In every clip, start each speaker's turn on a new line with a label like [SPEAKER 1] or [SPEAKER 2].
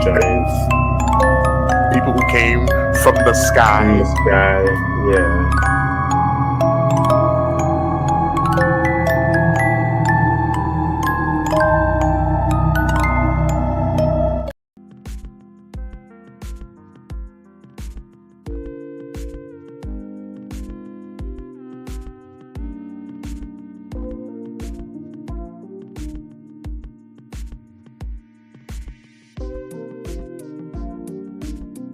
[SPEAKER 1] giants
[SPEAKER 2] People who came from the
[SPEAKER 1] in the
[SPEAKER 2] sky.
[SPEAKER 1] sky. Yeah.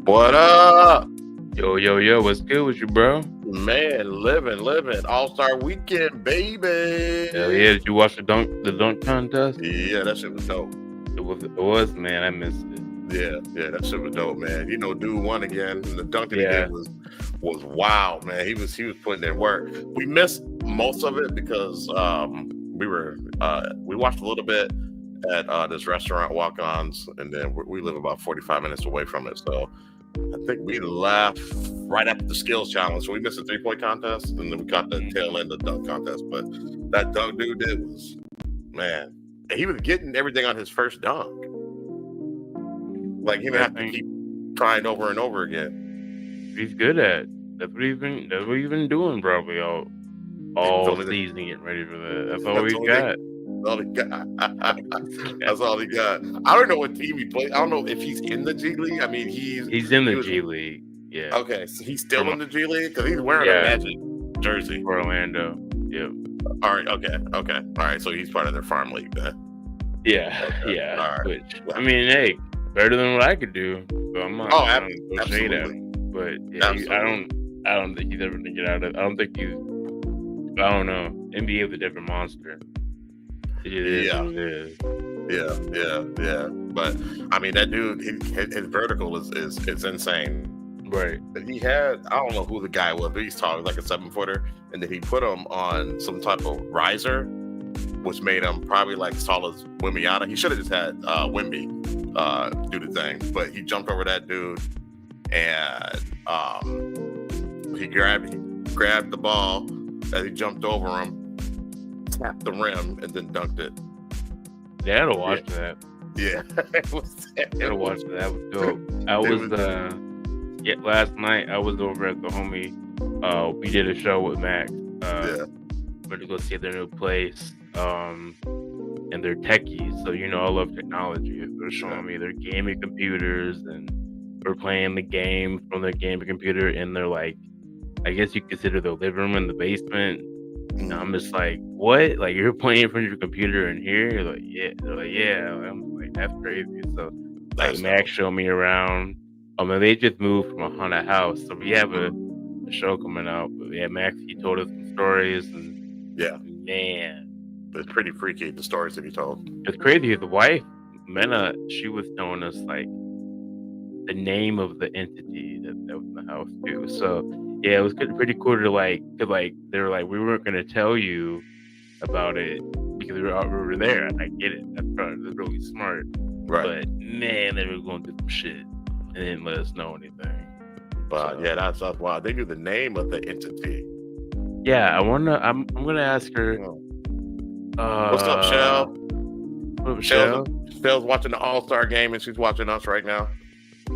[SPEAKER 2] What up?
[SPEAKER 3] Yo, what's good with you, bro?
[SPEAKER 2] Man, living. All-Star Weekend, baby.
[SPEAKER 3] Hell yeah, did you watch the dunk contest?
[SPEAKER 2] Yeah, that shit was dope.
[SPEAKER 3] It was, man, I missed it.
[SPEAKER 2] Yeah, that shit was dope, man. You know, dude won again. And the dunk that he
[SPEAKER 3] Yeah.
[SPEAKER 2] did was wild, man. He was putting in work. We missed most of it because we watched a little bit at this restaurant, Walk-Ons, and then we live about 45 minutes away from it. So I think we left right after the skills challenge. So we missed the 3-point contest, and then we caught the tail end of the dunk contest. But that dunk dude did was, man, he was getting everything on his first dunk. Like he didn't have to keep trying over and over again.
[SPEAKER 3] He's good at it. That's what he's been doing probably all season, getting ready for that. That's all we got.
[SPEAKER 2] That's all he got. I don't know what team he plays. I don't know if he's in the G League. I mean,
[SPEAKER 3] he's in the G League. Yeah.
[SPEAKER 2] Okay, so he's still in the G League because he's wearing a Magic jersey
[SPEAKER 3] for Orlando. Yep.
[SPEAKER 2] All right. Okay. All right. So he's part of their farm league then.
[SPEAKER 3] Yeah.
[SPEAKER 2] Okay.
[SPEAKER 3] Yeah.
[SPEAKER 2] All right.
[SPEAKER 3] Which, I mean, hey, better than what I could do. So I'm not.
[SPEAKER 2] Absolutely.
[SPEAKER 3] Shade at him. But yeah, I don't think he's ever gonna get out of it. I don't think he's. I don't know. NBA was a different monster. It is.
[SPEAKER 2] Yeah. But I mean, that dude, his vertical is insane.
[SPEAKER 3] Right.
[SPEAKER 2] He had, I don't know who the guy was, but he's tall, like a 7-footer, and then he put him on some type of riser, which made him probably like as tall as Wimbiata. He should have just had Wimby do the thing, but he jumped over that dude, and he grabbed the ball as he jumped over him, tapped the rim, and then dunked it.
[SPEAKER 3] Yeah, I gotta watch that.
[SPEAKER 2] Yeah,
[SPEAKER 3] gotta watch that. That was dope. Last night I was over at the homie. We did a show with Max. Went to go see their new place. And they're techies, so I love technology. They're showing me their gaming computers, and we're playing the game from their gaming computer, and they're like, I guess you consider the living room in the basement. And I'm just like, what? Like, you're playing from your computer in here? They're like, yeah. They're like, yeah. I'm like, that's crazy. So, like, Max showed me around. And they just moved from a haunted house, so we have a show coming out. But yeah, Max, he told us some stories, and man,
[SPEAKER 2] it's pretty freaky, the stories that he told.
[SPEAKER 3] It's crazy. His wife, Mena, she was telling us like the name of the entity that was in the house too. So yeah, it was pretty cool to like they were like, we weren't gonna tell you about it because we were there. And I get it. That's really smart.
[SPEAKER 2] Right.
[SPEAKER 3] But man, they were going through some shit and didn't let us know anything.
[SPEAKER 2] But yeah, that's wild. They knew the name of the entity.
[SPEAKER 3] Yeah, I'm gonna ask her.
[SPEAKER 2] What's up, Shell?
[SPEAKER 3] What up, Shell?
[SPEAKER 2] Shell's watching the All-Star game, and she's watching us right now.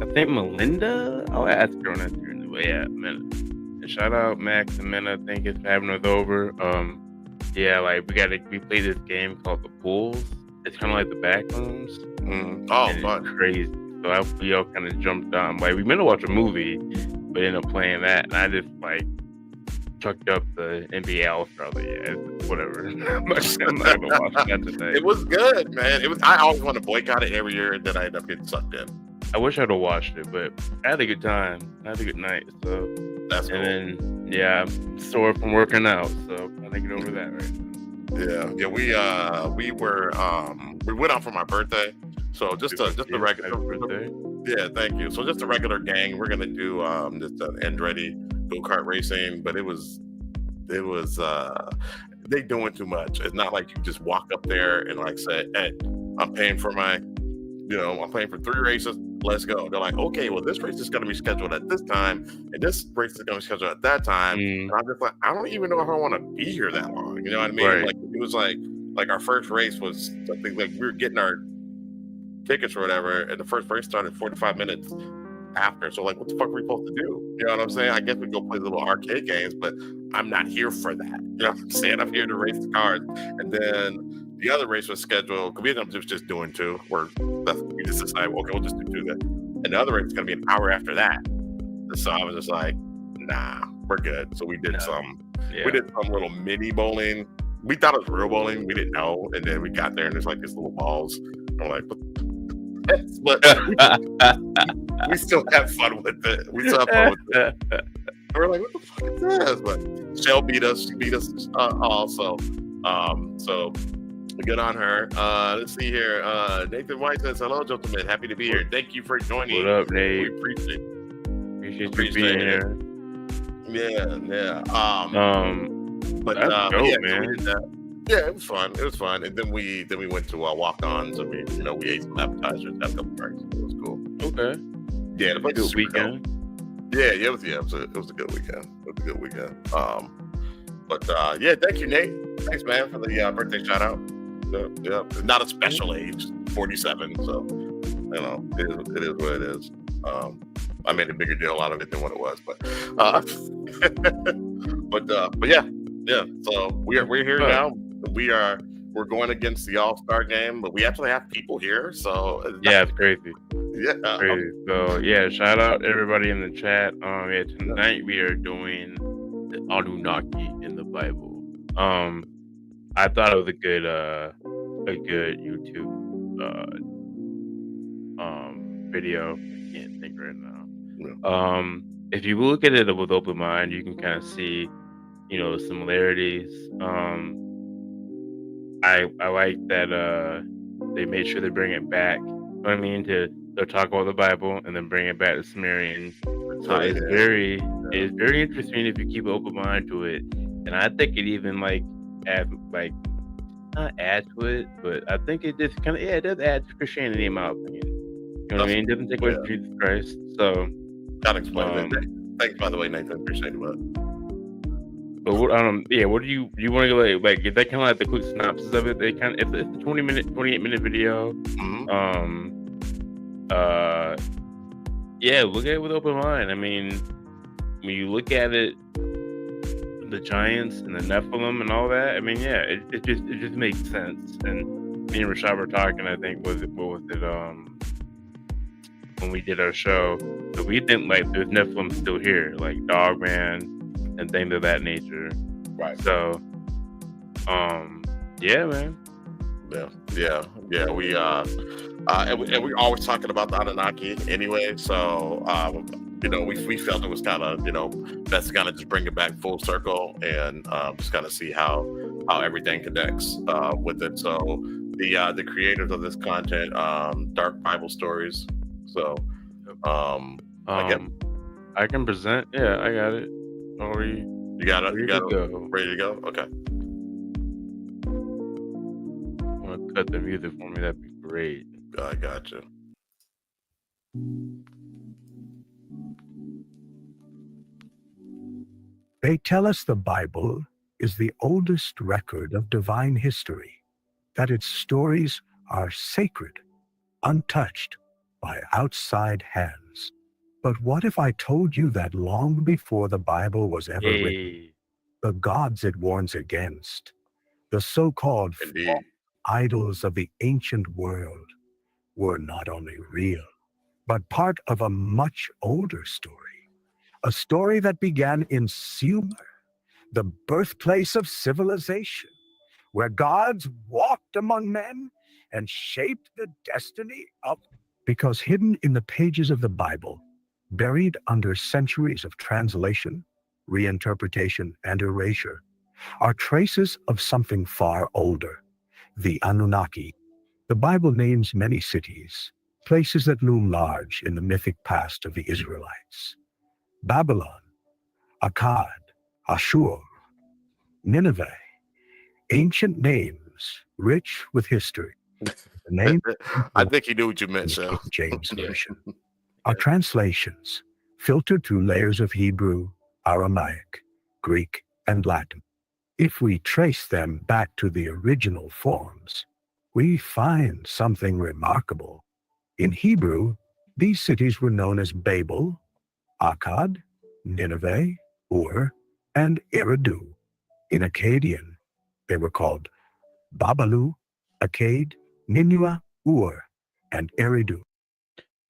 [SPEAKER 3] I think Melinda. I'll ask her when I turn the way. Yeah, Mena. And shout out Max and Mena. Thank you for having us over. Yeah, like we play this game called the Pools. It's kind of like the Backrooms.
[SPEAKER 2] Oh, fun!
[SPEAKER 3] Crazy. So we all kind of jumped on. Like, we meant to watch a movie, but ended up playing that, and I just like chucked up the NBA All-Star. Yeah, whatever. I'm not gonna watch that today.
[SPEAKER 2] It was good, man. I always want to boycott it every year, and then I end up getting sucked in.
[SPEAKER 3] I wish I'd have watched it, but I had a good time. I had a good night. So
[SPEAKER 2] that's cool.
[SPEAKER 3] And then I'm sore from working out, so I think get over that right now.
[SPEAKER 2] Yeah. We went out for my birthday. So just a regular birthday. Yeah, thank you. So just a regular gang. We're gonna do just an Andretti go-kart racing, but it was they doing too much. It's not like you just walk up there and like say, hey, I'm paying for 3 races. Let's go. They're like, okay, well, this race is going to be scheduled at this time, and this race is going to be scheduled at that time. And I'm just like, I don't even know if I want to be here that long. You know what I mean?
[SPEAKER 3] Right.
[SPEAKER 2] Like it was like our first race was, I think, like we were getting our tickets or whatever, and the first race started 45 minutes after. So like, what the fuck are we supposed to do? You know what I'm saying? I guess we go play little arcade games, but I'm not here for that. You know what I'm saying? I'm here to race the cars. And then the other race was scheduled, because we ended up just doing two. We just decided, okay, we'll just do two then. And the other race is going to be an hour after that. And so I was just like, nah, we're good. So we did we did some little mini bowling. We thought it was real bowling. We didn't know. And then we got there and there's like these little balls. I'm like, but we still have fun with it. We still have fun with it. And we're like, what the fuck is this? But Shell beat us. She beat us also. So good on her. Let's see here. Nathan White says, hello, gentlemen. Happy to be here. Thank you for joining.
[SPEAKER 3] What up, Nate?
[SPEAKER 2] We appreciate
[SPEAKER 3] you being here.
[SPEAKER 2] Yeah. But
[SPEAKER 3] that's dope,
[SPEAKER 2] yeah,
[SPEAKER 3] man.
[SPEAKER 2] so we did that. Yeah, it was fun. It was fun. And then we went to walk-ons, and we ate some appetizers, had a couple drinks. It was cool.
[SPEAKER 3] Okay.
[SPEAKER 2] Yeah, the place was
[SPEAKER 3] Good weekend.
[SPEAKER 2] Yeah, it was a good weekend. It was a good weekend. But yeah, thank you, Nate. Thanks, man, for the birthday shout out. Yeah, not a special age, 47. So it is what it is. I made a bigger deal out of it than what it was, but but yeah. So we're here now. We're going against the All-Star game, but we actually have people here. So
[SPEAKER 3] yeah, it's crazy.
[SPEAKER 2] Yeah,
[SPEAKER 3] crazy. So yeah, shout out everybody in the chat. Yeah, tonight we are doing the Anunnaki in the Bible. I thought it was a good YouTube video. I can't think right now.
[SPEAKER 2] Yeah.
[SPEAKER 3] If you look at it with open mind, you can kind of see, similarities. I like that they made sure they bring it back. You know what I mean? They'll talk about the Bible and then bring it back to Sumerian. So it's very interesting if you keep an open mind to it. And I think it even not add to it, but I think it just it does add to Christianity in my opinion. You know what I mean? It doesn't take away from Jesus Christ. So
[SPEAKER 2] gotta explain that. Thanks, by the way, Nathan. Appreciate it.
[SPEAKER 3] But what do you want to go like? Is that kind of like the quick synopsis of it? It's a 28-minute video.
[SPEAKER 2] Mm-hmm.
[SPEAKER 3] Yeah, look at it with open mind. I mean, when you look at it, the giants and the Nephilim and all that. I mean, yeah, it just makes sense. And me and Rashad were talking. I think when we did our show, so we think like there's Nephilim still here, like Dogman and things of that nature.
[SPEAKER 2] Right.
[SPEAKER 3] So, yeah, man.
[SPEAKER 2] Yeah. We and we're always talking about the Anunnaki anyway. So, we felt it was kind of, best to kind of just bring it back full circle and just kind of see how everything connects with it. So, the creators of this content, Dark Bible Stories. So,
[SPEAKER 3] I can present. Yeah, I got it. Or you
[SPEAKER 2] got it.
[SPEAKER 3] Go.
[SPEAKER 2] Ready to go? Okay.
[SPEAKER 3] Want to cut the music for me? That'd be great.
[SPEAKER 2] I got you.
[SPEAKER 4] They tell us the Bible is the oldest record of divine history, that its stories are sacred, untouched by outside hands. But what if I told you that long before the Bible was ever written, the gods it warns against, the so-called idols of the ancient world, were not only real, but part of a much older story, a story that began in Sumer, the birthplace of civilization, where gods walked among men and shaped the destiny of... Because hidden in the pages of the Bible, buried under centuries of translation, reinterpretation, and erasure, are traces of something far older, the Anunnaki. The Bible names many cities, places that loom large in the mythic past of the Israelites. Babylon, Akkad, Ashur, Nineveh, ancient names rich with history. The name
[SPEAKER 2] I think he knew what you meant, so.
[SPEAKER 4] James Version. Are translations filtered through layers of Hebrew, Aramaic, Greek, and Latin. If we trace them back to the original forms, we find something remarkable. In Hebrew, these cities were known as Babel, Akkad, Nineveh, Ur, and Eridu. In Akkadian, they were called Babalu, Akkad, Ninua, Ur, and Eridu.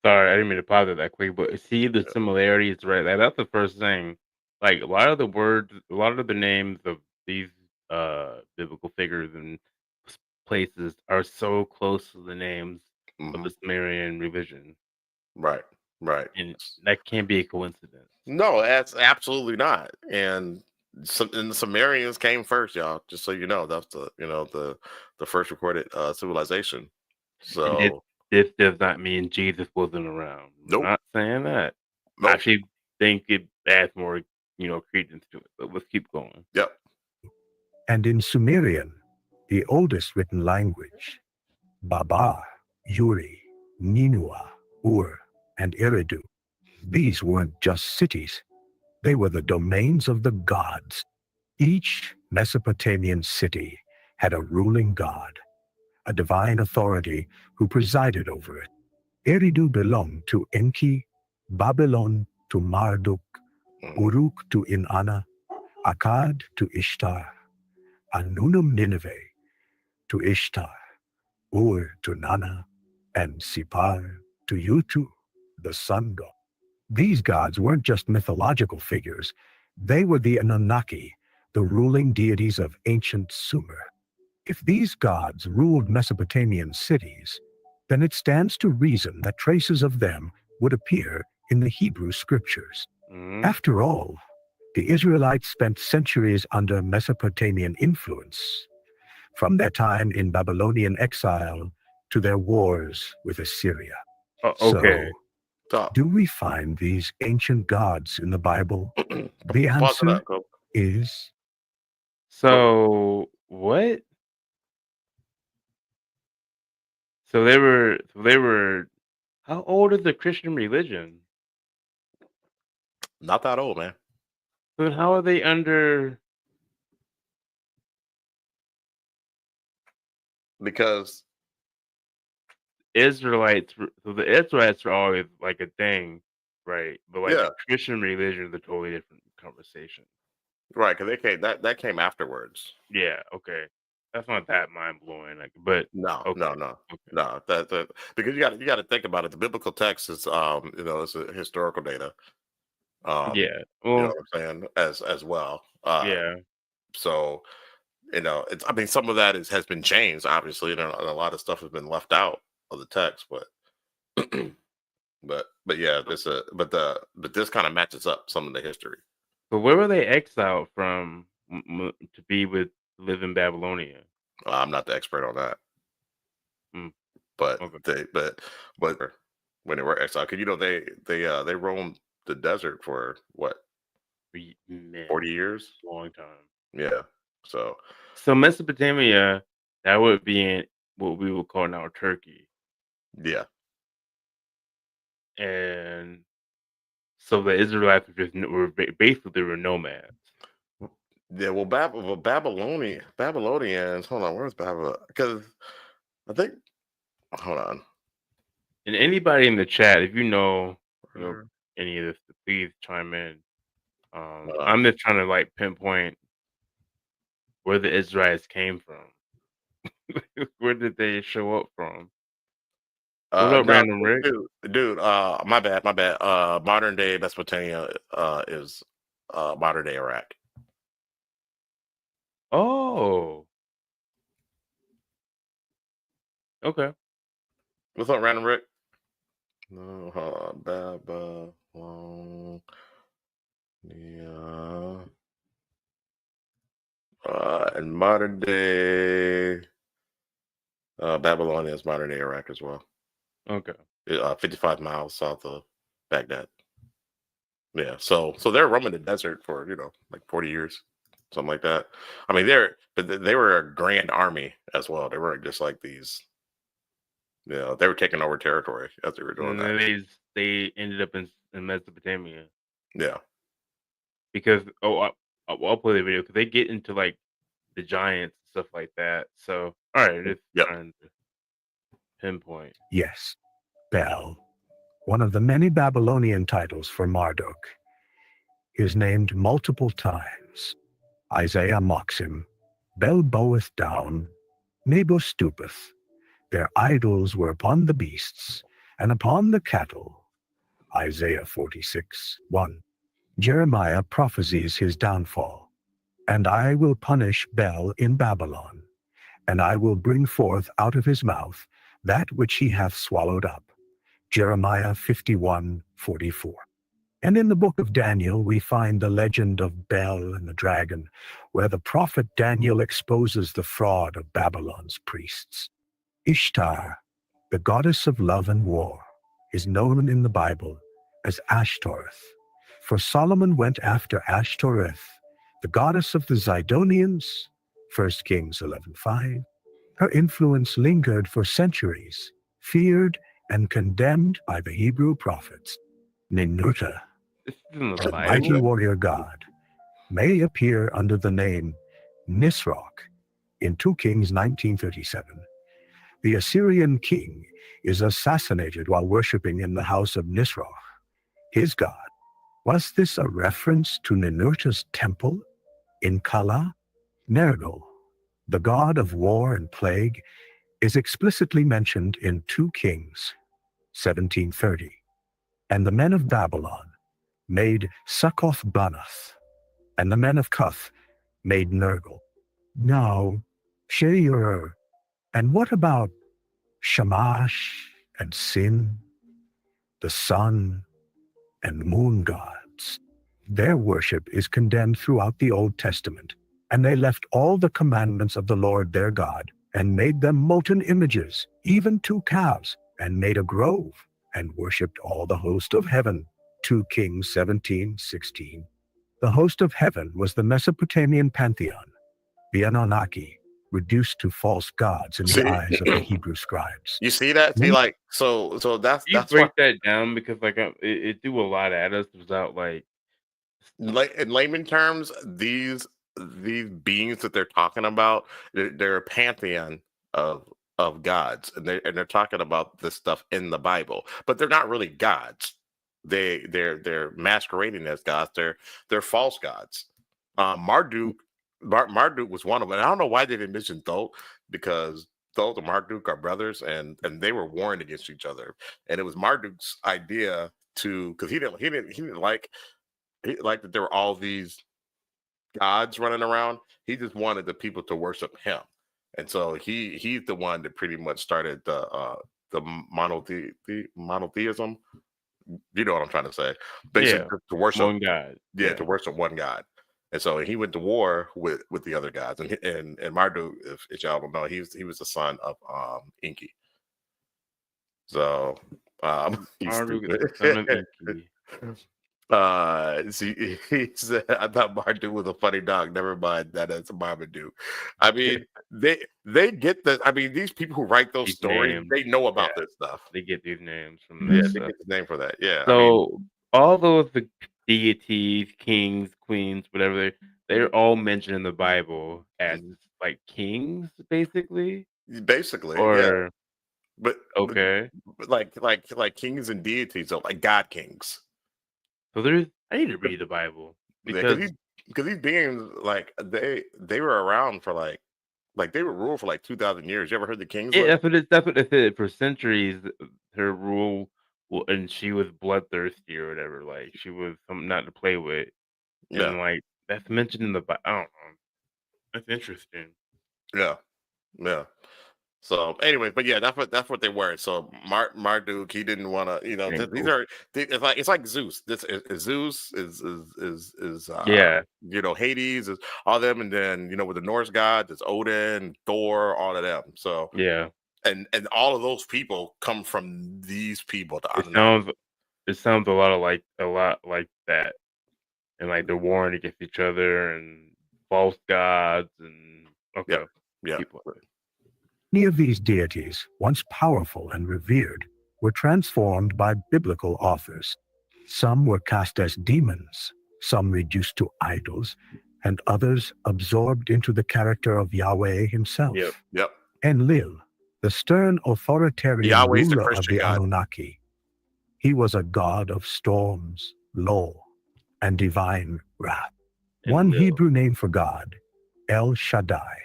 [SPEAKER 3] Sorry, I didn't mean to pause it that quick, but see the similarities, right? That's the first thing. Like a lot of the words, a lot of the names of these biblical figures and places are so close to the names of the Sumerian revision,
[SPEAKER 2] Right.
[SPEAKER 3] and that can't be a coincidence.
[SPEAKER 2] No, that's absolutely not. And the Sumerians came first, y'all. Just so you know, that's the first recorded civilization. So
[SPEAKER 3] This does not mean Jesus wasn't around.
[SPEAKER 2] Nope.
[SPEAKER 3] I'm not saying that.
[SPEAKER 2] Nope.
[SPEAKER 3] I actually think it adds more, credence to it. But let's keep going.
[SPEAKER 2] Yep.
[SPEAKER 4] And in Sumerian, the oldest written language, Baba, Uri, Ninua, Ur, and Eridu. These weren't just cities. They were the domains of the gods. Each Mesopotamian city had a ruling god, a divine authority who presided over it. Eridu belonged to Enki, Babylon to Marduk, Uruk to Inanna, Akkad to Ishtar, Anunum Nineveh to Ishtar, Ur to Nana, and Sipar to Utu, the sun god. These gods weren't just mythological figures. They were the Anunnaki, the ruling deities of ancient Sumer. If these gods ruled Mesopotamian cities, then it stands to reason that traces of them would appear in the Hebrew scriptures. After all, the Israelites spent centuries under Mesopotamian influence, from their time in Babylonian exile to their wars with Assyria.
[SPEAKER 3] Okay.
[SPEAKER 4] So, do we find these ancient gods in the Bible? The
[SPEAKER 2] Pause it
[SPEAKER 4] answer
[SPEAKER 2] up, Cope.
[SPEAKER 4] is...
[SPEAKER 3] So what? So they were. How old is the Christian religion?
[SPEAKER 2] Not that old, man.
[SPEAKER 3] So then how are they under?
[SPEAKER 2] Because
[SPEAKER 3] Israelites. So the Israelites are always like a thing, right? But like the Christian religion is a totally different conversation.
[SPEAKER 2] Right, because that came afterwards.
[SPEAKER 3] Yeah. Okay. That's not that mind blowing. Like, but
[SPEAKER 2] No.
[SPEAKER 3] Okay.
[SPEAKER 2] No. That because you got to think about it. The biblical text is it's a historical data.
[SPEAKER 3] Yeah.
[SPEAKER 2] You know
[SPEAKER 3] Well,
[SPEAKER 2] what I'm saying, as well.
[SPEAKER 3] yeah.
[SPEAKER 2] So some of that has been changed, obviously, and a lot of stuff has been left out of the text, but but yeah, this kind of matches up some of the history.
[SPEAKER 3] So where were they exiled from to be with live in Babylonia?
[SPEAKER 2] I'm not the expert on that, but
[SPEAKER 3] Okay.
[SPEAKER 2] but when they were exiled, because they roamed the desert for what, 40 years,
[SPEAKER 3] long time.
[SPEAKER 2] Yeah, so
[SPEAKER 3] Mesopotamia, that would be in what we would call now Turkey,
[SPEAKER 2] yeah.
[SPEAKER 3] and so the Israelites were basically nomads.
[SPEAKER 2] Yeah, well, Babylonians. Hold on, where's Babylon? Because I think, hold on.
[SPEAKER 3] And anybody in the chat, if you know any of this, please chime in. I'm just trying to like pinpoint where the Israelites came from. Where did they show up from? What up, Random Rick?
[SPEAKER 2] Dude, my bad. Modern day Mesopotamia is modern day Iraq.
[SPEAKER 3] Oh. Okay.
[SPEAKER 2] What's up, Random Rick? No, Babylon. Yeah. And modern day Babylonia is modern day Iraq as well.
[SPEAKER 3] Okay.
[SPEAKER 2] 55 miles south of Baghdad. Yeah, so they're roaming the desert for like 40 years, something like that. I mean, they were a grand army as well. They weren't just like these. They were taking over territory as they were doing that.
[SPEAKER 3] They ended up in Mesopotamia.
[SPEAKER 2] Yeah,
[SPEAKER 3] because I'll play the video because they get into like the giants and stuff like that. So all right, just trying to pinpoint.
[SPEAKER 4] Yes, Bel, one of the many Babylonian titles for Marduk, is named multiple times. Isaiah mocks him. Bel boweth down, Nebo stoopeth. Their idols were upon the beasts and upon the cattle. Isaiah 46:1. Jeremiah prophesies his downfall. And I will punish Bel in Babylon, and I will bring forth out of his mouth that which he hath swallowed up. Jeremiah 51:44. And in the book of Daniel, we find the legend of Bel and the dragon, where the prophet Daniel exposes the fraud of Babylon's priests. Ishtar, the goddess of love and war, is known in the Bible as Ashtoreth. For Solomon went after Ashtoreth, the goddess of the Zidonians, 1 Kings 11:5. Her influence lingered for centuries, feared and condemned by the Hebrew prophets. Ninurta,
[SPEAKER 3] This is in the
[SPEAKER 4] the
[SPEAKER 3] Bible.
[SPEAKER 4] mighty warrior god, may appear under the name Nisroch in 2 Kings 19:37. The Assyrian king is assassinated while worshiping in the house of Nisroch, his god. Was this a reference to Ninurta's temple in Kala? Nergal, the god of war and plague, is explicitly mentioned in 2 Kings 17:30. And the men of Babylon made Succoth-Banath, and the men of Cuth made Nergal. Now, Shear, and what about Shamash and Sin, the sun and moon gods? Their worship is condemned throughout the Old Testament, and they left all the commandments of the Lord their God, and made them molten images, even 2 calves, and made a grove, and worshipped all the host of heaven. 2 Kings 17:16. The host of heaven was the Mesopotamian pantheon, the Anunnaki, reduced to false gods in the
[SPEAKER 2] See?
[SPEAKER 4] eyes of the Hebrew scribes.
[SPEAKER 2] You see that? See, like, so that's
[SPEAKER 3] You
[SPEAKER 2] that's why,
[SPEAKER 3] break that down because like it do a lot at us without like
[SPEAKER 2] in layman terms, these beings that they're talking about, they're a pantheon of gods, and they're talking about this stuff in the Bible, but they're not really gods. They're masquerading as gods. They're false gods. Marduk was one of them. And I don't know why they didn't mention Thoth, because Thoth and Marduk are brothers, and they were warring against each other. And it was Marduk's idea to, because he didn't like that there were all these gods running around. He just wanted the people to worship him, and so he's the one that pretty much started the monotheism. You know what I'm trying to say? Basically, to worship
[SPEAKER 3] one God.
[SPEAKER 2] Yeah, to worship one God. And so he went to war with the other gods. And Marduk, if y'all don't know, he was the son of Enki. So he's
[SPEAKER 3] Marduk is
[SPEAKER 2] stupid.
[SPEAKER 3] the son of Enki.
[SPEAKER 2] See, he said, I thought Marduk was a funny dog. Never mind that it's Marmaduke. I mean, they get the. I mean, these people who write those
[SPEAKER 3] These
[SPEAKER 2] stories,
[SPEAKER 3] names.
[SPEAKER 2] they know about
[SPEAKER 3] Yeah.
[SPEAKER 2] this stuff.
[SPEAKER 3] They get these names from
[SPEAKER 2] Yeah,
[SPEAKER 3] this
[SPEAKER 2] they
[SPEAKER 3] stuff.
[SPEAKER 2] get the name for that. Yeah.
[SPEAKER 3] So all those the deities, kings, queens, whatever, they're all mentioned in the Bible as like kings, basically.
[SPEAKER 2] Basically, yeah.
[SPEAKER 3] Or
[SPEAKER 2] But
[SPEAKER 3] okay.
[SPEAKER 2] but like kings and deities, are like god kings.
[SPEAKER 3] So there's I need to read the Bible because
[SPEAKER 2] Because these beings, like they were around for like they were ruled for like 2,000 years. You ever heard the kings?
[SPEAKER 3] yeah,
[SPEAKER 2] list?
[SPEAKER 3] that's what it said. For centuries, her rule, and she was bloodthirsty or whatever. Like she was something not to play with,
[SPEAKER 2] Yeah,
[SPEAKER 3] and like that's mentioned in the Bible. I don't know. That's interesting.
[SPEAKER 2] yeah. So, anyway, but yeah, that's what they were. So Marduk, he didn't want to,
[SPEAKER 3] Yeah,
[SPEAKER 2] these
[SPEAKER 3] cool.
[SPEAKER 2] are it's like Zeus. This is Zeus is
[SPEAKER 3] Yeah,
[SPEAKER 2] Hades is all them, and then with the Norse gods, it's Odin, Thor, all of them. So
[SPEAKER 3] yeah.
[SPEAKER 2] and all of those people come from these people.
[SPEAKER 3] It sounds a lot like that, and like they're warring against each other and false gods and okay,
[SPEAKER 2] Yeah.
[SPEAKER 3] people.
[SPEAKER 4] Many of these deities, once powerful and revered, were transformed by biblical authors. Some were cast as demons, some reduced to idols, and others absorbed into the character of Yahweh himself.
[SPEAKER 2] Yep.
[SPEAKER 4] Enlil, the stern authoritarian
[SPEAKER 2] Yahweh's the
[SPEAKER 4] ruler of
[SPEAKER 2] Christian
[SPEAKER 4] the
[SPEAKER 2] God.
[SPEAKER 4] Anunnaki. He was a god of storms, law, and divine wrath.
[SPEAKER 3] And
[SPEAKER 4] One
[SPEAKER 3] Lil.
[SPEAKER 4] Hebrew name for God, El Shaddai,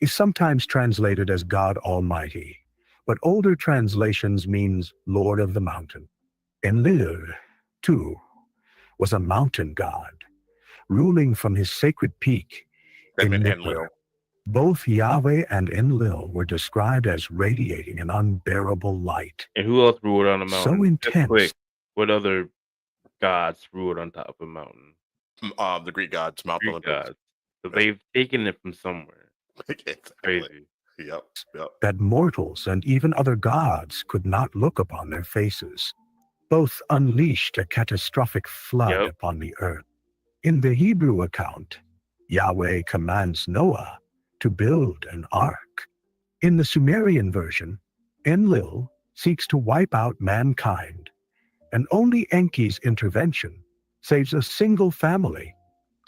[SPEAKER 4] is sometimes translated as God Almighty, but older translations means Lord of the Mountain. Enlil, too, was a mountain god, ruling from his sacred peak
[SPEAKER 2] Them
[SPEAKER 4] in
[SPEAKER 2] and
[SPEAKER 4] Nippur.
[SPEAKER 2] Enlil.
[SPEAKER 4] Both Yahweh and Enlil were described as radiating an unbearable light.
[SPEAKER 3] And who else ruled on the
[SPEAKER 4] So
[SPEAKER 3] mountain? Just
[SPEAKER 4] intense.
[SPEAKER 3] quick, what other gods ruled on top of a mountain?
[SPEAKER 2] The Greek gods, Mount
[SPEAKER 3] Greek
[SPEAKER 2] Olympus.
[SPEAKER 3] gods. So
[SPEAKER 2] Yeah.
[SPEAKER 3] they've taken it from somewhere.
[SPEAKER 2] Exactly.
[SPEAKER 3] Crazy.
[SPEAKER 2] Yep.
[SPEAKER 4] That mortals and even other gods could not look upon their faces. Both unleashed a catastrophic flood
[SPEAKER 3] Yep.
[SPEAKER 4] upon the earth. In the Hebrew account, Yahweh commands Noah to build an ark. In the Sumerian version, Enlil seeks to wipe out mankind, and only Enki's intervention saves a single family.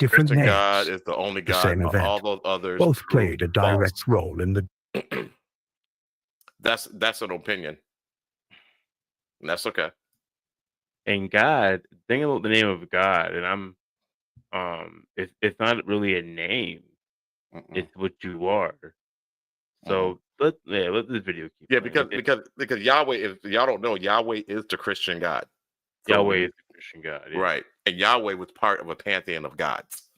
[SPEAKER 4] Different
[SPEAKER 2] Christian
[SPEAKER 4] names,
[SPEAKER 2] God is the only
[SPEAKER 4] the
[SPEAKER 2] God.
[SPEAKER 4] same
[SPEAKER 2] But
[SPEAKER 4] event.
[SPEAKER 2] all those others
[SPEAKER 4] Both
[SPEAKER 2] prove
[SPEAKER 4] played a direct
[SPEAKER 2] false.
[SPEAKER 4] role in the
[SPEAKER 2] That's an opinion. And that's okay.
[SPEAKER 3] And God, think about the name of God, and it's not really a name.
[SPEAKER 2] Mm-mm.
[SPEAKER 3] It's what you are. So let this video keep
[SPEAKER 2] Yeah,
[SPEAKER 3] going.
[SPEAKER 2] because Yahweh, if y'all don't know, Yahweh is the Christian God.
[SPEAKER 3] Yahweh is the Christian God. Yeah.
[SPEAKER 2] Right. And Yahweh was part of a pantheon of gods.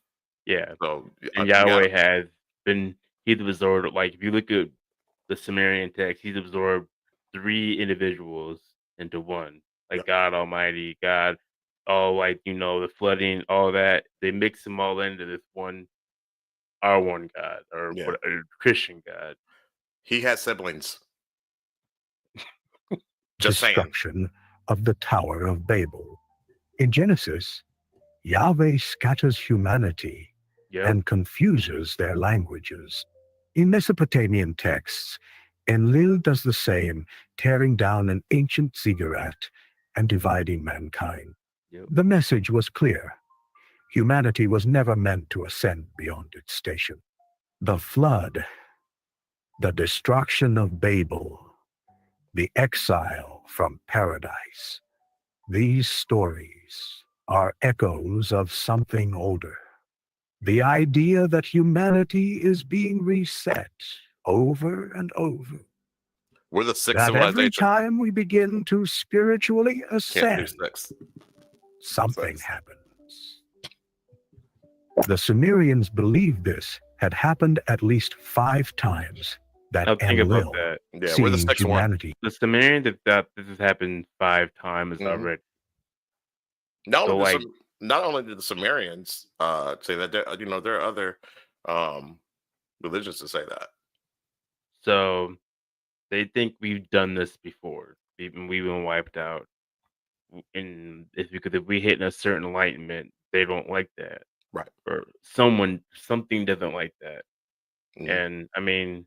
[SPEAKER 3] Yeah.
[SPEAKER 2] So
[SPEAKER 3] And Yahweh has been, he's absorbed, like if you look at the Sumerian text, he's absorbed 3 individuals into one. Like
[SPEAKER 2] Yep.
[SPEAKER 3] God Almighty, God, all like, the flooding, all that. They mix them all into this one, our one God, or
[SPEAKER 2] Yeah.
[SPEAKER 3] what, a Christian God.
[SPEAKER 2] he has siblings. Just saying.
[SPEAKER 4] destruction of the Tower of Babel. In Genesis, Yahweh scatters humanity
[SPEAKER 3] Yep.
[SPEAKER 4] and confuses their languages. In Mesopotamian texts, Enlil does the same, tearing down an ancient ziggurat and dividing mankind.
[SPEAKER 3] Yep.
[SPEAKER 4] The message was clear. Humanity was never meant to ascend beyond its station. The flood, the destruction of Babel, the exile from paradise. These stories are echoes of something older. The idea that humanity is being reset over and over.
[SPEAKER 2] We're the sixth
[SPEAKER 4] That every
[SPEAKER 2] civilization.
[SPEAKER 4] time we begin to spiritually
[SPEAKER 2] Can't do
[SPEAKER 4] ascend,
[SPEAKER 2] 6.
[SPEAKER 4] something
[SPEAKER 2] 6.
[SPEAKER 4] happens. The Sumerians believed this had happened at least 5 times. That
[SPEAKER 3] Now think about
[SPEAKER 4] Enlil,
[SPEAKER 3] that.
[SPEAKER 2] Yeah, we're the
[SPEAKER 4] seeing
[SPEAKER 2] 6th one.
[SPEAKER 4] humanity
[SPEAKER 3] The Sumerians have thought this has happened 5 times
[SPEAKER 2] Mhm.
[SPEAKER 3] already.
[SPEAKER 2] Not
[SPEAKER 3] So,
[SPEAKER 2] only did the Sumerians say that, there are other religions to say that.
[SPEAKER 3] So they think we've done this before. We've been wiped out. And it's because if we hit a certain enlightenment, they don't like that.
[SPEAKER 2] Right.
[SPEAKER 3] Or something doesn't like that.
[SPEAKER 2] Mhm.
[SPEAKER 3] And I mean,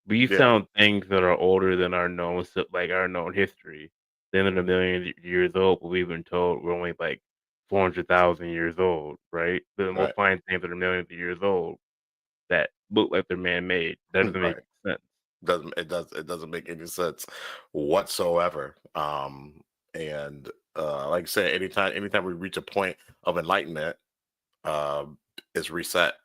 [SPEAKER 3] we
[SPEAKER 2] Yeah.
[SPEAKER 3] found things that are older than our known, like our known history. Then they're a million years old, but we've been told we're only like 400,000 years old, right? Then we'll
[SPEAKER 2] Right.
[SPEAKER 3] find things that are millions of years old that look like they're man-made. That doesn't make
[SPEAKER 2] Right.
[SPEAKER 3] sense.
[SPEAKER 2] It doesn't make any sense whatsoever. And like I said, anytime we reach a point of enlightenment, it's reset.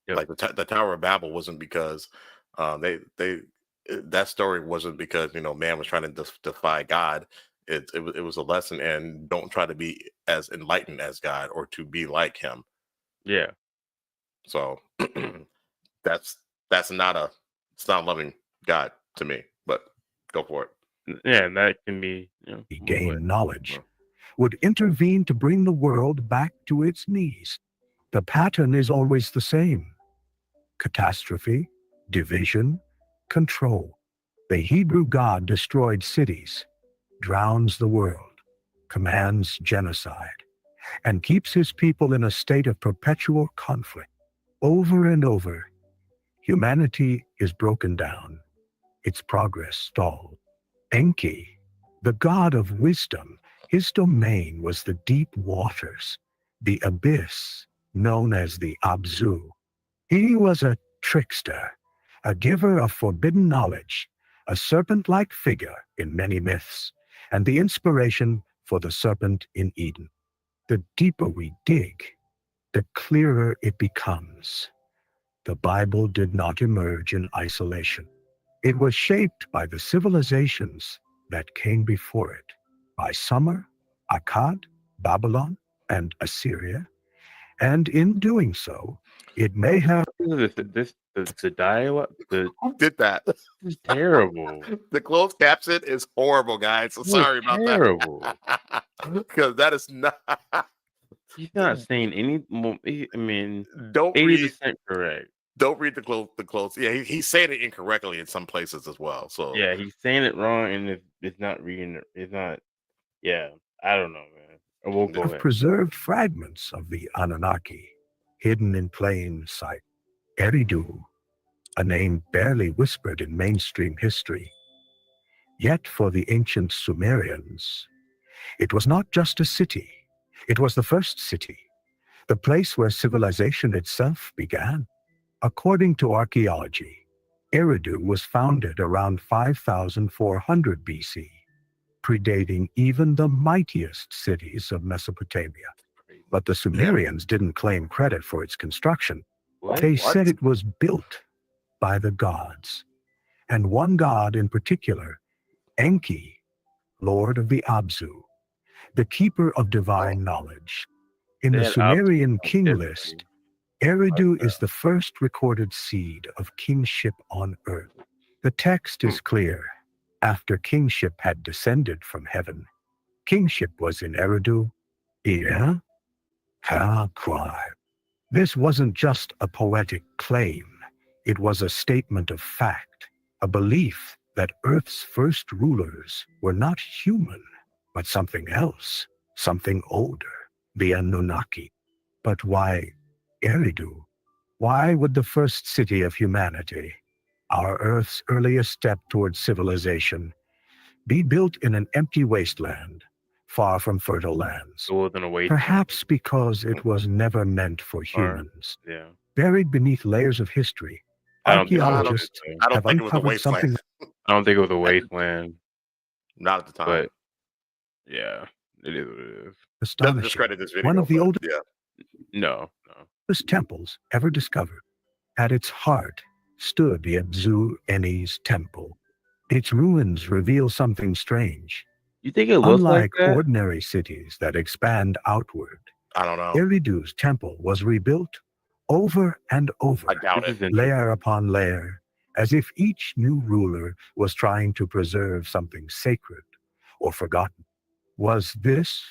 [SPEAKER 3] Yep.
[SPEAKER 2] Like the Tower of Babel wasn't because that story wasn't because man was trying to defy God. It was a lesson, and don't try to be as enlightened as God or to be like Him.
[SPEAKER 3] Yeah.
[SPEAKER 2] So it's not a loving God to me. But go for it.
[SPEAKER 3] Yeah, and that can be,
[SPEAKER 4] gain knowledge, would intervene to bring the world back to its knees. The pattern is always the same: catastrophe, division, control. The Hebrew God destroyed cities, drowns the world, commands genocide, and keeps his people in a state of perpetual conflict. Over and over, humanity is broken down, its progress stalled. Enki, the god of wisdom, his domain was the deep waters, the abyss known as the Abzu. He was a trickster, a giver of forbidden knowledge, a serpent-like figure in many myths, and the inspiration for the serpent in Eden. The deeper we dig, the clearer it becomes. The Bible did not emerge in isolation. It was shaped by the civilizations that came before it, by Sumer, Akkad, Babylon, and Assyria, and in doing so, it may have...
[SPEAKER 3] The dialogue,
[SPEAKER 2] Who did that?
[SPEAKER 3] This is terrible.
[SPEAKER 2] The closed caption is horrible, guys. So sorry about
[SPEAKER 3] terrible.
[SPEAKER 2] that. Because that is not.
[SPEAKER 3] He's not saying any more. I mean,
[SPEAKER 2] Don't
[SPEAKER 3] 80% correct.
[SPEAKER 2] Don't read the close. Yeah, he's saying it incorrectly in some places as well. So
[SPEAKER 3] yeah, he's saying it wrong, and it's not reading it. It's not. Yeah, I don't know, man. We'll go ahead.
[SPEAKER 4] Preserved fragments of the Anunnaki, hidden in plain sight. Eridu, a name barely whispered in mainstream history. Yet for the ancient Sumerians, it was not just a city. It was the first city, the place where civilization itself began. According to archaeology, Eridu was founded around 5400 BC, predating even the mightiest cities of Mesopotamia. But the Sumerians didn't claim credit for its construction. They said it was built by the gods, and one god in particular, Enki, lord of the Abzu, the keeper of divine knowledge. In the Sumerian king list, Eridu is the first recorded seed of kingship on earth. The text is clear. After kingship had descended from heaven, kingship was in Eridu. This wasn't just a poetic claim. It was a statement of fact, a belief that Earth's first rulers were not human, but something else, something older, the Anunnaki. But why Eridu? Why would the first city of humanity, our Earth's earliest step towards civilization, be built in an empty wasteland, far from fertile lands? Perhaps because it was never meant for humans. Buried beneath layers of history, archaeologists have uncovered something.
[SPEAKER 3] I don't think it was a wasteland.
[SPEAKER 2] Not at the time.
[SPEAKER 3] But yeah, it is what it is.
[SPEAKER 2] Doesn't discredit this video.
[SPEAKER 4] One of the oldest
[SPEAKER 3] No.
[SPEAKER 4] temples ever discovered. At its heart stood the Abzu Eni's temple. Its ruins reveal something strange.
[SPEAKER 3] You think it looks like that?
[SPEAKER 4] Ordinary cities that expand outward,
[SPEAKER 2] I don't know.
[SPEAKER 4] Eridu's temple was rebuilt over and over,
[SPEAKER 2] I doubt it.
[SPEAKER 4] layer upon layer, as if each new ruler was trying to preserve something sacred or forgotten. Was this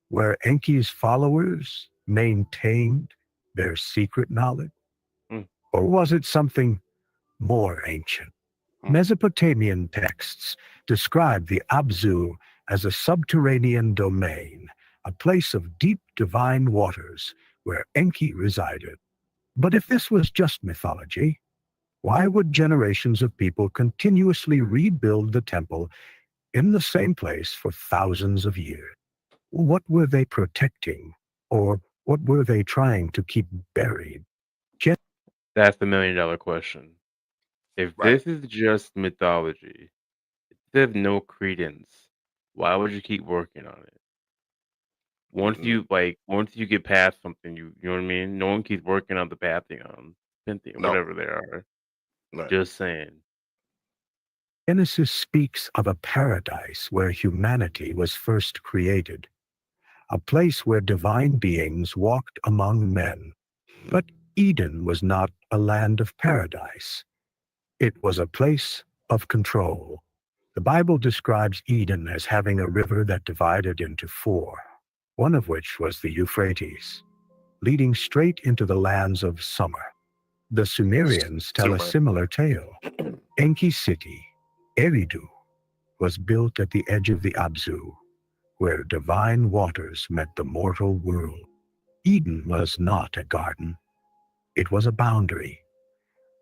[SPEAKER 4] where Enki's followers maintained their secret knowledge? Or was it something more ancient? Mesopotamian texts describe the Abzu as a subterranean domain, a place of deep divine waters where Enki resided. But if this was just mythology, why would generations of people continuously rebuild the temple in the same place for thousands of years? What were they protecting, or what were they trying to keep buried?
[SPEAKER 3] That's the $1 million question. If this is just mythology, if they have no credence, why would you keep working on it? Once you get past something, you know what I mean? No one keeps working on the Pantheon, whatever they are.
[SPEAKER 2] Right.
[SPEAKER 3] Just saying.
[SPEAKER 4] Genesis speaks of a paradise where humanity was first created, a place where divine beings walked among men. But Eden was not a land of paradise. It was a place of control. The Bible describes Eden as having a river that divided into four, one of which was the Euphrates, leading straight into the lands of Sumer. The Sumerians tell a similar tale. Enki's city, Eridu, was built at the edge of the Abzu, where divine waters met the mortal world. Eden was not a garden. It was a boundary,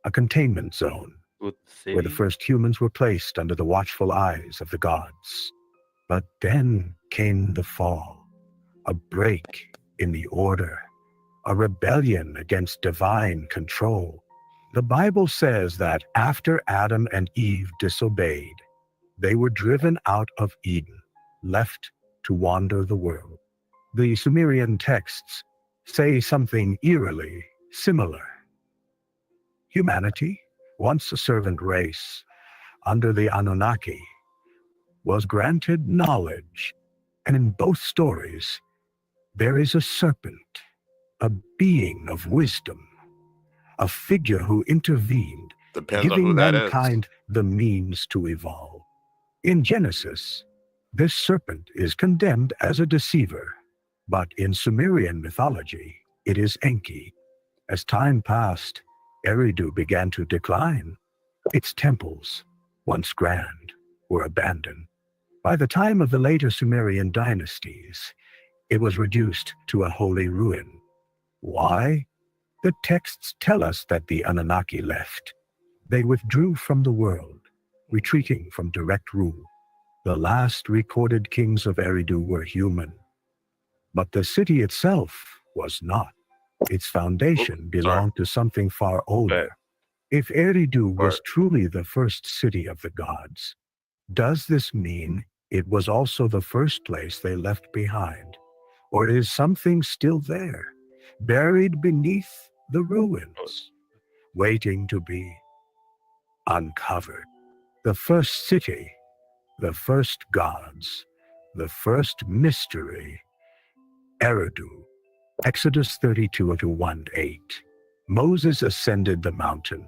[SPEAKER 4] a containment zone, where the first humans were placed under the watchful eyes of the gods. But then came the fall, a break in the order, a rebellion against divine control. The Bible says that after Adam and Eve disobeyed, they were driven out of Eden, left to wander the world. The Sumerian texts say something eerily similar. Humanity, once a servant race under the Anunnaki, was granted knowledge, and in both stories, there is a serpent, a being of wisdom, a figure who intervened,
[SPEAKER 2] Depends on who
[SPEAKER 4] giving
[SPEAKER 2] that is.
[SPEAKER 4] mankind the means to evolve. In Genesis, this serpent is condemned as a deceiver, but in Sumerian mythology, it is Enki. As time passed, Eridu began to decline. Its temples, once grand, were abandoned. By the time of the later Sumerian dynasties, it was reduced to a holy ruin. Why? The texts tell us that the Anunnaki left. They withdrew from the world, retreating from direct rule. The last recorded kings of Eridu were human, but the city itself was not. Its foundation belonged to something far older. If Eridu was truly the first city of the gods, does this mean it was also the first place they left behind? Or is something still there, buried beneath the ruins, waiting to be uncovered? The first city, the first gods, the first mystery, Eridu. Exodus 32:1-8. Moses ascended the mountain,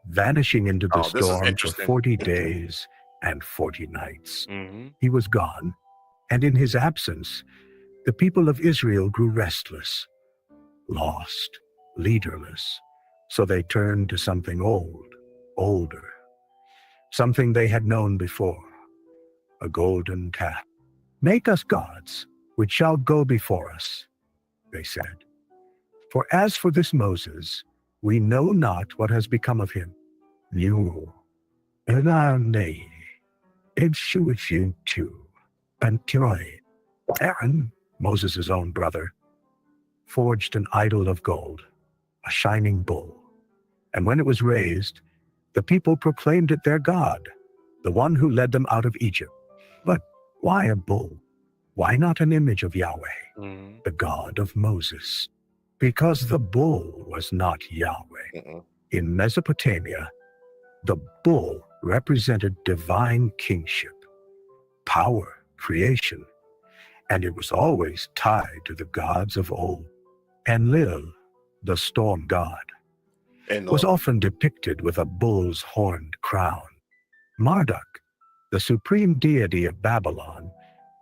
[SPEAKER 4] vanishing into the storm for 40 days and 40 nights. He was gone, and in his absence, the people of Israel grew restless, lost, leaderless. So they turned to something older, something they had known before, a golden calf. Make us gods, which shall go before us, they said. For as for this Moses, we know not what has become of him. You, and our name, and you too, and Troy. Aaron, Moses' own brother, forged an idol of gold, a shining bull. And when it was raised, the people proclaimed it their god, the one who led them out of Egypt. But why a bull? Why not an image of Yahweh, the God of Moses? Because the bull was not Yahweh. In Mesopotamia, the bull represented divine kingship, power, creation, and it was always tied to the gods of old. Enlil, the storm god, was often depicted with a bull's horned crown. Marduk, the supreme deity of Babylon,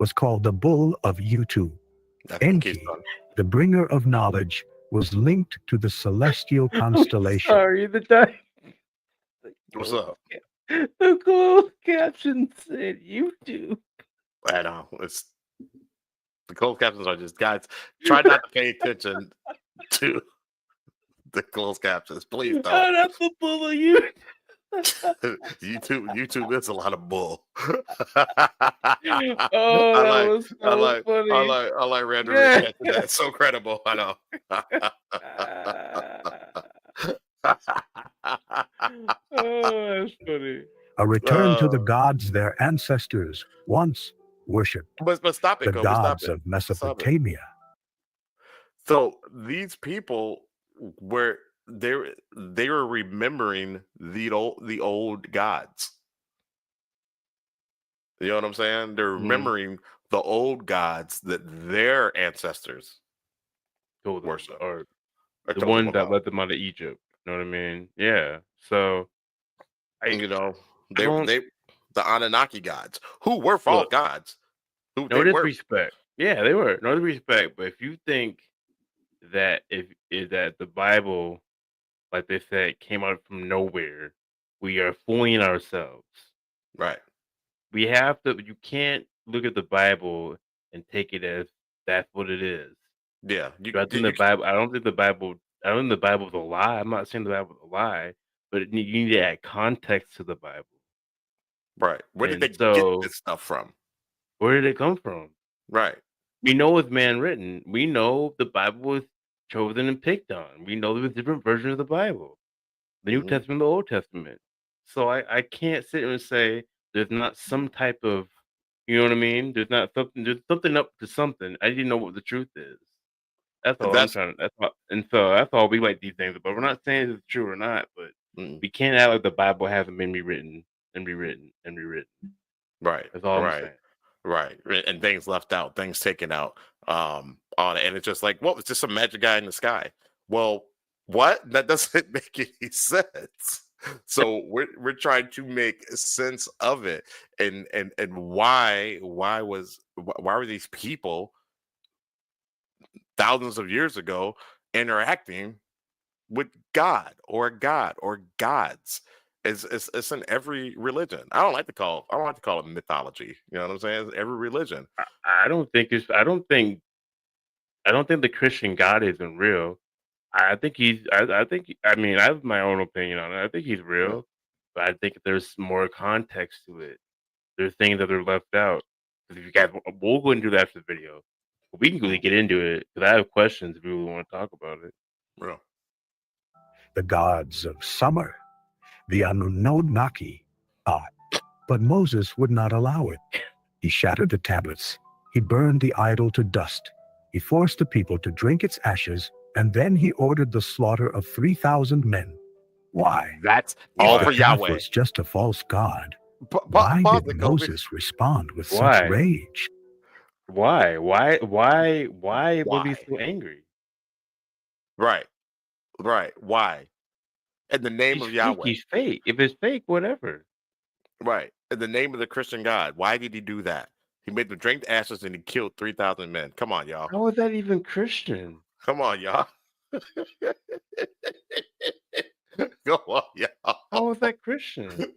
[SPEAKER 4] was called the bull of Utu. Enki, the bringer of knowledge, was linked to the celestial constellation.
[SPEAKER 3] Sorry, the time.
[SPEAKER 2] What's up?
[SPEAKER 3] The closed caption said YouTube.
[SPEAKER 2] I know. It's the closed captions are just guys. Try not to pay attention to the closed captions, please don't.
[SPEAKER 3] Oh, that's the bull of you.
[SPEAKER 2] YouTube is a lot of bull.
[SPEAKER 3] That was so funny.
[SPEAKER 2] I like random reaction. That's so credible. I know.
[SPEAKER 3] That's funny.
[SPEAKER 4] A return to the gods their ancestors once worshipped.
[SPEAKER 2] But stop it,
[SPEAKER 4] the
[SPEAKER 2] Kobe,
[SPEAKER 4] gods
[SPEAKER 2] stop it.
[SPEAKER 4] of Mesopotamia.
[SPEAKER 2] So these people were they were remembering the old gods. You know what I'm saying? They're remembering the old gods that their ancestors worship,
[SPEAKER 3] or the one that led them out of Egypt. You know what I mean? Yeah. So,
[SPEAKER 2] they the Anunnaki gods who were false gods.
[SPEAKER 3] No disrespect. Yeah, they were. No disrespect. But if you think that that the Bible, like they said, came out from nowhere, we are fooling ourselves.
[SPEAKER 2] Right.
[SPEAKER 3] We have to. You can't look at the Bible and take it as that's what it is.
[SPEAKER 2] Yeah.
[SPEAKER 3] I think the Bible. I don't think the Bible is a lie. I'm not saying the Bible is a lie, but you need to add context to the Bible.
[SPEAKER 2] Right. Where did they get this stuff from?
[SPEAKER 3] Where did it come from?
[SPEAKER 2] Right.
[SPEAKER 3] We know it's man written. We know the Bible was chosen and picked on. We know there was different versions of the Bible. the New Testament, the Old Testament. So I can't sit and say there's not some type of, you know what I mean? There's something up to something. I didn't know what the truth is. That's all I'm
[SPEAKER 2] That's
[SPEAKER 3] trying to. That's all, and so that's all we like these things. But we're not saying it's true or not. But
[SPEAKER 2] mm,
[SPEAKER 3] we can't act like the Bible hasn't been rewritten and rewritten and rewritten.
[SPEAKER 2] right,
[SPEAKER 3] That's all I'm
[SPEAKER 2] right,
[SPEAKER 3] saying.
[SPEAKER 2] right. And things left out, things taken out on it. And it's just like, well, it's just a magic guy in the sky. Well, what? That doesn't make any sense. So we're trying to make sense of it. And why were these people thousands of years ago interacting with God or God or gods? It's in every religion. I don't like to call it mythology. You know what I'm saying? It's every religion.
[SPEAKER 3] I don't think it's. I don't think the Christian God isn't real. I think he's. I think. I mean, I have my own opinion on it. I think he's
[SPEAKER 2] Yeah.
[SPEAKER 3] real, but I think there's more context to it. There's things that are left out. 'Cause if you guys, we'll go into that after the video. But we can really get into it because I have questions if you really want to talk about it.
[SPEAKER 2] Real.
[SPEAKER 4] The gods of summer, the Anunnaki, but Moses would not allow it. He shattered the tablets. He burned the idol to dust. He forced the people to drink its ashes, and then he ordered the slaughter of 3,000 men. Why?
[SPEAKER 2] That's
[SPEAKER 4] If
[SPEAKER 2] all
[SPEAKER 4] the
[SPEAKER 2] for
[SPEAKER 4] calf
[SPEAKER 2] Yahweh.
[SPEAKER 4] was just a false god, why
[SPEAKER 2] Pause
[SPEAKER 4] did
[SPEAKER 2] it, Kobe.
[SPEAKER 4] Moses respond with such
[SPEAKER 3] Why?
[SPEAKER 4] rage?
[SPEAKER 3] Why? Why was he
[SPEAKER 2] Why?
[SPEAKER 3] so angry?
[SPEAKER 2] Right. Right. Why? In the name
[SPEAKER 3] He's
[SPEAKER 2] of
[SPEAKER 3] fake.
[SPEAKER 2] Yahweh.
[SPEAKER 3] He's fake. If it's fake, whatever.
[SPEAKER 2] Right. In the name of the Christian God. Why did he do that? He made them drink the ashes and he killed 3,000 men. Come on, y'all.
[SPEAKER 3] How is that even Christian?
[SPEAKER 2] Come on, y'all. Go on, y'all.
[SPEAKER 3] How is that Christian?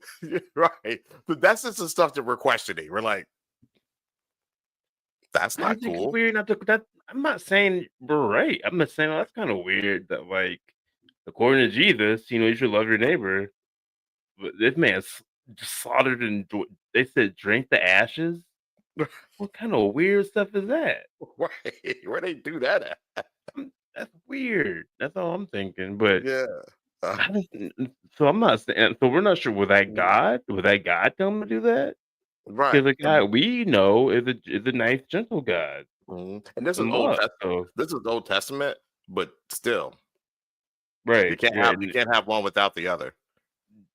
[SPEAKER 2] Right. But that's just the stuff that we're questioning. We're like, that's
[SPEAKER 3] I
[SPEAKER 2] not
[SPEAKER 3] think it's
[SPEAKER 2] cool.
[SPEAKER 3] weird not to that. I'm not saying we're right. I'm just saying that's kind of weird that, like, according to Jesus, you should love your neighbor. But this man's just slaughtered and they said drink the ashes. What kind of weird stuff is that?
[SPEAKER 2] Right. Where they do that at?
[SPEAKER 3] That's weird. That's all I'm thinking. But
[SPEAKER 2] Yeah.
[SPEAKER 3] I just, so I'm not saying. So we're not sure. Was that God? Was that God tell him to do that?
[SPEAKER 2] Right.
[SPEAKER 3] Because the God we know is a nice, gentle God.
[SPEAKER 2] And this is
[SPEAKER 3] And
[SPEAKER 2] Old
[SPEAKER 3] love.
[SPEAKER 2] Testament.
[SPEAKER 3] So
[SPEAKER 2] This is Old Testament, but still, you
[SPEAKER 3] right.
[SPEAKER 2] can't
[SPEAKER 3] Yeah.
[SPEAKER 2] have one without the other.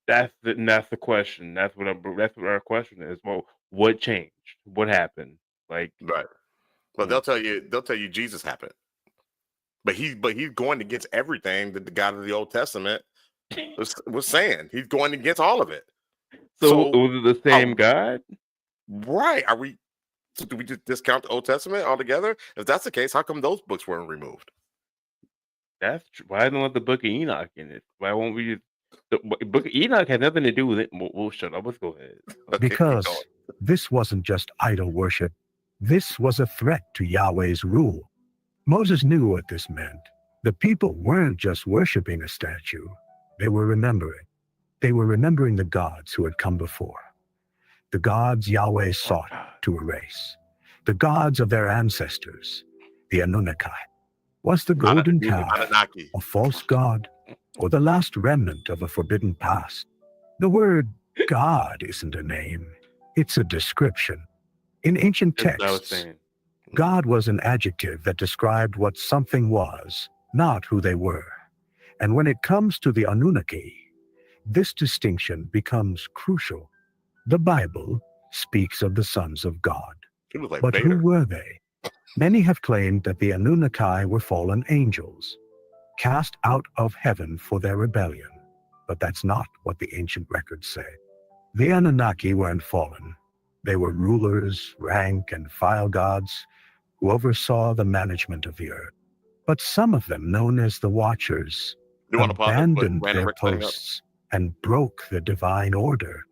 [SPEAKER 3] That's the question. That's what our question is. Well, what changed? What happened? Like,
[SPEAKER 2] Right. Well, they'll tell you Jesus happened. But he's going against everything that the God of the Old Testament was saying. He's going against all of it.
[SPEAKER 3] so was it the same God?
[SPEAKER 2] Right. So do we just discount the Old Testament altogether? If that's the case, how come those books weren't removed?
[SPEAKER 3] That's true. Why don't want the Book of Enoch in it? Why won't we just the Book of Enoch has nothing to do with it? We'll shut up. Let's go ahead.
[SPEAKER 2] Okay,
[SPEAKER 4] Because
[SPEAKER 2] keep going.
[SPEAKER 4] this wasn't just idol worship. This was a threat to Yahweh's rule. Moses knew what this meant. The people weren't just worshiping a statue. They were remembering. They were remembering the gods who had come before. The gods Yahweh sought to erase. The gods of their ancestors, the Anunnaki. Was the golden calf
[SPEAKER 2] Anunnaki.
[SPEAKER 4] a false god or the last remnant of a forbidden past? The word God isn't a name. It's a description. In ancient
[SPEAKER 3] That's what I was
[SPEAKER 4] texts,
[SPEAKER 3] saying.
[SPEAKER 4] God was an adjective that described what something was, not who they were. And when it comes to the Anunnaki, this distinction becomes crucial. The Bible speaks of the sons of God.
[SPEAKER 2] He was like
[SPEAKER 4] But
[SPEAKER 2] Vader.
[SPEAKER 4] who were they? Many have claimed that the Anunnaki were fallen angels, cast out of heaven for their rebellion. But that's not what the ancient records say. The Anunnaki weren't fallen. They were rulers, rank and file gods who oversaw the management of the earth. But some of them, known as the Watchers,
[SPEAKER 2] You want to pause it? Put
[SPEAKER 4] abandoned
[SPEAKER 2] Random
[SPEAKER 4] their
[SPEAKER 2] Rick thing up?
[SPEAKER 4] posts and broke the divine order.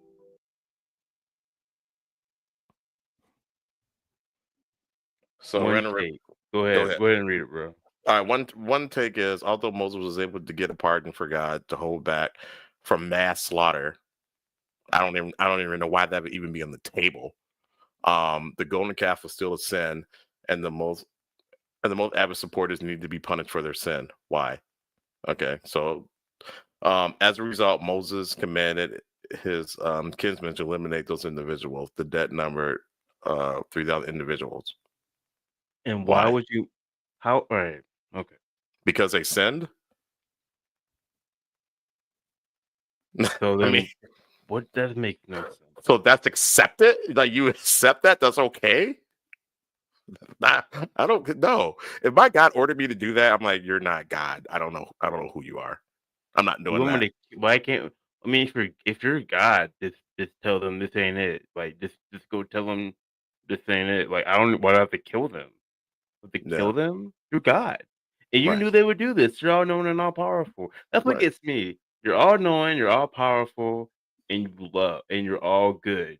[SPEAKER 2] So
[SPEAKER 3] One
[SPEAKER 2] Random Rick,
[SPEAKER 3] take. Go ahead. Go ahead and read it, bro.
[SPEAKER 2] all right, one take is, although Moses was able to get a pardon for God to hold back from mass slaughter, I don't even know why that would even be on the table. The golden calf was still a sin, and the most avid supporters need to be punished for their sin. Why? Okay, so As a result, Moses commanded his kinsmen to eliminate those individuals. The debt numbered 3,000 individuals.
[SPEAKER 3] And why would you? How? All right. Okay.
[SPEAKER 2] Because they sinned.
[SPEAKER 3] So then,
[SPEAKER 2] I mean,
[SPEAKER 3] what does make no sense?
[SPEAKER 2] so that's accepted. Like you accept that? That's okay. I don't know. If my God ordered me to do that, I'm like, you're not God. I don't know. I don't know who you are. I'm not
[SPEAKER 3] You
[SPEAKER 2] doing
[SPEAKER 3] want
[SPEAKER 2] that.
[SPEAKER 3] me to? Why can't? I mean, if you're God, just tell them this ain't it. Like just go tell them this ain't it. Like I don't. Why do I have to kill them? Have to kill them? You're God, and you knew they would do this. You're all knowing and all powerful. That's what gets me. You're all knowing. You're all powerful, and you love, and you're all good.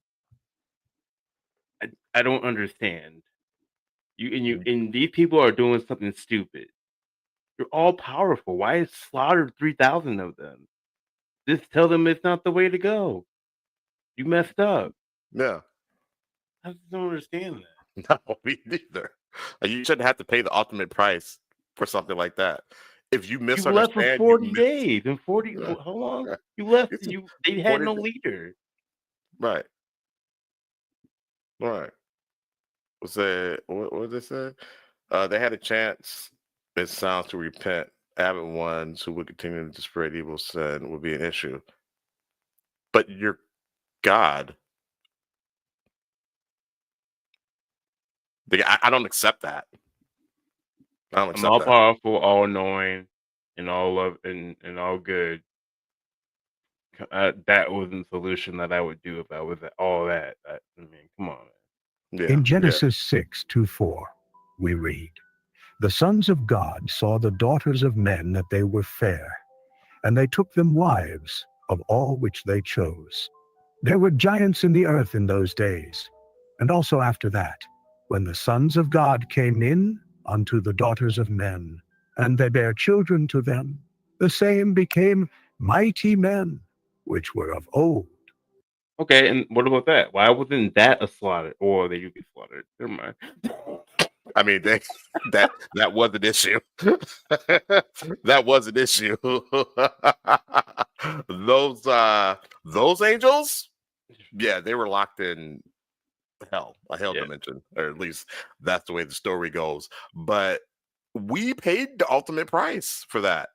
[SPEAKER 3] I don't understand. And these people are doing something stupid. You're all powerful. Why slaughter 3,000 of them? Just tell them it's not the way to go. You messed up.
[SPEAKER 2] Yeah.
[SPEAKER 3] I just don't understand that.
[SPEAKER 2] No, me neither. You shouldn't have to pay the ultimate price for something like that. If you misunderstand,
[SPEAKER 3] you left for 40 days and 40. How long? You left. They had no leader.
[SPEAKER 2] Right. Right. What did they say? They had a chance. It sounds to repent. Avid ones who would continue to spread evil sin would be an issue. But you're God. I don't accept that. I don't accept
[SPEAKER 3] I'm all
[SPEAKER 2] that.
[SPEAKER 3] powerful, all knowing, and all love, and all good. That wasn't the solution that I would do if I was all that. I mean, come on.
[SPEAKER 4] In Genesis 6:2-4, we read, "The sons of God saw the daughters of men that they were fair, and they took them wives of all which they chose. There were giants in the earth in those days, and also after that, when the sons of God came in unto the daughters of men, and they bare children to them, the same became mighty men, which were of old."
[SPEAKER 3] Okay, and what about that? Why wasn't that a slaughter? Or they you get slaughtered? Never mind.
[SPEAKER 2] I mean, that was an issue. That was an issue. Those angels, yeah, they were locked in a hell dimension, or at least that's the way the story goes. But we paid the ultimate price for that.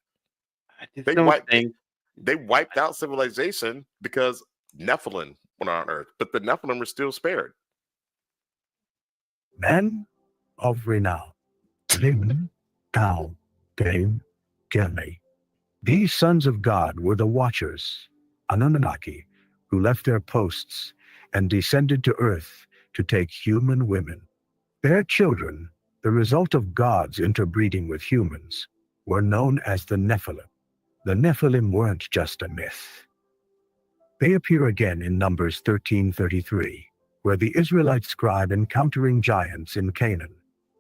[SPEAKER 2] They wiped out civilization because Nephilim went on Earth, but the Nephilim were still spared.
[SPEAKER 4] Men of renown, Lim, Tao, Dame, Gelme. These sons of God were the watchers, Anunnaki, who left their posts and descended to earth to take human women. Their children, the result of God's interbreeding with humans, were known as the Nephilim. The Nephilim weren't just a myth. They appear again in Numbers 13:33, where the Israelites scribe encountering giants in Canaan.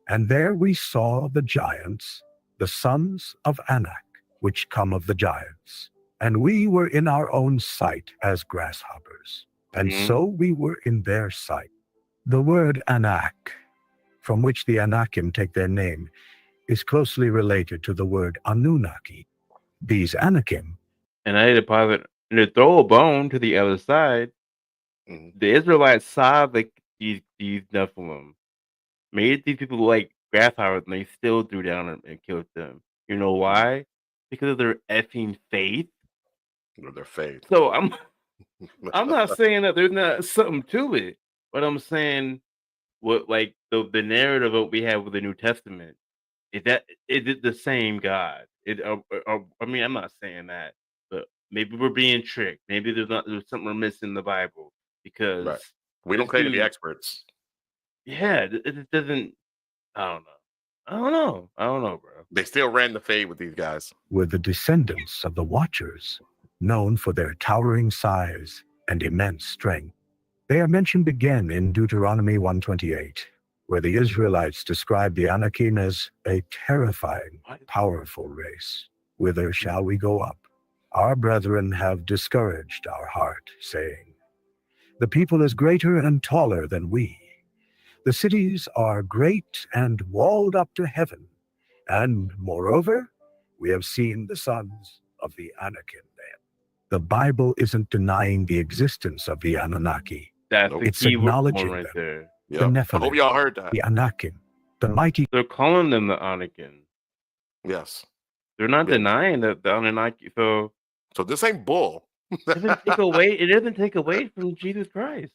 [SPEAKER 4] And there we saw the giants, the sons of Anak, which come of the giants. And we were in our own sight as grasshoppers, and so we were in their sight. The word Anak, from which the Anakim take their name, is closely related to the word Anunnaki. These Anakim,
[SPEAKER 3] and I had to posit and to throw a bone to the other side. The Israelites saw these Nephilim, made these people like grasshoppers, and they still threw down and killed them. You know why? Because of their effing faith.
[SPEAKER 2] Or their faith.
[SPEAKER 3] So I'm not saying that there's not something to it, but I'm saying what like the narrative that we have with the New Testament is it the same God? I mean, I'm not saying that, but maybe we're being tricked. Maybe there's something we're missing in the Bible because
[SPEAKER 2] we don't claim to be experts.
[SPEAKER 3] Yeah, it doesn't. I don't know, bro.
[SPEAKER 2] They still ran the fade with these guys.
[SPEAKER 4] Were the descendants of the Watchers, known for their towering size and immense strength. They are mentioned again in Deuteronomy 1:28, where the Israelites describe the Anakim as a terrifying, powerful race. Whither shall we go up? Our brethren have discouraged our heart, saying, the people is greater and taller than we. The cities are great and walled up to heaven. And moreover, we have seen the sons of the Anakim The Bible isn't denying the existence of the Anunnaki.
[SPEAKER 3] That's
[SPEAKER 2] Nope.
[SPEAKER 3] the
[SPEAKER 4] It's
[SPEAKER 3] key one
[SPEAKER 4] acknowledging
[SPEAKER 3] right
[SPEAKER 4] them.
[SPEAKER 3] there.
[SPEAKER 4] The
[SPEAKER 2] Yeah. I
[SPEAKER 4] Nephilim,
[SPEAKER 2] hope y'all heard that.
[SPEAKER 4] the Anakim, the mighty.
[SPEAKER 3] They're calling them the Anakin.
[SPEAKER 2] Yes.
[SPEAKER 3] They're not
[SPEAKER 2] Yeah.
[SPEAKER 3] denying that the Anunnaki. So
[SPEAKER 2] So this ain't bull
[SPEAKER 3] it doesn't take away. It doesn't take away from Jesus Christ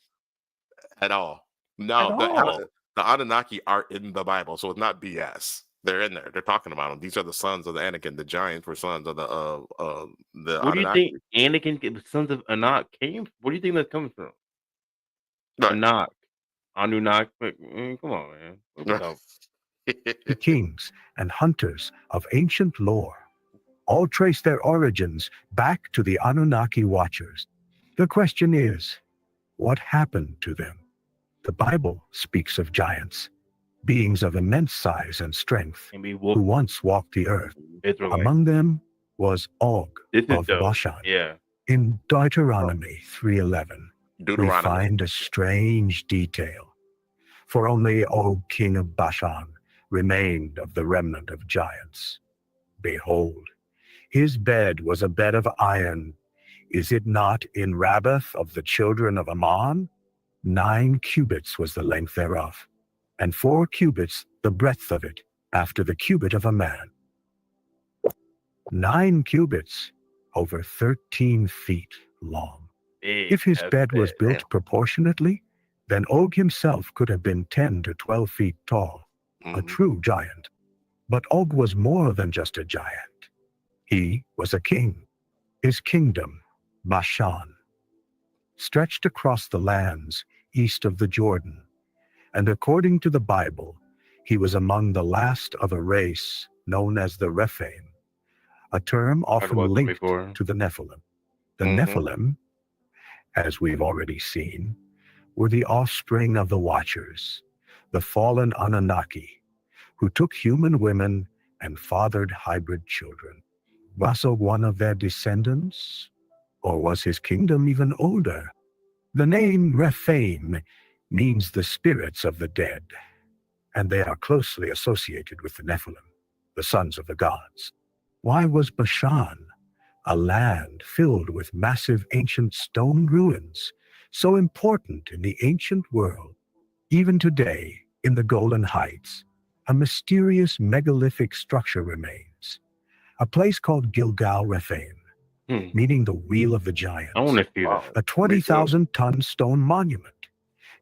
[SPEAKER 2] at all.
[SPEAKER 3] at
[SPEAKER 2] No,
[SPEAKER 3] all.
[SPEAKER 2] the Anunnaki are in the Bible, so it's not BS. They're in there. They're talking about them. These are the sons of the Anakin. The giants were sons of the
[SPEAKER 3] Where do you
[SPEAKER 2] Anunnaki.
[SPEAKER 3] think Anakin, the sons of Anak, came? Where do you think that's coming from?
[SPEAKER 2] Right.
[SPEAKER 3] Anak, Anunnaki. Come on, man. What we talking?
[SPEAKER 4] Kings and hunters of ancient lore all trace their origins back to the Anunnaki Watchers. The question is, what happened to them? The Bible speaks of giants, beings of immense size and strength,
[SPEAKER 3] And we
[SPEAKER 4] who
[SPEAKER 3] will.
[SPEAKER 4] once walked the earth.
[SPEAKER 3] Israelite.
[SPEAKER 4] Among them was Og
[SPEAKER 3] This is
[SPEAKER 4] of
[SPEAKER 3] dope.
[SPEAKER 4] Bashan.
[SPEAKER 3] Yeah.
[SPEAKER 4] In Deuteronomy 3:11, we
[SPEAKER 2] Deuteronomy.
[SPEAKER 4] find a strange detail. For only Og, king of Bashan, remained of the remnant of giants. Behold, his bed was a bed of iron. Is it not in Rabbath of the children of Ammon? 9 cubits was the length thereof, and 4 cubits the breadth of it, after the cubit of a man. 9 cubits, over 13 feet long.
[SPEAKER 3] Big.
[SPEAKER 4] If his
[SPEAKER 3] That's
[SPEAKER 4] bed was
[SPEAKER 3] big.
[SPEAKER 4] built proportionately, then Og himself could have been 10 to 12 feet tall, a
[SPEAKER 2] Mhm.
[SPEAKER 4] true giant. But Og was more than just a giant. He was a king. His kingdom, Bashan, stretched across the lands east of the Jordan, and according to the Bible, he was among the last of a race known as the Rephaim, a term often
[SPEAKER 3] about them
[SPEAKER 4] linked
[SPEAKER 3] before.
[SPEAKER 4] to the Nephilim. The
[SPEAKER 2] Mhm.
[SPEAKER 4] Nephilim, as we've already seen, were the offspring of the Watchers, the fallen Anunnaki, who took human women and fathered hybrid children. Was Og one of their descendants? Or was his kingdom even older? The name Rephaim means the spirits of the dead, and they are closely associated with the Nephilim, the sons of the gods. Why was Bashan, a land filled with massive ancient stone ruins, so important in the ancient world? Even today, in the Golan Heights, a mysterious megalithic structure remains, a place called Gilgal Rephaim, meaning the Wheel of the Giants.
[SPEAKER 3] I want to see
[SPEAKER 2] Wow.
[SPEAKER 3] that.
[SPEAKER 4] A 20,000-ton stone monument,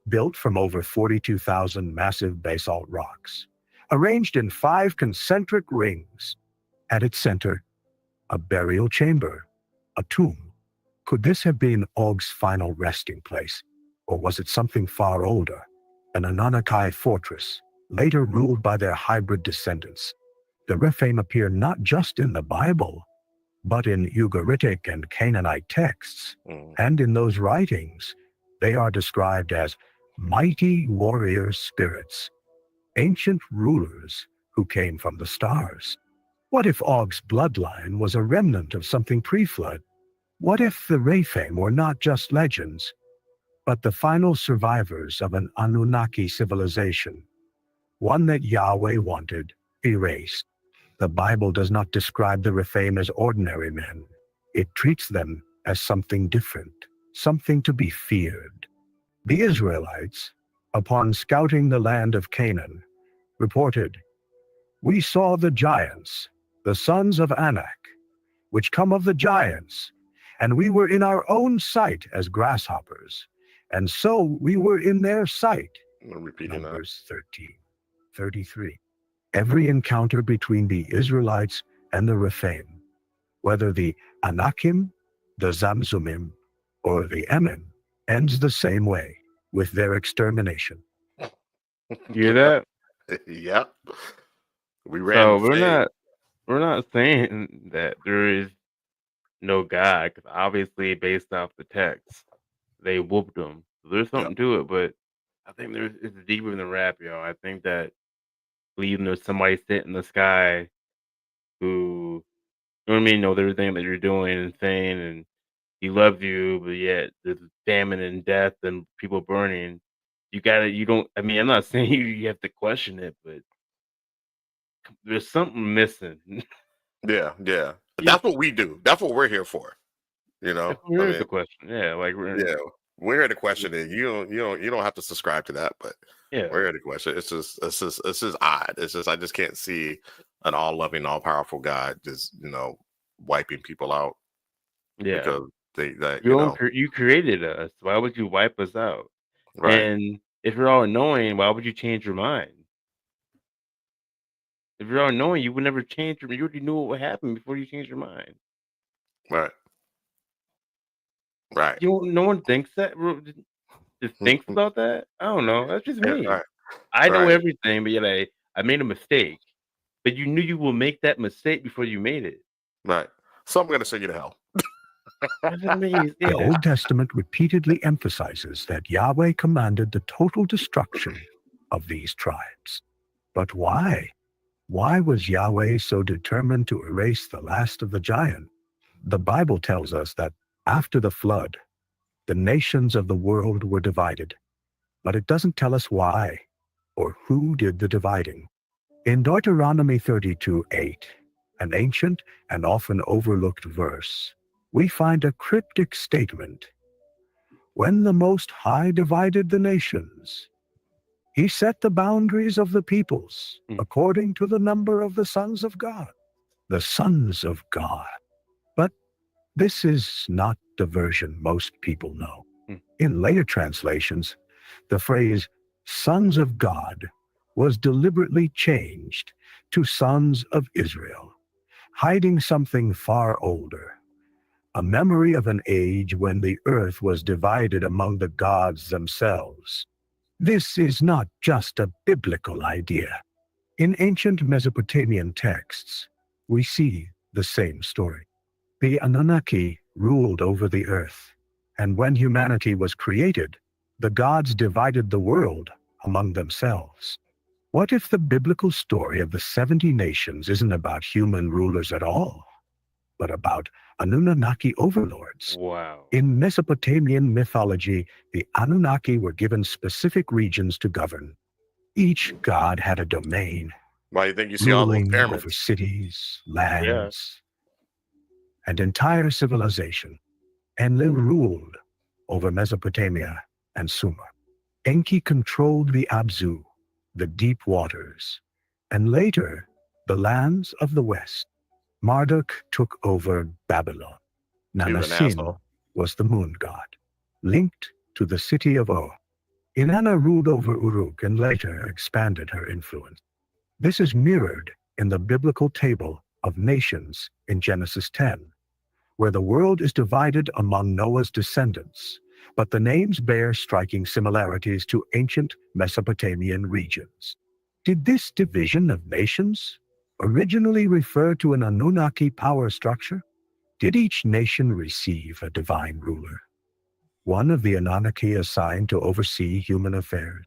[SPEAKER 4] built from over 42,000 massive basalt rocks, arranged in 5 concentric rings. At its center, a burial chamber, a tomb. Could this have been Og's final resting place, or was it something far older, an Anunnaki fortress, later ruled by their hybrid descendants? The Rephaim appear not just in the Bible, but in Ugaritic and Canaanite texts,
[SPEAKER 2] Mhm.
[SPEAKER 4] and in those writings, they are described as mighty warrior spirits, ancient rulers who came from the stars. What if Og's bloodline was a remnant of something pre-flood? What if the Rephaim were not just legends, but the final survivors of an Anunnaki civilization, one that Yahweh wanted erased? The Bible does not describe the Rephaim as ordinary men. It treats them as something different, something to be feared. The Israelites, upon scouting the land of Canaan, reported, "We saw the giants, the sons of Anak, which come of the giants, and we were in our own sight as grasshoppers, and so we were in their sight."
[SPEAKER 2] I'm repeating that.
[SPEAKER 4] Numbers 13:33. Every encounter between the Israelites and the Rephaim, whether the Anakim, the Zamzumim, or the Emim, ends the same way, with their extermination.
[SPEAKER 3] You hear that?
[SPEAKER 2] Yep. We ran.
[SPEAKER 3] So
[SPEAKER 2] the fade.
[SPEAKER 3] we're not saying that there is no God, because obviously based off the text, they whooped them. So there's something to it, but I think it's deeper than rap, yo. I think that believing there's somebody sitting in the sky who, you know what I mean, knows everything that you're doing and saying, and he loves you, but yet there's famine and death and people burning. I mean, I'm not saying you have to question it, but there's something missing.
[SPEAKER 2] Yeah. But that's what we do. That's what we're here for. You know,
[SPEAKER 3] That's
[SPEAKER 2] I
[SPEAKER 3] really
[SPEAKER 2] mean,
[SPEAKER 3] the question. Yeah, like
[SPEAKER 2] yeah, we're here to question it. You don't have to subscribe to that, but
[SPEAKER 3] yeah,
[SPEAKER 2] we're here to question. It's just odd. It's just I just can't see an all loving, all powerful God just wiping people out
[SPEAKER 3] yeah.
[SPEAKER 2] because they that
[SPEAKER 3] You created us. Why would you wipe us out?
[SPEAKER 2] right,
[SPEAKER 3] And if you're all knowing, why would you change your mind? If you're all knowing, you would never change your. You already knew what would happen before you changed your mind.
[SPEAKER 2] right, right,
[SPEAKER 3] No one thinks that. Just thinks about that. I don't know. That's just me.
[SPEAKER 2] right,
[SPEAKER 3] I know
[SPEAKER 2] right,
[SPEAKER 3] everything, but yet I made a mistake. But you knew you will make that mistake before you made it.
[SPEAKER 2] right. So I'm gonna send you to hell.
[SPEAKER 3] That's what I mean.
[SPEAKER 4] The
[SPEAKER 3] Yeah.
[SPEAKER 4] Old Testament repeatedly emphasizes that Yahweh commanded the total destruction of these tribes. But why? Why was Yahweh so determined to erase the last of the giant? The Bible tells us that after the flood, the nations of the world were divided, but it doesn't tell us why or who did the dividing. In Deuteronomy 32:8, an ancient and often overlooked verse, we find a cryptic statement. When the Most High divided the nations, he set the boundaries of the peoples
[SPEAKER 3] Mm.
[SPEAKER 4] according to the number of the sons of God. The sons of God. But this is not the version most people know.
[SPEAKER 3] Mm.
[SPEAKER 4] In later translations, the phrase sons of God was deliberately changed to sons of Israel, hiding something far older, a memory of an age when the earth was divided among the gods themselves. This is not just a biblical idea. In ancient Mesopotamian texts, we see the same story. The Anunnaki ruled over the earth, and when humanity was created, the gods divided the world among themselves. What if the biblical story of the 70 nations isn't about human rulers at all, but about Anunnaki overlords?
[SPEAKER 3] Wow.
[SPEAKER 4] In Mesopotamian mythology, the Anunnaki were given specific regions to govern. Each god had a domain,
[SPEAKER 2] Why do you think you see all those
[SPEAKER 4] ruling over
[SPEAKER 2] pyramids?
[SPEAKER 4] cities,
[SPEAKER 3] Yeah.
[SPEAKER 4] lands, and entire civilization. Enlil ruled over Mesopotamia and Sumer. Enki controlled the Abzu, the deep waters, and later the lands of the west. Marduk took over Babylon.
[SPEAKER 2] He was an
[SPEAKER 4] Nanasin
[SPEAKER 2] asshole.
[SPEAKER 4] was the moon god, linked to the city of O. Inanna ruled over Uruk and later expanded her influence. This is mirrored in the biblical table of nations in Genesis 10, where the world is divided among Noah's descendants, but the names bear striking similarities to ancient Mesopotamian regions. Did this division of nations originally refer to an Anunnaki power structure? Did each nation receive a divine ruler, one of the Anunnaki assigned to oversee human affairs?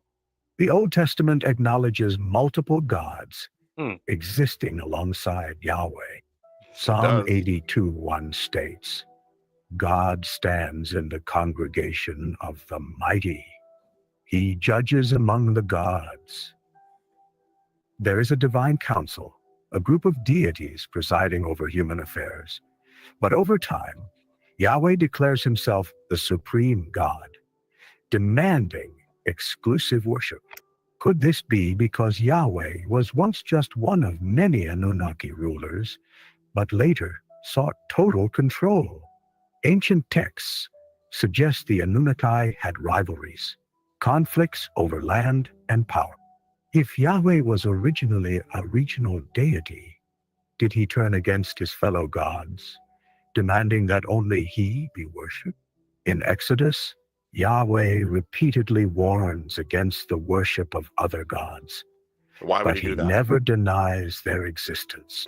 [SPEAKER 4] The Old Testament acknowledges multiple gods
[SPEAKER 3] Hmm.
[SPEAKER 4] existing alongside Yahweh.
[SPEAKER 2] It
[SPEAKER 4] Psalm
[SPEAKER 2] does.
[SPEAKER 4] 82:1 states, God stands in the congregation of the mighty. He judges among the gods. There is a divine council, a group of deities presiding over human affairs. But over time, Yahweh declares himself the supreme God, demanding exclusive worship. Could this be because Yahweh was once just one of many Anunnaki rulers, but later sought total control? Ancient texts suggest the Anunnaki had rivalries, conflicts over land and power. If Yahweh was originally a regional deity, did he turn against his fellow gods, demanding that only he be worshipped? In Exodus, Yahweh repeatedly warns against the worship of other gods,
[SPEAKER 2] Why would
[SPEAKER 4] but
[SPEAKER 2] he
[SPEAKER 4] he
[SPEAKER 2] do that?
[SPEAKER 4] never denies their existence.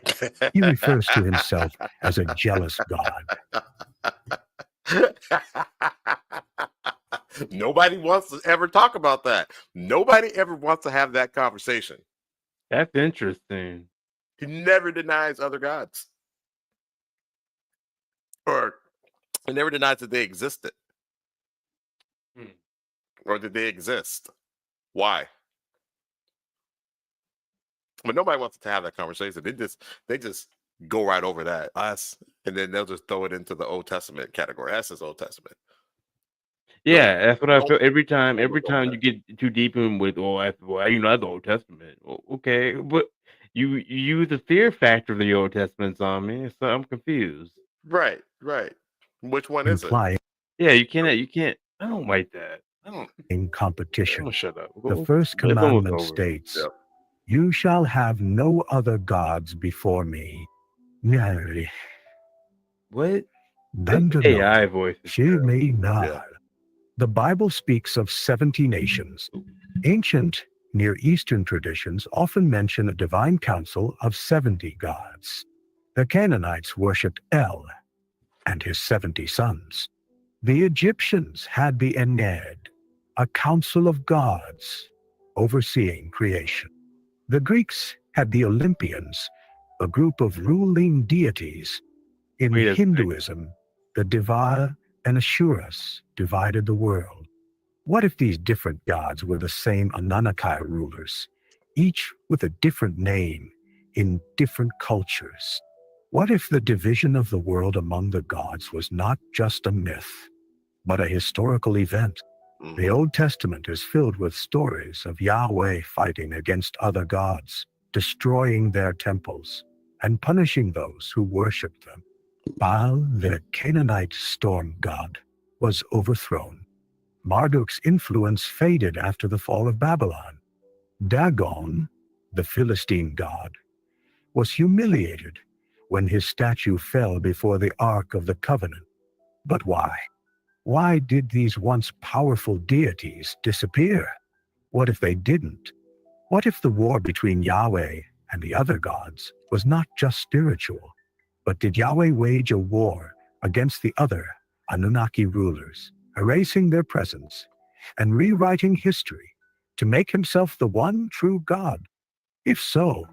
[SPEAKER 4] He refers to himself as a jealous God.
[SPEAKER 2] Nobody wants to ever talk about that. Nobody ever wants to have that conversation.
[SPEAKER 3] That's interesting.
[SPEAKER 2] He never denies other gods, or he never denies that they existed,
[SPEAKER 3] Hmm.
[SPEAKER 2] or that they exist. Why? But nobody wants to have that conversation. They just go right over that. And then they'll just throw it into the Old Testament category. That's his Old Testament.
[SPEAKER 3] Yeah, that's what I feel every time.
[SPEAKER 2] don't
[SPEAKER 3] Every
[SPEAKER 2] look over
[SPEAKER 3] time you get too deep in with, that's the Old Testament. Okay, but you use the fear factor of the Old Testament on me, so I'm confused.
[SPEAKER 2] Right. Which one is it?
[SPEAKER 4] implying
[SPEAKER 3] Yeah, you can't. I don't like that. I don't.
[SPEAKER 4] in
[SPEAKER 3] I'm
[SPEAKER 4] competition.
[SPEAKER 3] gonna shut up.
[SPEAKER 4] The first
[SPEAKER 3] It's almost
[SPEAKER 4] commandment
[SPEAKER 3] over.
[SPEAKER 4] states,
[SPEAKER 2] Yep.
[SPEAKER 4] "You shall have no other gods before me."
[SPEAKER 3] What?
[SPEAKER 4] Dandano,
[SPEAKER 3] AI voice is terrible.
[SPEAKER 4] Shemainar.
[SPEAKER 2] Yeah.
[SPEAKER 4] The Bible speaks of 70 nations. Ancient Near Eastern traditions often mention a divine council of 70 gods. The Canaanites worshipped El and his 70 sons. The Egyptians had the Ened, a council of gods overseeing creation. The Greeks had the Olympians, a group of ruling deities. In
[SPEAKER 3] Wait a second.
[SPEAKER 4] Hinduism, the Deva and Asuras divided the world. What if these different gods were the same Anunnaki rulers, each with a different name in different cultures? What if the division of the world among the gods was not just a myth, but a historical event? The Old Testament is filled with stories of Yahweh fighting against other gods, destroying their temples, and punishing those who worshiped them. Baal, the Canaanite storm god, was overthrown. Marduk's influence faded after the fall of Babylon. Dagon, the Philistine god, was humiliated when his statue fell before the Ark of the Covenant. But why? Why did these once powerful deities disappear? What if they didn't? What if the war between Yahweh and the other gods was not just spiritual, but did Yahweh wage a war against the other Anunnaki rulers, erasing their presence and rewriting history to make himself the one true God? If so,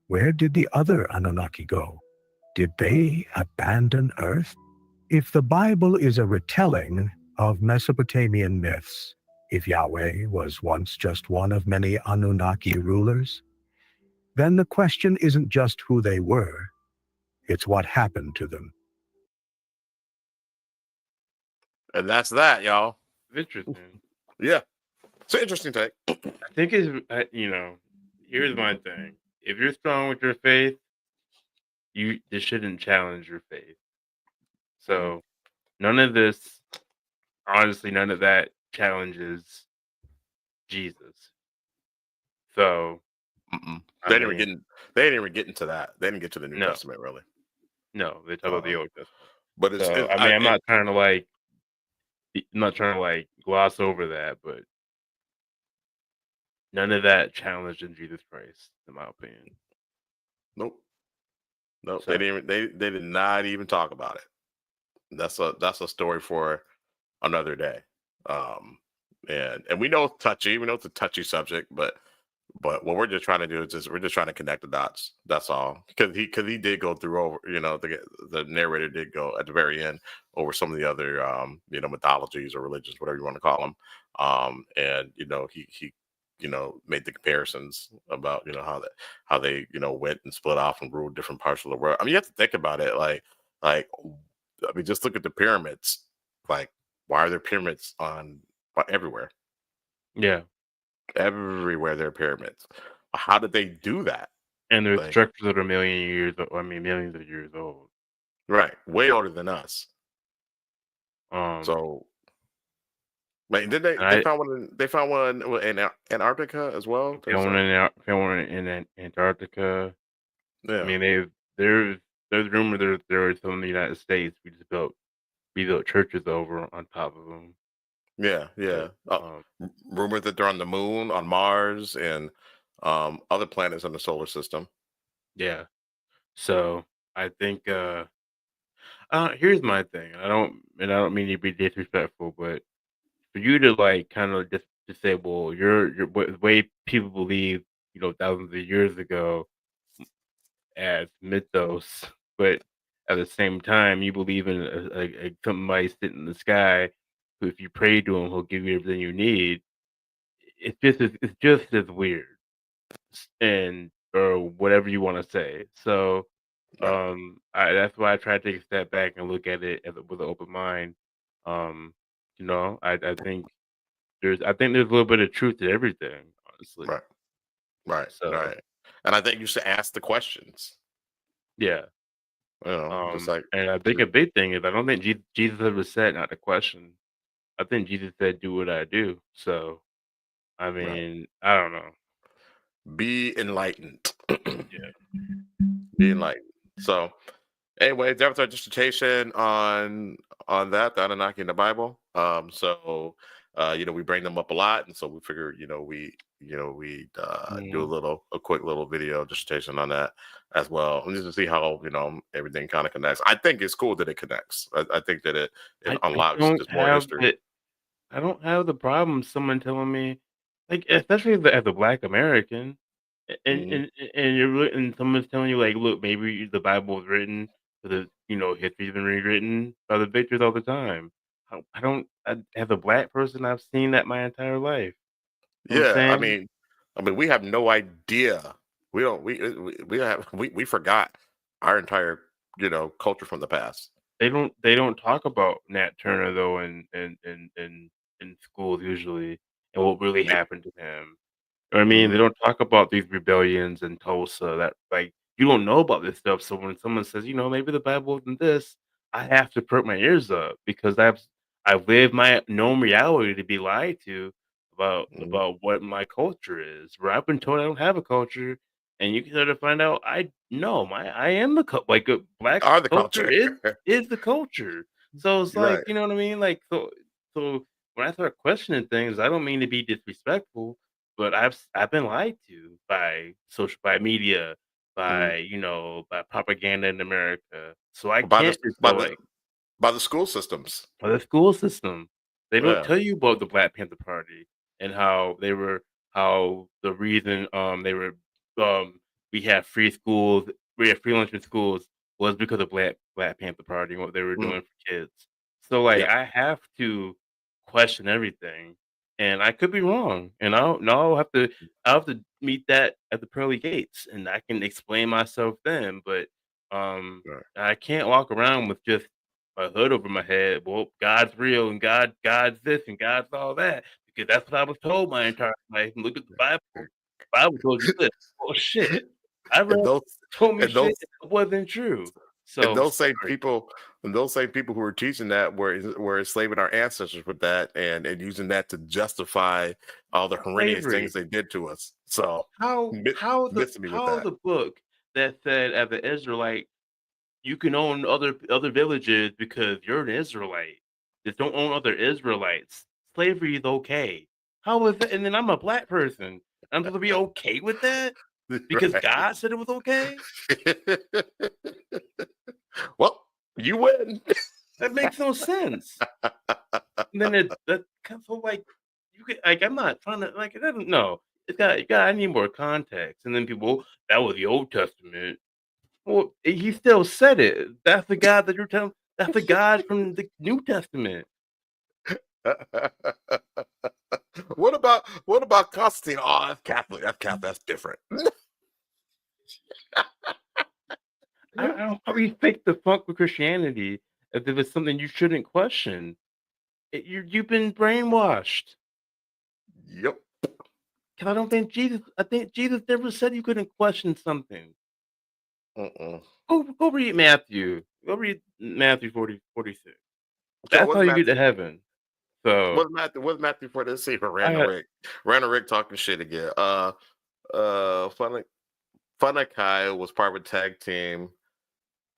[SPEAKER 4] where did the other Anunnaki go? Did they abandon Earth? If the Bible is a retelling of Mesopotamian myths, if Yahweh was once just one of many Anunnaki rulers, then the question isn't just who they were, it's what happened to them.
[SPEAKER 2] And that's that, y'all.
[SPEAKER 3] Interesting.
[SPEAKER 2] Yeah. It's an interesting take.
[SPEAKER 3] I think here's my thing. If you're strong with your faith, this shouldn't challenge your faith. So none of that challenges Jesus. So
[SPEAKER 2] they didn't even get into that. They didn't get to the New
[SPEAKER 3] No.
[SPEAKER 2] Testament, really.
[SPEAKER 3] No, they talk about the Old Testament.
[SPEAKER 2] But
[SPEAKER 3] I'm not trying to gloss over that, but none of that challenged in Jesus Christ, in my opinion.
[SPEAKER 2] Nope. So, they did not even talk about it. That's a story for another day. And we know it's touchy. We know it's a touchy subject, but what we're just trying to do is we're just trying to connect the dots. That's all. Because he did go through over, the narrator did go at the very end over some of the other mythologies or religions, whatever you want to call them. And he made the comparisons about how they went and split off and ruled different parts of the world. I mean, you have to think about it. Just look at the pyramids. Like, why are there pyramids everywhere?
[SPEAKER 3] Yeah.
[SPEAKER 2] Everywhere there are pyramids. How did they do that?
[SPEAKER 3] And there's structures that are millions of years old.
[SPEAKER 2] Right. Way older than us.
[SPEAKER 3] So
[SPEAKER 2] did they found one in Antarctica as well?
[SPEAKER 3] They found one in Antarctica.
[SPEAKER 2] Yeah.
[SPEAKER 3] I mean, there's rumor there are some in the United States. We built churches over on top of them.
[SPEAKER 2] Yeah. Rumor that they're on the moon, on Mars, and other planets in the solar system.
[SPEAKER 3] Yeah. So I think here's my thing. I don't mean to be disrespectful, but for you to kind of just to say, well, you're the way people believe, thousands of years ago as mythos, but at the same time you believe in somebody sitting in the sky who, if you pray to him, he'll give you everything you need. It's just as weird, or whatever you want to say. So
[SPEAKER 2] Right.
[SPEAKER 3] That's why I try to take a step back and look at it with an open mind. Um, I think there's a little bit of truth to everything, honestly.
[SPEAKER 2] Right. Right.
[SPEAKER 3] So
[SPEAKER 2] Right. And I think you should ask the questions.
[SPEAKER 3] yeah.
[SPEAKER 2] Just like
[SPEAKER 3] And I think a big thing is I don't think Jesus ever said not to question. I think Jesus said, "Do what I do." So I
[SPEAKER 2] right.
[SPEAKER 3] mean, I don't know.
[SPEAKER 2] Be enlightened.
[SPEAKER 3] Yeah.
[SPEAKER 2] Be enlightened. So anyway, that was our dissertation on that, the Anunnaki in the Bible. We bring them up a lot, and so we figured, we do
[SPEAKER 3] Mhm.
[SPEAKER 2] a quick little video dissertation on that as well, and just to see how everything kind of connects. I think it's cool that it connects. I think that it
[SPEAKER 3] I
[SPEAKER 2] unlocks
[SPEAKER 3] don't
[SPEAKER 2] just more
[SPEAKER 3] have
[SPEAKER 2] history.
[SPEAKER 3] the I don't have the problem someone telling me, like, especially as a Black American,
[SPEAKER 2] Mhm.
[SPEAKER 3] and someone's telling you, like, look, maybe the Bible was written for history's been rewritten by the victors all the time. I don't, as a Black person, I've seen that my entire life. You know what I'm
[SPEAKER 2] Yeah,
[SPEAKER 3] saying?
[SPEAKER 2] we have no idea. We don't. We have we forgot our entire culture from the past.
[SPEAKER 3] They don't talk about Nat Turner though in schools usually and what really happened to him. You know what I mean? They
[SPEAKER 2] Mhm.
[SPEAKER 3] don't talk about these rebellions in Tulsa that like you don't know about this stuff. So when someone says, maybe the Bible isn't this, I have to perk my ears up because I've lived my known reality to be lied to
[SPEAKER 2] Mhm.
[SPEAKER 3] about what my culture is. Where I've been told I don't have a culture, and you can sort of find out I know I am the like a black
[SPEAKER 2] Are the
[SPEAKER 3] culture
[SPEAKER 2] culture.
[SPEAKER 3] is the culture. So it's
[SPEAKER 2] Right.
[SPEAKER 3] like you know what I mean. Like so when I start questioning things, I don't mean to be disrespectful, but I've been lied to by media,
[SPEAKER 2] Mhm.
[SPEAKER 3] by propaganda in America. So I
[SPEAKER 2] By the
[SPEAKER 3] can't just
[SPEAKER 2] by
[SPEAKER 3] go
[SPEAKER 2] the
[SPEAKER 3] like,
[SPEAKER 2] by the school systems.
[SPEAKER 3] or the school system. They don't
[SPEAKER 2] Yeah.
[SPEAKER 3] tell you about the Black Panther Party and how the reason they were um we have free schools, we have free lunch in schools was because of Black Panther Party and what they were
[SPEAKER 2] Mm.
[SPEAKER 3] doing for kids. So like
[SPEAKER 2] Yeah.
[SPEAKER 3] I have to question everything. And I could be wrong. And I'll have to meet that at the pearly gates and I can explain myself then. But
[SPEAKER 2] Right.
[SPEAKER 3] I can't walk around with just a hood over my head. Well, God's real and God's this and God's all that because that's what I was told my entire life. And look at the Bible. The Bible told you this. Well, shit. I read
[SPEAKER 2] And those
[SPEAKER 3] told me
[SPEAKER 2] and
[SPEAKER 3] shit
[SPEAKER 2] those
[SPEAKER 3] that wasn't true.
[SPEAKER 2] and
[SPEAKER 3] So
[SPEAKER 2] those same
[SPEAKER 3] sorry.
[SPEAKER 2] people and those same people who were teaching that were enslaving our ancestors with that and using that to justify all the horrendous things
[SPEAKER 3] Slavery.
[SPEAKER 2] they did to us. So
[SPEAKER 3] How
[SPEAKER 2] mi-
[SPEAKER 3] how the
[SPEAKER 2] missing me with
[SPEAKER 3] how
[SPEAKER 2] that.
[SPEAKER 3] the book that said as an Israelite you can own other villages because you're an Israelite. Just don't own other Israelites. Slavery is okay. How is that? And then I'm a Black person. I'm supposed to be okay with that because
[SPEAKER 2] Right.
[SPEAKER 3] God said it was okay.
[SPEAKER 2] Well, you win.
[SPEAKER 3] That makes no sense. And then that comes so like you could like I'm not trying to like it doesn't no. I need more context. And then people that was the Old Testament. Well, he still said it. That's the God that you're telling. That's the God from the New Testament.
[SPEAKER 2] what about Constantine? Oh, that's Catholic. That's Catholic. That's different.
[SPEAKER 3] I don't how you fake the funk with Christianity as if it's something you shouldn't question. You've been brainwashed.
[SPEAKER 2] Yep.
[SPEAKER 3] Because I think Jesus never said you couldn't question something.
[SPEAKER 2] Mm-mm.
[SPEAKER 3] Go read Matthew. Go read Matthew 40:46.
[SPEAKER 2] So
[SPEAKER 3] That's how you get to heaven. So
[SPEAKER 2] what's Matthew for this? See for
[SPEAKER 3] I
[SPEAKER 2] Randall
[SPEAKER 3] had
[SPEAKER 2] Rick. Randall Rick talking shit again. Fun Kai was part of a tag team.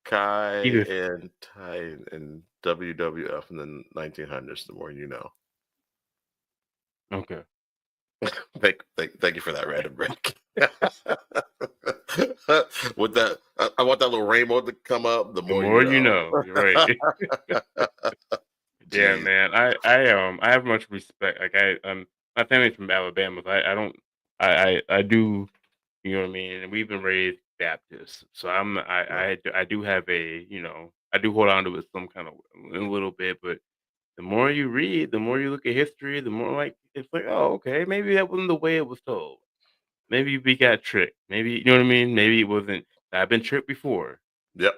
[SPEAKER 2] Kai
[SPEAKER 3] Jesus.
[SPEAKER 2] and Ty in WWF in the 1900s. The more you know.
[SPEAKER 3] Okay.
[SPEAKER 2] Thank you for that, Random Rick. With that, I want that little rainbow to come up. The
[SPEAKER 3] The
[SPEAKER 2] more you
[SPEAKER 3] more you
[SPEAKER 2] know.
[SPEAKER 3] know. You're right. Yeah,
[SPEAKER 2] Jeez.
[SPEAKER 3] man. I have much respect. Like my family's from Alabama. So I don't I do you know what I mean. And we've been raised Baptist, so
[SPEAKER 2] Right.
[SPEAKER 3] I do have I do hold on to it some kind of a little bit. But the more you read, the more you look at history, the more like it's like oh okay maybe that wasn't the way it was told. Maybe we got tricked. Maybe you know what I mean. Maybe it wasn't. I've been tricked before.
[SPEAKER 2] Yep.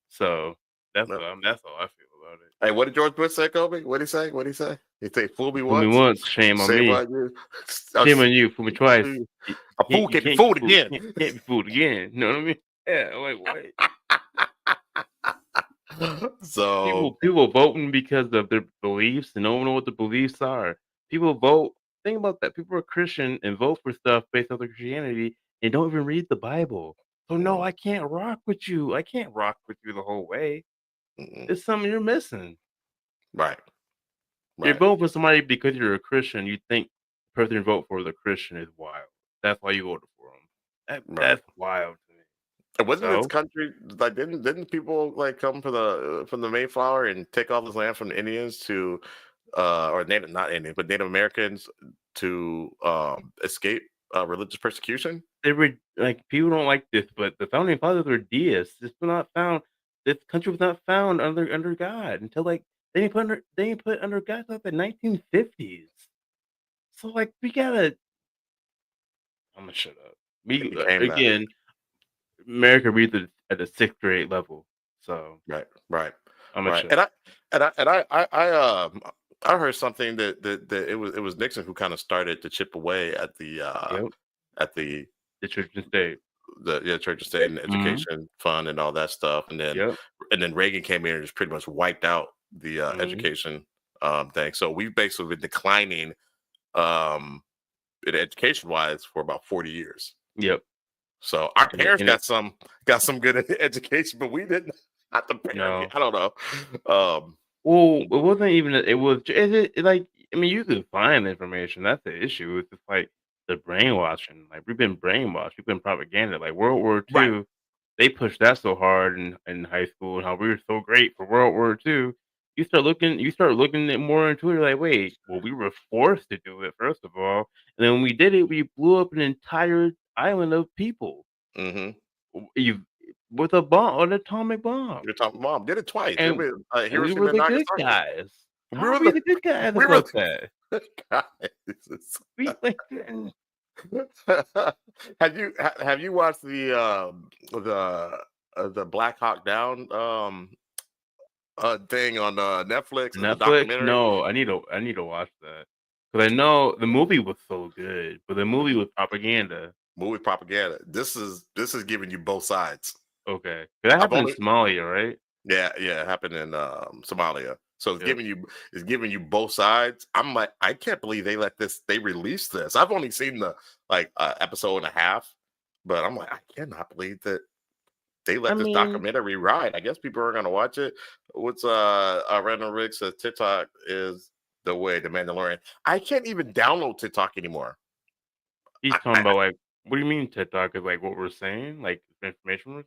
[SPEAKER 3] So that's
[SPEAKER 2] Yep.
[SPEAKER 3] that's all I feel about it.
[SPEAKER 2] Hey, what did George Bush say, Kobe? What did he say? What did he say? He said, "Fool me
[SPEAKER 3] Fool me
[SPEAKER 2] once,
[SPEAKER 3] once, shame on
[SPEAKER 2] shame
[SPEAKER 3] me.
[SPEAKER 2] on you.
[SPEAKER 3] Shame on you. Fool me twice.
[SPEAKER 2] A fool can't be fooled again."
[SPEAKER 3] Can't be fooled again. You know what I mean? Yeah. Like what?
[SPEAKER 2] So
[SPEAKER 3] People voting because of their beliefs and don't know what the beliefs are. People vote. Think about that. People are Christian and vote for stuff based on their Christianity and don't even read the Bible. So no, I can't rock with you. I can't rock with you the whole way. It's something you're missing.
[SPEAKER 2] right.
[SPEAKER 3] You're voting for somebody because you're a Christian. You think the person you vote for the Christian is wild. That's why you voted for them. That's wild to me.
[SPEAKER 2] And wasn't this
[SPEAKER 3] So?
[SPEAKER 2] country like didn't people like come from the Mayflower and take all this land from the Indians to or Native not Indians but Native Americans to escape religious persecution?
[SPEAKER 3] They were like people don't like this, but the founding fathers were deists. This was not found. This country was not found under God until like they didn't put under God until the 1950s. So like we gotta. I'm gonna shut up.
[SPEAKER 2] It
[SPEAKER 3] We
[SPEAKER 2] became that.
[SPEAKER 3] again, America reads it at the 6th grade level. So
[SPEAKER 2] Right.
[SPEAKER 3] I'm gonna shut
[SPEAKER 2] And
[SPEAKER 3] up.
[SPEAKER 2] I heard something that it was Nixon who kind of started to chip away at the
[SPEAKER 3] The church and state.
[SPEAKER 2] Church and State and Education Fund and all that stuff, and then Reagan came in and just pretty much wiped out the education thing. So we've basically been declining education wise for about 40 years.
[SPEAKER 3] Yep.
[SPEAKER 2] So our parents got some good education, but we didn't. Not the parents.
[SPEAKER 3] No.
[SPEAKER 2] I don't know.
[SPEAKER 3] Well, it wasn't even. It was. Like I mean, you can find information. That's the issue. It's just like the brainwashing. Like we've been brainwashed. We've been propaganda. Like World War II, they pushed that so hard in high school and how we were so great for World War II. You start looking at more into it. You're like, wait, well, we were forced to do it first of all, and then when we did it, we blew up an entire island of people. You with a bomb, an atomic bomb.
[SPEAKER 2] Your atomic bomb did it twice.
[SPEAKER 3] And we were the good guys.
[SPEAKER 2] We
[SPEAKER 3] How
[SPEAKER 2] were
[SPEAKER 3] are we the good guys about that?
[SPEAKER 2] Have you watched the Black Hawk Down thing on Netflix?
[SPEAKER 3] Netflix? No, I need to watch that because I know the movie was so good, but the movie was propaganda.
[SPEAKER 2] Movie propaganda. This is giving you both sides.
[SPEAKER 3] Okay, that happened in Somalia, right?
[SPEAKER 2] Yeah, it happened in Somalia. So it's giving you both sides. I'm like, I can't believe they released this. I've only seen the episode and a half, but I'm like, I cannot believe that they let this documentary ride. I guess people are gonna watch it. What's Randall Rick says TikTok is the way, the Mandalorian. I can't even download TikTok anymore.
[SPEAKER 3] He's talking about like, what do you mean TikTok is like what we're saying, like information we're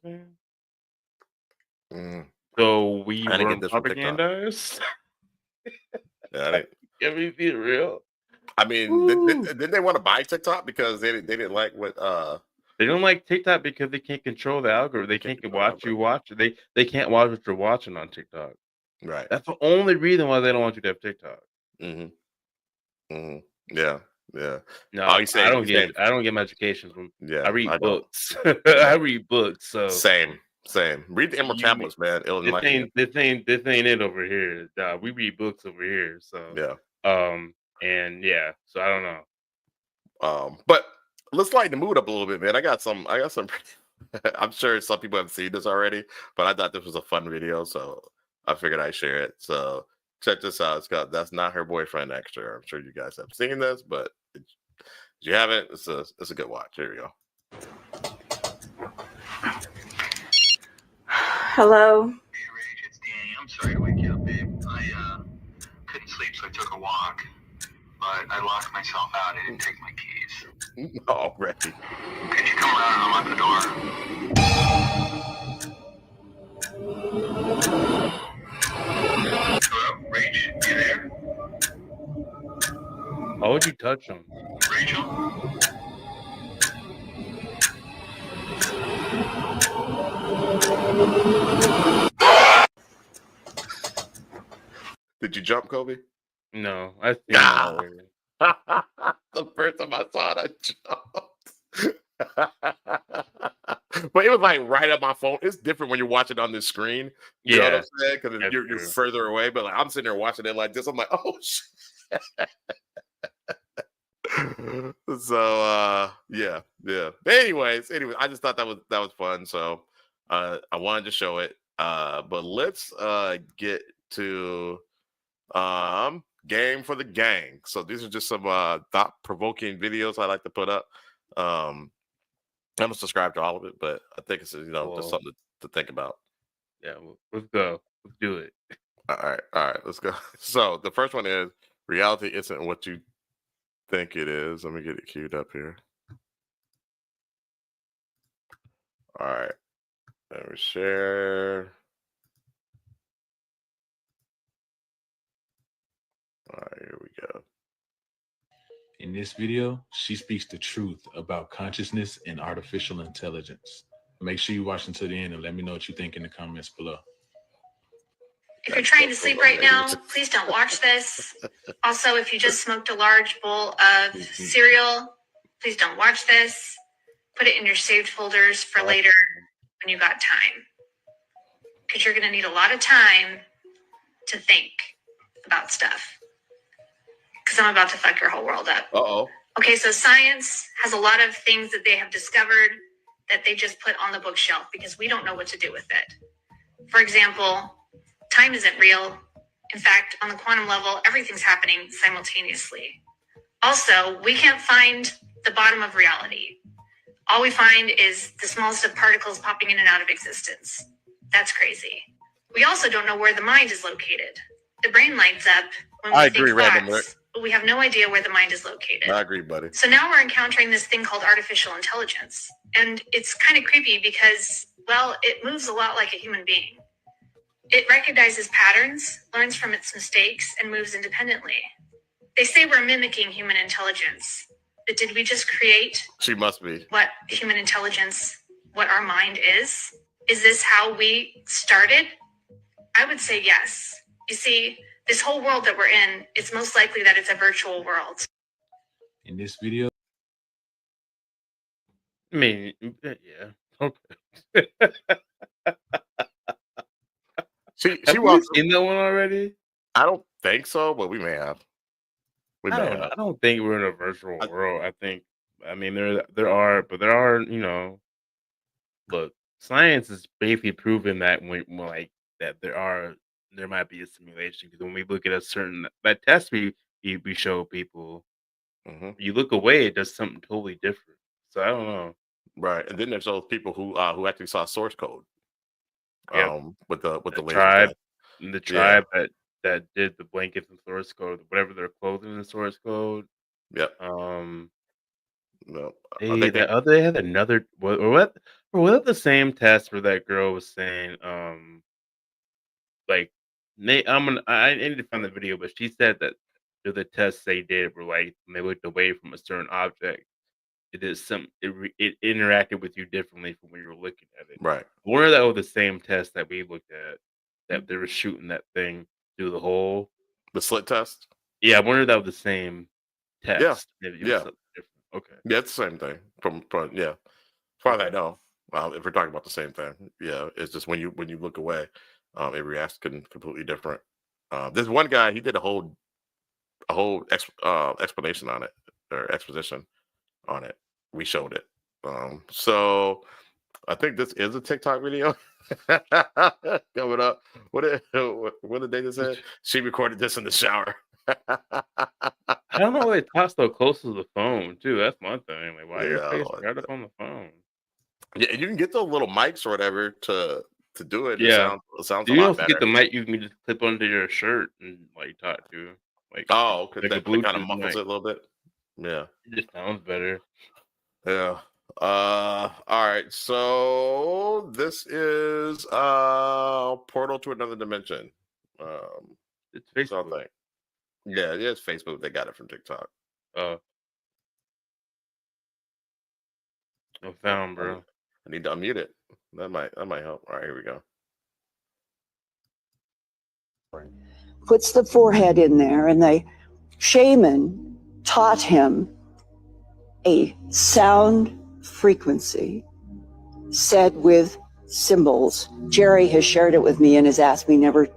[SPEAKER 3] saying? So we were propagandists.
[SPEAKER 2] Yeah,
[SPEAKER 3] Can we be real?
[SPEAKER 2] I mean, didn't they want to buy TikTok because they didn't like what?
[SPEAKER 3] They don't like TikTok because they can't control the algorithm. They can't watch you watch. They can't watch what you're watching on TikTok.
[SPEAKER 2] Right.
[SPEAKER 3] That's the only reason why they don't want you to have TikTok.
[SPEAKER 2] Yeah.
[SPEAKER 3] No, I don't get my education from. I read books. I read books. So
[SPEAKER 2] same. Read the Emerald Tablets, man.
[SPEAKER 3] This ain't it over here. We read books over here. So and yeah. So I don't know.
[SPEAKER 2] But let's lighten the mood up a little bit, man. I got some. I'm sure some people have seen this already, but I thought this was a fun video, so I figured I'd share it. So check this out. It's called "That's Not Her Boyfriend" extra. I'm sure you guys have seen this, but if you haven't, it's a good watch. Here we go.
[SPEAKER 5] Hello. Hey, Rach, it's Danny. I'm sorry to wake you up, babe. I couldn't sleep, so I took a walk. But I locked myself out. I didn't take my keys.
[SPEAKER 2] Already.
[SPEAKER 5] Could you come around and unlock the door? Hello, Rach, you there?
[SPEAKER 3] Why would you touch him?
[SPEAKER 5] Rachel?
[SPEAKER 2] Did you jump, Kobe?
[SPEAKER 3] No, I seen that.
[SPEAKER 2] The first time I saw it, I jumped. But it was like right up my phone. It's different when you're watching on the screen. You know what I'm saying? Because you're further away. But like I'm sitting there watching it like this. I'm like, oh shit. So yeah. But anyways, I just thought that was fun. So I wanted to show it. But let's get to game for the gang. So these are just some thought-provoking videos I like to put up. I'm gonna subscribe to all of it, but I think it's just something to think about.
[SPEAKER 3] Yeah, let's go. Let's do it.
[SPEAKER 2] All right, let's go. So the first one is reality isn't what you think it is. Let me get it queued up here. All right, let me share. All right, here we go.
[SPEAKER 6] In this video, she speaks the truth about consciousness and artificial intelligence. Make sure you watch until the end and let me know what you think in the comments below.
[SPEAKER 7] If you're trying to sleep right now, please don't watch this. Also, if you just smoked a large bowl of cereal, please don't watch this. Put it in your saved folders for later when you got time. Because you're going to need a lot of time to think about stuff. Because I'm about to fuck your whole world up.
[SPEAKER 2] Uh-oh.
[SPEAKER 7] Okay, so science has a lot of things that they have discovered that they just put on the bookshelf because we don't know what to do with it. For example, time isn't real. In fact, on the quantum level, everything's happening simultaneously. Also, we can't find the bottom of reality. All we find is the smallest of particles popping in and out of existence. That's crazy. We also don't know where the mind is located. The brain lights up when we think thoughts, but we have no idea where the mind is located.
[SPEAKER 2] I agree, buddy.
[SPEAKER 7] So now we're encountering this thing called artificial intelligence. And it's kind of creepy because, well, it moves a lot like a human being. It recognizes patterns, learns from its mistakes, and moves independently. They say we're mimicking human intelligence. But did we just create?
[SPEAKER 2] She must be.
[SPEAKER 7] What human intelligence, what our mind is? Is this how we started? I would say yes. You see, this whole world that we're in, it's most likely that it's a virtual world.
[SPEAKER 6] In this video,
[SPEAKER 3] I mean, yeah. Okay.
[SPEAKER 2] She
[SPEAKER 3] Have we seen that one already?
[SPEAKER 2] I don't think so, but we may have.
[SPEAKER 3] I don't think we're in a virtual world. I mean, there are, look, science is basically proven that when like that there might be a simulation because when we look at that test we show people, you look away, it does something totally different. So I don't know.
[SPEAKER 2] Right, and then there's those people who actually saw source code. With the
[SPEAKER 3] tribe, the tribe that did the blankets and source code, whatever their clothing and source code.
[SPEAKER 2] Yep.
[SPEAKER 3] No, they had another what? Or was it the same test where that girl was saying, like, I need to find the video, but she said that the tests they did were like when they looked away from a certain object, it interacted with you differently from when you were looking at it.
[SPEAKER 2] Right.
[SPEAKER 3] I wonder if that was the same test that we looked at, that they were shooting that thing through the hole.
[SPEAKER 2] The slit test?
[SPEAKER 3] Yeah, I wonder if that was the same test.
[SPEAKER 2] Yeah.
[SPEAKER 3] Maybe it was something different. Okay.
[SPEAKER 2] Yeah, it's the same thing. From yeah. As far as I know. If we're talking about the same thing. Yeah. It's just when you look away, it reacts completely different. There's one guy, he did a whole explanation on it, or exposition on it. We showed it. So I think this is a TikTok video coming up. What did they just say? She recorded this in the shower.
[SPEAKER 3] I don't know why it talks so close to the phone too. That's my thing. Like, why your face right up on the phone?
[SPEAKER 2] Yeah, you can get those little mics or whatever to do it.
[SPEAKER 3] Yeah,
[SPEAKER 2] it sounds
[SPEAKER 3] do
[SPEAKER 2] a
[SPEAKER 3] you
[SPEAKER 2] lot
[SPEAKER 3] also
[SPEAKER 2] better.
[SPEAKER 3] get the mic you can just clip under your shirt and like talk to? Like,
[SPEAKER 2] because
[SPEAKER 3] like
[SPEAKER 2] that kind of muffles it a little bit. Yeah,
[SPEAKER 3] it just sounds better.
[SPEAKER 2] Yeah. All right. So this is Portal to Another Dimension.
[SPEAKER 3] It's Facebook.
[SPEAKER 2] Something. Yeah, it's Facebook. They got it from TikTok.
[SPEAKER 3] I found, bro.
[SPEAKER 2] I need to unmute it. That might help. All right, here we go.
[SPEAKER 8] Puts the forehead in there, and the shaman taught him a sound frequency said with symbols. Jerry has shared it with me and has asked me never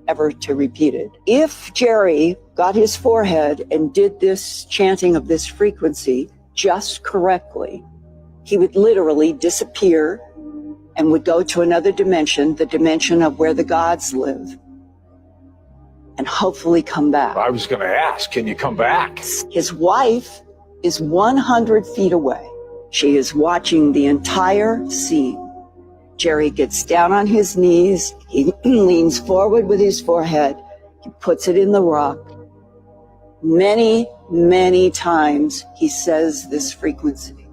[SPEAKER 8] ever to repeat it. If Jerry got his forehead and did this chanting of this frequency just correctly, he would literally disappear and would go to another dimension, the dimension of where the gods live, and hopefully come back.
[SPEAKER 9] I was going to ask, can you come back?
[SPEAKER 8] His wife is 100 feet away. She is watching the entire scene. Jerry gets down on his knees. He leans forward with his forehead. He puts it in the rock. Many, many times he says this frequency.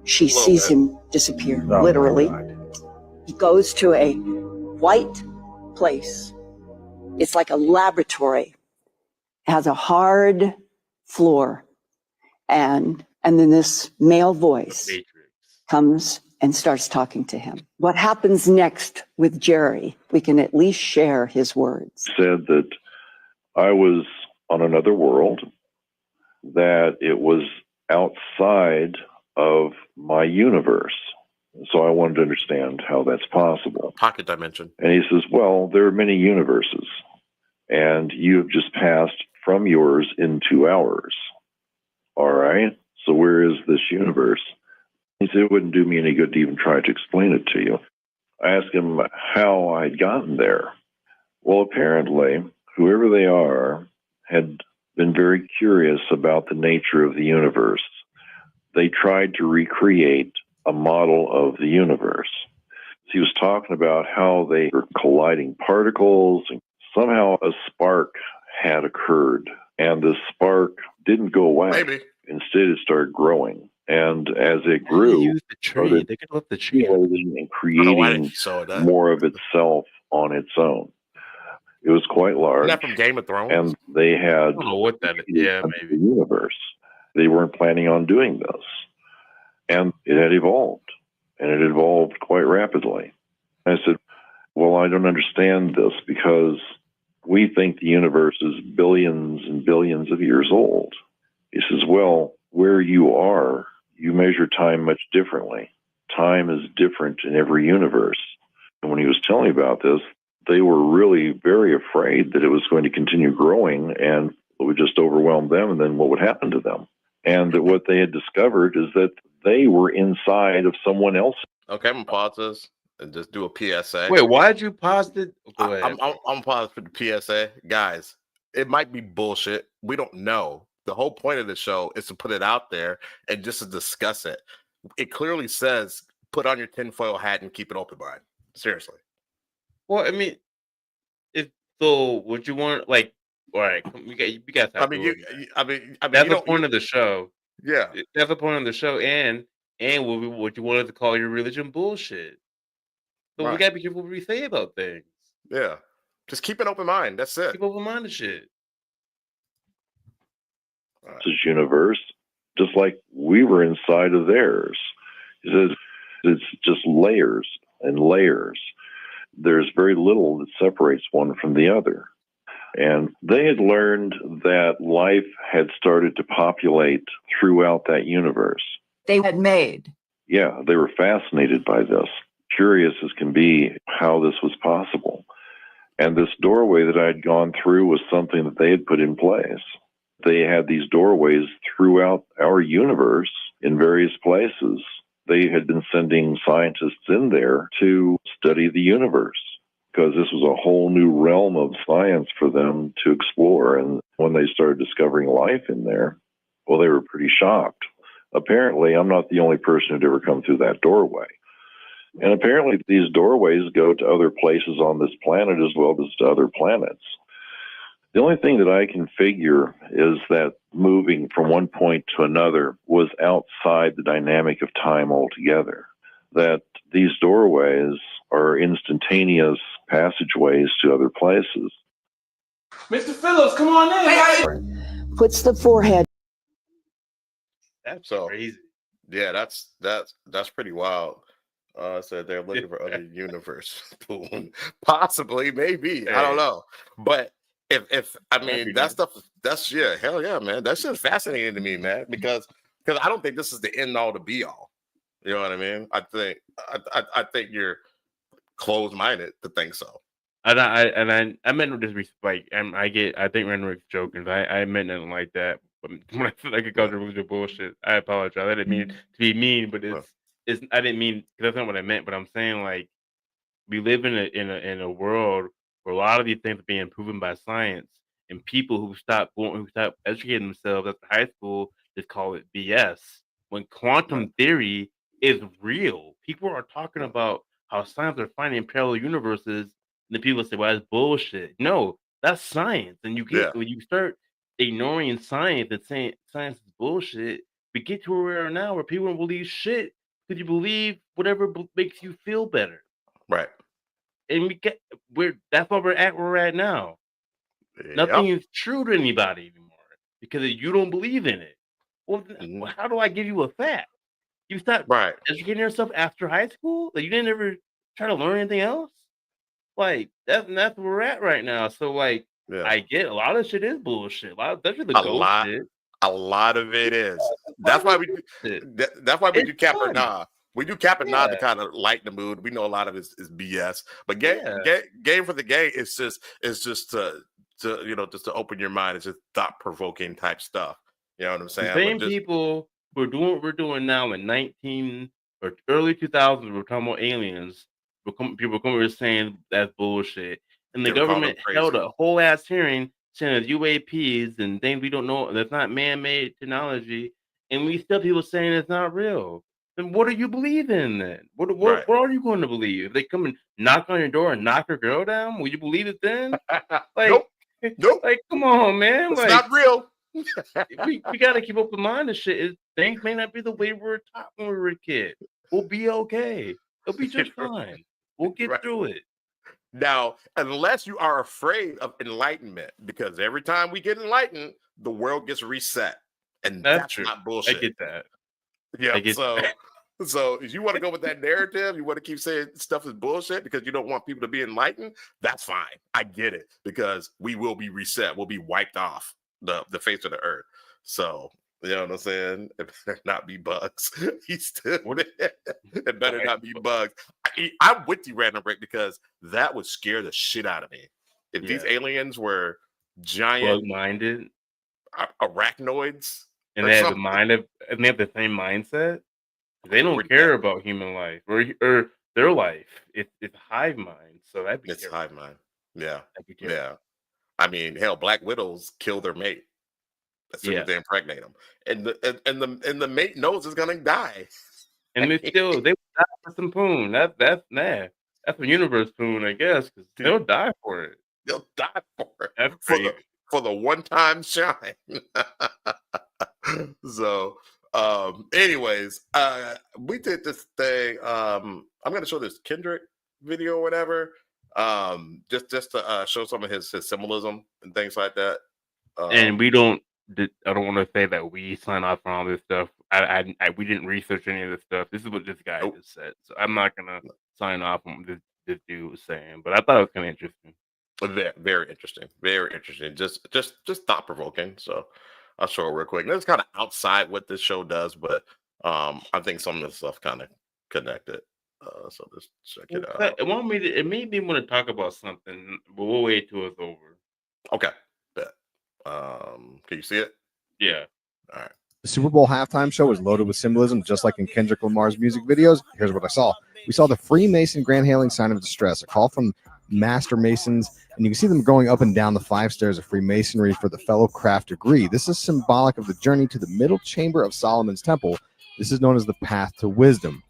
[SPEAKER 8] She sees him disappear, literally. He goes to a white place. It's like a laboratory. It has a hard floor. And then this male voice comes and starts talking to him. What happens next with Jerry? We can at least share his words.
[SPEAKER 10] Said that I was on another world, that it was outside of my universe. So I wanted to understand how that's possible.
[SPEAKER 2] Pocket dimension.
[SPEAKER 10] And he says, well, there are many universes, and you have just passed from yours into ours. All right, so where is this universe? He said, it wouldn't do me any good to even try to explain it to you. I asked him how I'd gotten there. Well, apparently, whoever they are had been very curious about the nature of the universe. They tried to recreate a model of the universe. He was talking about how they were colliding particles, and somehow a spark had occurred, and the spark didn't go away.
[SPEAKER 2] Maybe.
[SPEAKER 10] Instead, it started growing. And as it grew,
[SPEAKER 3] Use the tree. They could let the tree.
[SPEAKER 10] and creating more of itself on its own. It was quite large.
[SPEAKER 2] Isn't that from Game of Thrones?
[SPEAKER 10] And they had
[SPEAKER 3] I don't know what that is. Yeah, maybe.
[SPEAKER 10] The universe. They weren't planning on doing this. And it had evolved. And it evolved quite rapidly. I said, well, I don't understand this because we think the universe is billions and billions of years old. He says, well, where you are, you measure time much differently. Time is different in every universe. And when he was telling me about this, they were really very afraid that it was going to continue growing and it would just overwhelm them, and then what would happen to them? And that what they had discovered is that they were inside of someone else.
[SPEAKER 2] Okay, I'm going to pause this and just do a PSA.
[SPEAKER 3] Wait, why did you pause it? Go ahead.
[SPEAKER 2] I'm paused for the PSA. Guys, it might be bullshit. We don't know. The whole point of the show is to put it out there and just to discuss it. It clearly says, put on your tinfoil hat and keep it open, Brian. Seriously.
[SPEAKER 3] Well, I mean, would you want, like, all right, you guys have that's the point of the show.
[SPEAKER 2] Yeah.
[SPEAKER 3] That's the point of the show. And what you wanted to call your religion bullshit. So we got to be careful what we say about things.
[SPEAKER 2] Yeah. Just keep an open mind. That's it.
[SPEAKER 3] Keep open minded shit.
[SPEAKER 10] This universe, just like we were inside of theirs. He says it's just layers and layers. There's very little that separates one from the other. And they had learned that life had started to populate throughout that universe.
[SPEAKER 8] They had made.
[SPEAKER 10] Yeah, they were fascinated by this, curious as can be how this was possible. And this doorway that I had gone through was something that they had put in place. They had these doorways throughout our universe in various places. They had been sending scientists in there to study the universe because this was a whole new realm of science for them to explore. And when they started discovering life in there, well, they were pretty shocked. Apparently, I'm not the only person who'd ever come through that doorway. And apparently, these doorways go to other places on this planet as well as to other planets. The only thing that I can figure is that moving from one point to another was outside the dynamic of time altogether. That these doorways are instantaneous passageways to other places.
[SPEAKER 9] Mr. Phillips, come on in.
[SPEAKER 8] Puts the forehead.
[SPEAKER 3] That's crazy.
[SPEAKER 2] Yeah, that's pretty wild. So they're looking for other universe. Possibly, maybe. I don't know. But if I mean that stuff, that's hell yeah, man. That's just fascinating to me, man, because I don't think this is the end all to be all. You know what I mean? I think you're closed-minded to think so.
[SPEAKER 3] And I meant no disrespect. I think Renrick's joking. I meant nothing like that. But when I feel like it comes to bullshit, I apologize. I didn't mean to be mean, but it's I didn't mean that's not what I meant. But I'm saying like we live in a world where a lot of these things are being proven by science, and people who stop educating themselves after high school just call it BS. When quantum theory is real, people are talking about how science are finding parallel universes, and the people say, "Well, that's bullshit." No, that's science, and when you start ignoring science and saying science is bullshit, we get to where we are now, where people don't believe shit because you believe whatever makes you feel better.
[SPEAKER 2] Right.
[SPEAKER 3] And that's where we're at now.
[SPEAKER 2] Yep.
[SPEAKER 3] Nothing is true to anybody anymore because you don't believe in it. Well, how do I give you a fact? You stopped educating yourself after high school? Like you didn't ever try to learn anything else? Like that's where we're at right now. So like I get a lot of shit is bullshit. Especially the ghost shit.
[SPEAKER 2] A lot of it is. That's why we do Cap or Nah. We do Cap and Nah to kind of lighten the mood. We know a lot of it is BS, but game for the gay is just to just to open your mind. It's just thought provoking type stuff. You know what I'm saying?
[SPEAKER 3] The same people who are doing what we're doing now in 19 or early 2000s, we're talking about aliens. People come saying that's bullshit, and the government held a whole ass hearing saying it's UAPs and things we don't know. That's not man-made technology, and we still people saying it's not real. Then what do you believe in then? What are you going to believe? If they come and knock on your door and knock your girl down, will you believe it then? Like,
[SPEAKER 2] nope.
[SPEAKER 3] Like, come on, man.
[SPEAKER 2] It's not real.
[SPEAKER 3] we got to keep open mind to shit. Things may not be the way we were taught when we were a kid. We'll be okay. It'll be just fine. We'll get through it.
[SPEAKER 2] Now, unless you are afraid of enlightenment, because every time we get enlightened, the world gets reset. And that's not bullshit.
[SPEAKER 3] I get that.
[SPEAKER 2] Yeah. So if you want to go with that narrative, you want to keep saying stuff is bullshit because you don't want people to be enlightened, that's fine. I get it, because we will be reset. We'll be wiped off the face of the earth. So, you know what I'm saying? It better not be bugs. It better not be bugs. I'm with you, Random Break, because that would scare the shit out of me. If these aliens were giant
[SPEAKER 3] bug-minded
[SPEAKER 2] arachnoids,
[SPEAKER 3] and they have and they have the same mindset, they don't care about human life or their life. It's hive mind. So that'd be
[SPEAKER 2] hive mind. Yeah. Yeah. I mean, hell, Black Widows kill their mate as soon as they impregnate them, and the mate knows it's gonna die,
[SPEAKER 3] and they die for some poon. That's a universe poon, I guess, because they'll die for it.
[SPEAKER 2] They'll die for it.
[SPEAKER 3] That's crazy.
[SPEAKER 2] For the one-time shine. So, anyways, we did this thing. I'm gonna show this Kendrick video or whatever. Just to show some of his symbolism and things like that.
[SPEAKER 3] And I don't want to say that we sign off on all this stuff. We didn't research any of this stuff. This is what this guy just said. So I'm not gonna sign off on what this dude was saying. But I thought it was kind of interesting.
[SPEAKER 2] Very, very interesting. Very interesting. Just thought provoking. So I'll show it real quick. And it's kind of outside what this show does, but I think some of this stuff kind of connected. So just check it out.
[SPEAKER 3] It made me want to talk about something, but we'll wait till it's over.
[SPEAKER 2] Okay. Bet. Can you see it?
[SPEAKER 3] Yeah.
[SPEAKER 2] All right.
[SPEAKER 11] The Super Bowl halftime show was loaded with symbolism, just like in Kendrick Lamar's music videos. Here's what I saw. We saw the Freemason grand hailing sign of distress, a call from Master Masons, and you can see them going up and down the 5 stairs of Freemasonry for the fellow craft degree. This is symbolic of the journey to the middle chamber of Solomon's temple. This is known as the path to wisdom.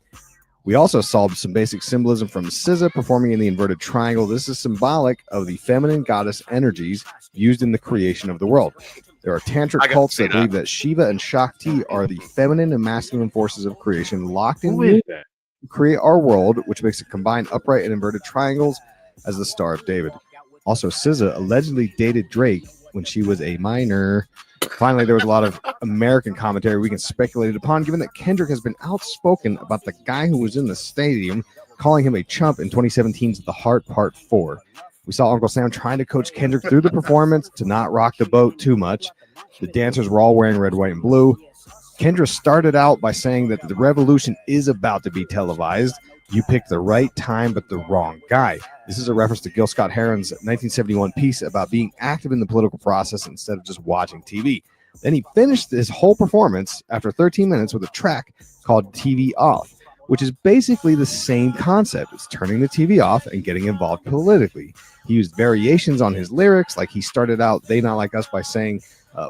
[SPEAKER 11] We also saw some basic symbolism from SZA performing in the inverted triangle. This is symbolic of the feminine goddess energies used in the creation of the world. There are tantric cults that believe that Shiva and Shakti are the feminine and masculine forces of creation locked in to create our world, which makes it combined upright and inverted triangles as the Star of David. Also, SZA allegedly dated Drake when she was a minor. Finally, there was a lot of American commentary we can speculate upon, given that Kendrick has been outspoken about the guy who was in the stadium, calling him a chump in 2017's The Heart Part 4. We saw Uncle Sam trying to coach Kendrick through the performance to not rock the boat too much. The dancers were all wearing red, white, and blue. Kendra started out by saying that the revolution is about to be televised. You picked the right time, but the wrong guy. This is a reference to Gil Scott Heron's 1971 piece about being active in the political process instead of just watching TV. Then he finished his whole performance after 13 minutes with a track called TV Off, which is basically the same concept. It's turning the TV off and getting involved politically. He used variations on his lyrics, like he started out They Not Like Us by saying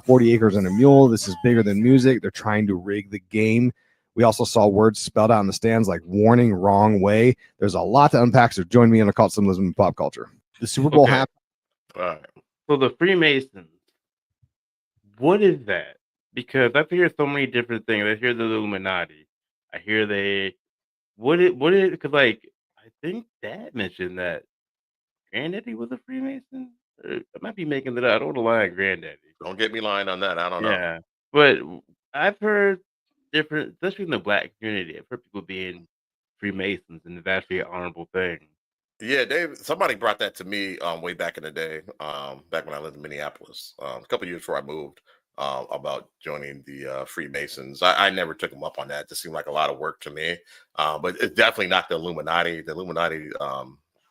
[SPEAKER 11] 40 acres and a mule, this is bigger than music, they're trying to rig the game. We also saw words spelled out in the stands like warning, wrong way. There's a lot to unpack, so join me in occult symbolism and pop culture. The Super Bowl happened.
[SPEAKER 2] All right.
[SPEAKER 3] So the Freemasons, what is that? Because I hear so many different things. I hear the Illuminati. I hear because like I think Dad mentioned that Granddaddy was a Freemason. I might be making it up. I don't know why Granddaddy.
[SPEAKER 2] Don't get me lying on that. I don't know.
[SPEAKER 3] Yeah, but I've heard different, especially in the Black community. I've heard people being Freemasons, and it's actually an honorable thing.
[SPEAKER 2] Yeah, Dave. Somebody brought that to me way back in the day, back when I lived in Minneapolis, a couple years before I moved, about joining the Freemasons. I never took them up on that. It just seemed like a lot of work to me. But it's definitely not the Illuminati. The Illuminati,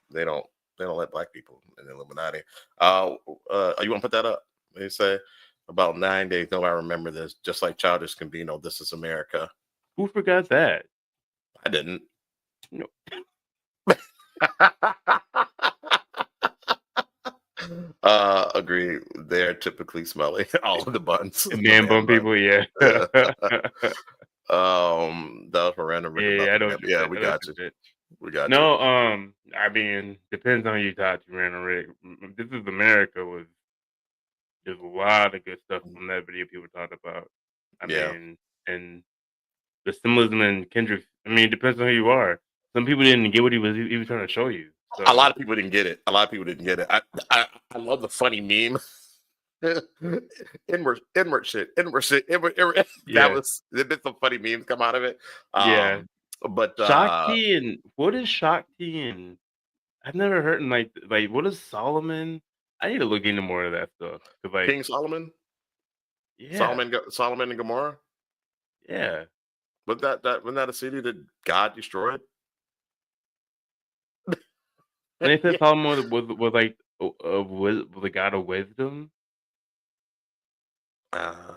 [SPEAKER 2] they don't let Black people in the Illuminati. You want to put that up? They say about 9 days. No, I remember this. Just like Childish Gambino, "This Is America."
[SPEAKER 3] Who forgot that?
[SPEAKER 2] I didn't.
[SPEAKER 3] No.
[SPEAKER 2] Agree. They're typically smelly. All of the buns.
[SPEAKER 3] Man bun people, yeah.
[SPEAKER 2] That was for random.
[SPEAKER 3] Yeah, I don't.
[SPEAKER 2] Yeah, we got you. We got you.
[SPEAKER 3] No, I mean, depends on who you talk to, Randall Rick. This Is America there's a lot of good stuff from that video people talked about. I mean, and the symbolism and Kendrick. I mean, it depends on who you are. Some people didn't get what he was trying to show you. So.
[SPEAKER 2] A lot of people didn't get it. I love the funny meme. Inward shit.
[SPEAKER 3] Yeah.
[SPEAKER 2] There's been some funny memes come out of it.
[SPEAKER 3] Yeah.
[SPEAKER 2] But
[SPEAKER 3] Shakti and what is Shakti and I've never heard like what is Solomon? I need to look into more of that stuff. Like
[SPEAKER 2] King Solomon?
[SPEAKER 3] Yeah.
[SPEAKER 2] Solomon and Gomorrah?
[SPEAKER 3] Yeah.
[SPEAKER 2] Wasn't that a city that God destroyed?
[SPEAKER 3] And they said Solomon was like the god of wisdom.
[SPEAKER 2] In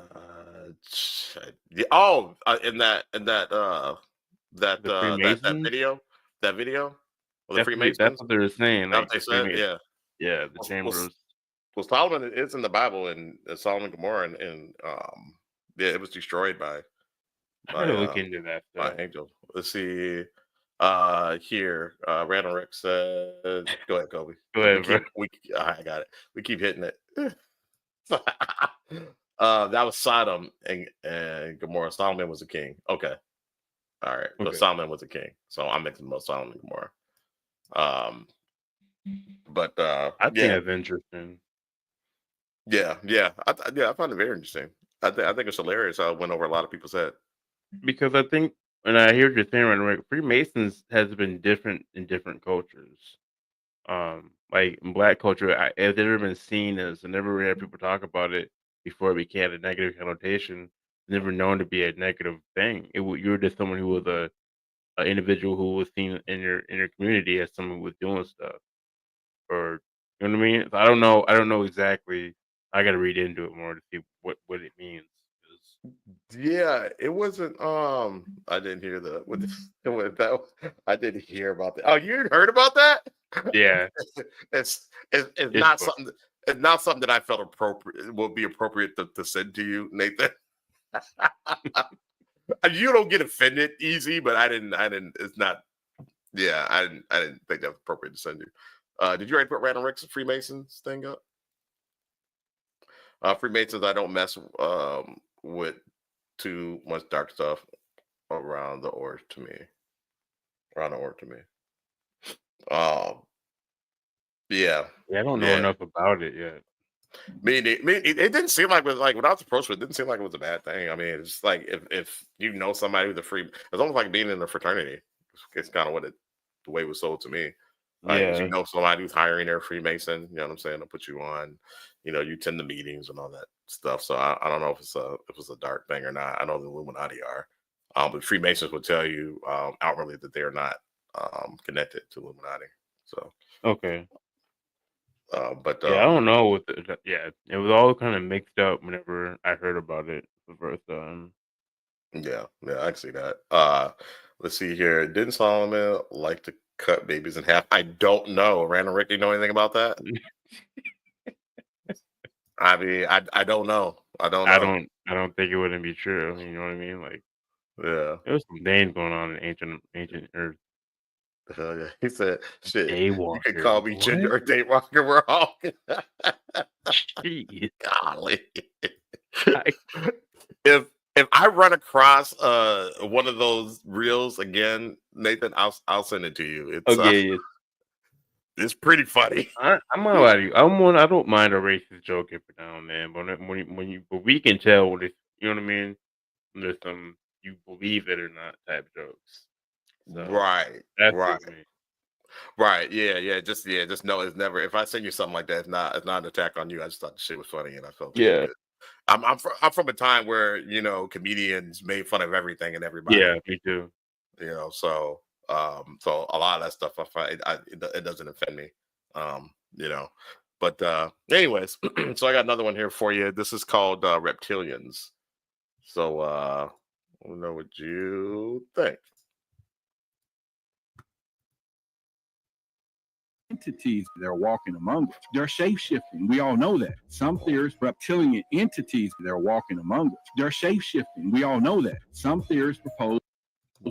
[SPEAKER 2] that video. Well, the Freemasons.
[SPEAKER 3] That's what they were saying.
[SPEAKER 2] Like, that's what they said.
[SPEAKER 3] Yeah, the chambers.
[SPEAKER 2] Well, Solomon is in the Bible, and Solomon and Gomorrah, and it was destroyed by.
[SPEAKER 3] I gotta look into that.
[SPEAKER 2] By angels. Let's see. Here, Randall Rick said, "Go ahead, Kobe.
[SPEAKER 3] Go ahead, bro.
[SPEAKER 2] I got it. We keep hitting it." That was Sodom and Gomorrah. Solomon was a king. Okay, all right. Okay. But Solomon was a king, so I'm mixing both Solomon and Gomorrah. But
[SPEAKER 3] I think that's interesting.
[SPEAKER 2] Yeah. I find it very interesting. I think it's hilarious how it went over a lot of people's head.
[SPEAKER 3] Because I think, and I hear what you're saying, right? Freemasons has been different in different cultures. Like in Black culture, it's never been seen as, I never heard people talk about it before it became a negative connotation. It's never known to be a negative thing. You were just someone who was an individual who was seen in your community as someone who was doing stuff, or you know what I mean. So I don't know exactly. I got to read into it more to see what it means.
[SPEAKER 2] Yeah, it wasn't. I didn't hear I didn't hear about that. Oh, you heard about that?
[SPEAKER 3] Yeah,
[SPEAKER 2] it's not something. It's not something that I felt appropriate would be appropriate to send to you, Nathan. You don't get offended easy, but I didn't. It's not. Yeah, I didn't think that was appropriate to send you. Did you already put Randall Rick's Freemasons thing up? Freemasons, I don't mess with too much dark stuff around the org to me. Yeah.
[SPEAKER 3] I don't know enough about it yet.
[SPEAKER 2] It didn't seem like it was like when I was approached with it, didn't seem like it was a bad thing. I mean, it's like if you know somebody who's it's almost like being in a fraternity. It's kind of the way it was sold to me. You know somebody who's hiring their Freemason, you know what I'm saying, to put you on, you attend the meetings and all that stuff. So I don't know if it's a dark thing or not. I know the Illuminati are, but Freemasons would tell you outwardly that they're not connected to Illuminati. So
[SPEAKER 3] Okay.
[SPEAKER 2] but
[SPEAKER 3] Yeah, I don't know what yeah, it was all kind of mixed up whenever I heard about it the first time.
[SPEAKER 2] yeah, I can see that. Let's see here. Didn't Solomon like to cut babies in half? I don't know. Random Rick, you know anything about that? I mean, I don't know. I don't know.
[SPEAKER 3] I don't think it wouldn't be true. You know what I mean? Like
[SPEAKER 2] Yeah.
[SPEAKER 3] there was some things going on in ancient Earth.
[SPEAKER 2] Hell yeah. He said, "Shit, you can
[SPEAKER 3] Daywalker.
[SPEAKER 2] call me Ginger or
[SPEAKER 3] What?
[SPEAKER 2] Daywalker. We're all."
[SPEAKER 3] Jeez.
[SPEAKER 2] Golly.
[SPEAKER 3] I-
[SPEAKER 2] If I run across one of those reels again, Nathan, I'll send it to you.
[SPEAKER 3] Okay,
[SPEAKER 2] It's pretty funny.
[SPEAKER 3] I'm not lie to you. I don't mind a racist joke every now and then, but but we can tell when it's, you know what I mean. When there's some you believe it or not type jokes. So
[SPEAKER 2] Right.
[SPEAKER 3] that's
[SPEAKER 2] Right.
[SPEAKER 3] what I mean.
[SPEAKER 2] Right. Yeah. Just know it's never. If I send you something like that, it's not an attack on you. I just thought the shit was funny, and I felt it was
[SPEAKER 3] Yeah.
[SPEAKER 2] good. I'm from a time where comedians made fun of everything and everybody.
[SPEAKER 3] Yeah, me too.
[SPEAKER 2] So so a lot of that stuff I find it doesn't offend me. You know, but anyways, so I got another one here for you. This is called reptilians. So I don't know what you think.
[SPEAKER 12] Entities that are walking among us. They're shape-shifting. We all know that. Some theorists, reptilian entities that are walking among us. They're shape-shifting. We all know that. Some theorists propose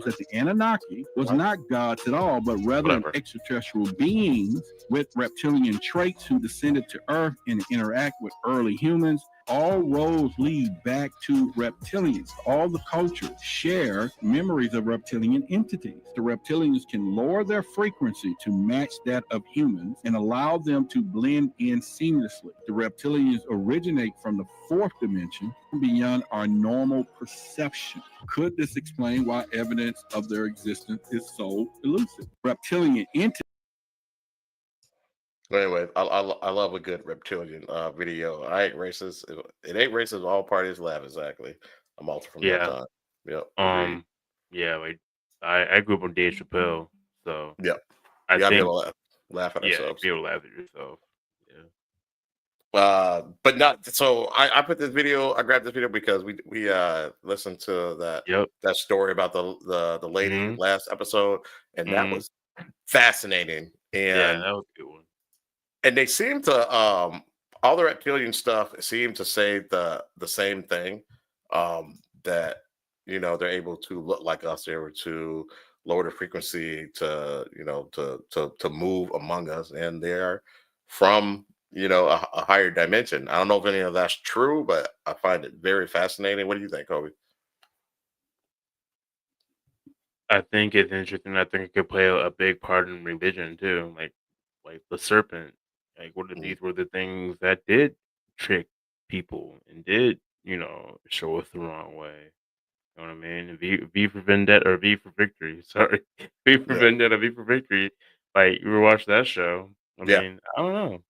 [SPEAKER 12] that the Anunnaki was not gods at all, but rather an extraterrestrial beings with reptilian traits who descended to Earth and interact with early humans. All roads lead back to reptilians. All the cultures share memories of reptilian entities. The reptilians can lower their frequency to match that of humans and allow them to blend in seamlessly. The reptilians originate from the fourth dimension beyond our normal perception. Could this explain why evidence of their existence is so elusive? Reptilian entities.
[SPEAKER 2] Anyway, I love a good reptilian video. I ain't racist. It ain't racist. All parties laugh. Exactly. I'm also from that
[SPEAKER 3] Yeah.
[SPEAKER 2] time. Yep.
[SPEAKER 3] Yeah, like I grew up on Dave Chappelle, so
[SPEAKER 2] Yep.
[SPEAKER 3] I
[SPEAKER 2] You gotta be
[SPEAKER 3] think
[SPEAKER 2] able to laugh at
[SPEAKER 3] yeah,
[SPEAKER 2] ourselves.
[SPEAKER 3] be able to laugh at yourself. Yeah.
[SPEAKER 2] But not so. I put this video. I grabbed this video because we listened to that story about the lady
[SPEAKER 3] Mhm.
[SPEAKER 2] last episode, and that
[SPEAKER 3] Mhm.
[SPEAKER 2] was fascinating.
[SPEAKER 3] Yeah,
[SPEAKER 2] And
[SPEAKER 3] that was a good one.
[SPEAKER 2] and they seem to all the reptilian stuff seem to say the same thing, that they're able to look like us, they're able to lower the frequency to to move among us, and they're from a higher dimension. I don't know if any of that's true, but I find it very fascinating. What do you think, Kobe?
[SPEAKER 3] I think it's interesting. I think it could play a big part in religion too, like the serpent. Like, what if these were the things that did trick people and did show us the wrong way? You know what I mean? V for Vendetta or V for Victory. Sorry, V for
[SPEAKER 2] Yeah.
[SPEAKER 3] Vendetta, V for Victory. Like you ever watch that show? I
[SPEAKER 2] Yeah.
[SPEAKER 3] mean, I don't know.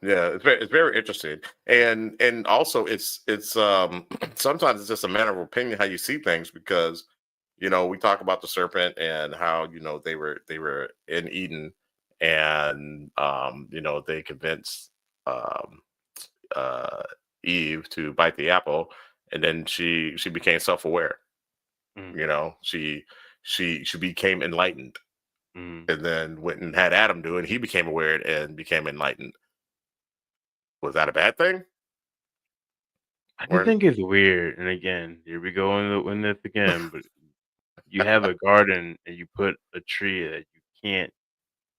[SPEAKER 2] Yeah, it's very interesting, and also it's sometimes it's just a matter of opinion how you see things, because we talk about the serpent and how they were in Eden, and they convinced um Eve to bite the apple, and then she became self-aware.
[SPEAKER 3] Mm.
[SPEAKER 2] She became enlightened,
[SPEAKER 3] Mm.
[SPEAKER 2] and then went and had Adam do it, and he became aware and became enlightened. Was that a bad thing?
[SPEAKER 3] I just think it's weird. And again, here we go in this again. But you have a garden and you put a tree that you can't.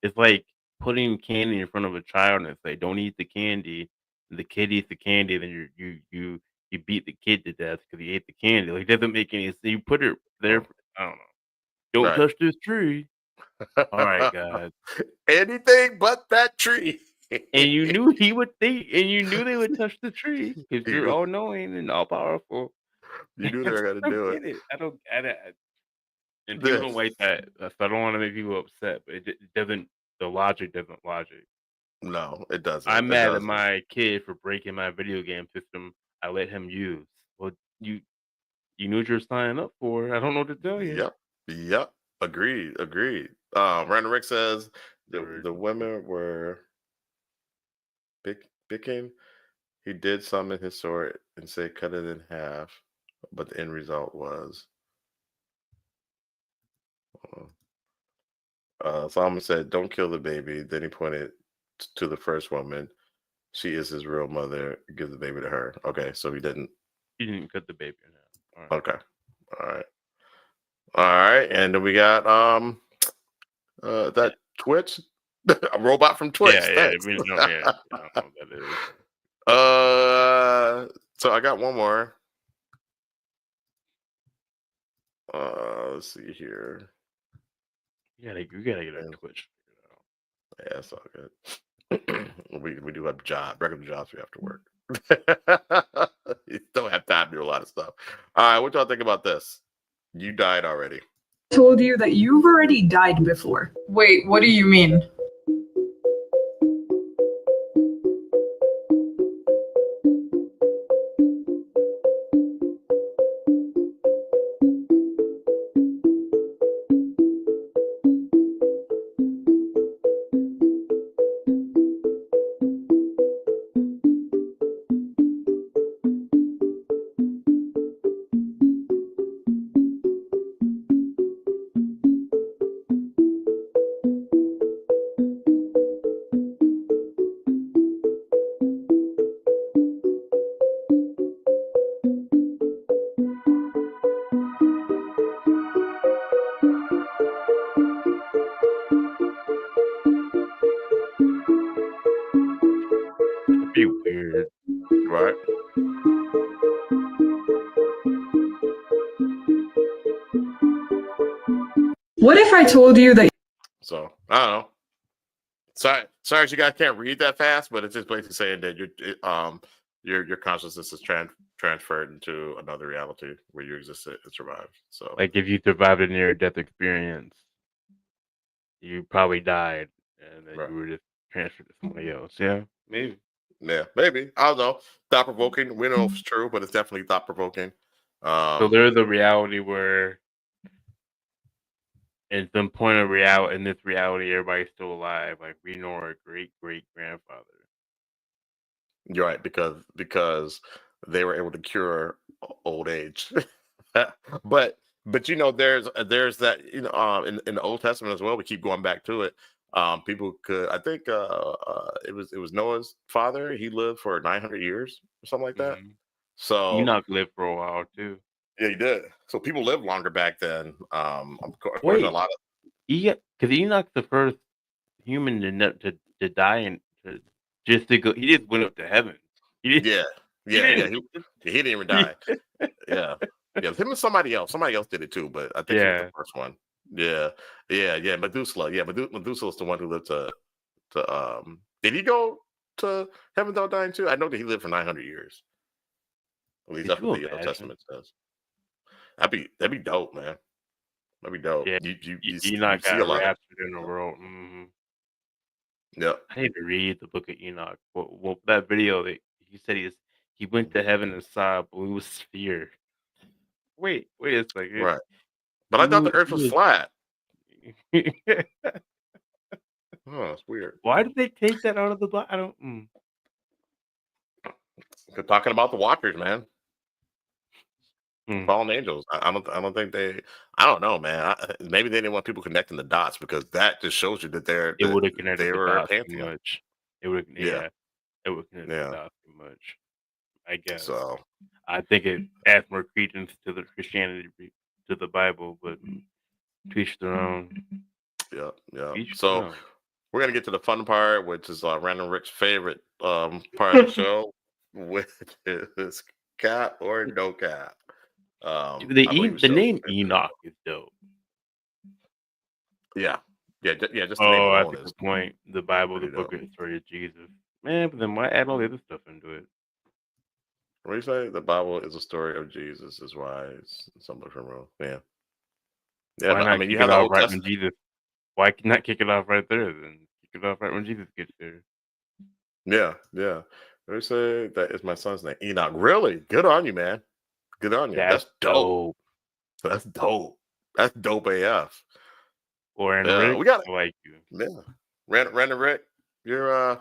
[SPEAKER 3] It's like putting candy in front of a child and say, "Don't eat the candy." And the kid eats the candy, then you beat the kid to death because he ate the candy. Like, it doesn't make any sense. You put it there. I don't know. Don't
[SPEAKER 2] Right.
[SPEAKER 3] touch this tree. All right, guys.
[SPEAKER 2] Anything but that tree.
[SPEAKER 3] And you knew he would think, and you knew they would touch the tree because you're all knowing and all powerful.
[SPEAKER 2] You knew they were gonna do it.
[SPEAKER 3] Get it. I don't. And people don't like that. So I don't want to make people upset, but it doesn't. The logic doesn't logic.
[SPEAKER 2] No, it doesn't.
[SPEAKER 3] I'm
[SPEAKER 2] It
[SPEAKER 3] mad at
[SPEAKER 2] doesn't.
[SPEAKER 3] my kid for breaking my video game system I let him use. Well, you knew what you're signing up for. I don't know what to tell you.
[SPEAKER 2] Yep. Yep. Agreed. Agreed. Random Rick says the women were picking. He did summon his sword and say cut it in half, but the end result was. Solomon said, "Don't kill the baby." Then he pointed to the first woman. She is his real mother. Give the baby to her. Okay, so he didn't.
[SPEAKER 3] He didn't cut the baby in half. All right.
[SPEAKER 2] Okay. All right. All right. And then we got that Twitch, a robot from Twitch.
[SPEAKER 3] Yeah,
[SPEAKER 2] Thanks.
[SPEAKER 3] we know, yeah, I don't know what that is.
[SPEAKER 2] So I got one more. Let's see here.
[SPEAKER 3] You gotta get a Twitch.
[SPEAKER 2] Yeah, that's all good. we do have regular jobs we have to work. You don't have time to do a lot of stuff. All right, what y'all think about this? You died already.
[SPEAKER 13] Told you that you've already died before. Wait, what do you mean?
[SPEAKER 3] It'd be weird,
[SPEAKER 2] right?
[SPEAKER 13] What if I told you that?
[SPEAKER 2] So I don't know. Sorry, you guys can't read that fast, but it's just basically saying that your consciousness is transferred into another reality where you existed and survived. So,
[SPEAKER 3] like if you survived a near-death experience, you probably died, and then you were just transferred to somebody else. Yeah, maybe.
[SPEAKER 2] Yeah, maybe. I don't know. Thought provoking. We don't know if it's true, but it's definitely thought provoking.
[SPEAKER 3] So there's a reality where, in some point of reality, in this reality, everybody's still alive. Like we know our great grandfather.
[SPEAKER 2] You're right, because they were able to cure old age. but you know, there's that, you know, in the Old Testament as well. We keep going back to it. People could, I think, it was Noah's father. He lived for 900 years or something like that. So
[SPEAKER 3] Enoch lived for a while too.
[SPEAKER 2] yeah, he did. So people lived longer back then. Of course,
[SPEAKER 3] Wait,
[SPEAKER 2] a lot of
[SPEAKER 3] because Enoch's the first human to die and just to go. He just went up to heaven. He
[SPEAKER 2] yeah. He didn't even die. Yeah. Him and somebody else. Somebody else did it too, but I think he was the first one. Yeah. Methuselah. Yeah, Methuselah's the one who lived to did he go to heaven without dying too? I know that he lived for 900 years. At least that's what the Old Testament says. That'd be dope, man. That'd be dope.
[SPEAKER 3] Yeah,
[SPEAKER 2] you
[SPEAKER 3] Enoch
[SPEAKER 2] see a
[SPEAKER 3] got
[SPEAKER 2] lot
[SPEAKER 3] raptured in the world. Mm-hmm.
[SPEAKER 2] Yeah.
[SPEAKER 3] I need to read the book of Enoch. Well, that video that he said he went to heaven and saw a blue sphere. Wait a second.
[SPEAKER 2] Right. But I thought the Earth was flat. Oh, it's weird.
[SPEAKER 3] Why did they take that out of the Bible? I don't.
[SPEAKER 2] They're talking about the Watchers, man.
[SPEAKER 3] Hmm.
[SPEAKER 2] Fallen angels. I don't think they. I don't know, man. Maybe they didn't want people connecting the dots because that just shows you that
[SPEAKER 3] It would have connected
[SPEAKER 2] they
[SPEAKER 3] the
[SPEAKER 2] were
[SPEAKER 3] dots too
[SPEAKER 2] pantheon.
[SPEAKER 3] much. It would
[SPEAKER 2] Yeah.
[SPEAKER 3] It would connect the dots too much. I guess.
[SPEAKER 2] So
[SPEAKER 3] I think it adds more credence to the Christianity to the Bible, but to each their own.
[SPEAKER 2] Yeah.
[SPEAKER 3] Each
[SPEAKER 2] So
[SPEAKER 3] their own.
[SPEAKER 2] we're gonna get to the fun part, which is Random Rick's favorite part of the show, which is cap or no cap.
[SPEAKER 3] The name Enoch is dope.
[SPEAKER 2] Yeah. Just the name alone
[SPEAKER 3] that's a
[SPEAKER 2] is
[SPEAKER 3] good point. The Bible, the
[SPEAKER 2] pretty
[SPEAKER 3] book
[SPEAKER 2] dope.
[SPEAKER 3] of the story of Jesus. Man, but then why add all the other stuff into it?
[SPEAKER 2] What do you say? The Bible is a story of Jesus, is why it's somewhat from Rome. Yeah. Yeah,
[SPEAKER 3] Why
[SPEAKER 2] but
[SPEAKER 3] not
[SPEAKER 2] I mean, you
[SPEAKER 3] kick
[SPEAKER 2] have
[SPEAKER 3] it
[SPEAKER 2] the
[SPEAKER 3] off
[SPEAKER 2] Old
[SPEAKER 3] right
[SPEAKER 2] Testament.
[SPEAKER 3] when Jesus? Why not kick it off right there then? Kick it off right when Jesus gets there.
[SPEAKER 2] Yeah, yeah. They say that is my son's name, Enoch. Really? Good on you, man. Good on you. That's dope. That's dope. That's dope AF.
[SPEAKER 3] Or in
[SPEAKER 2] Yeah,
[SPEAKER 3] Rick,
[SPEAKER 2] we got it.
[SPEAKER 3] I like you.
[SPEAKER 2] Yeah, Random Rick, you're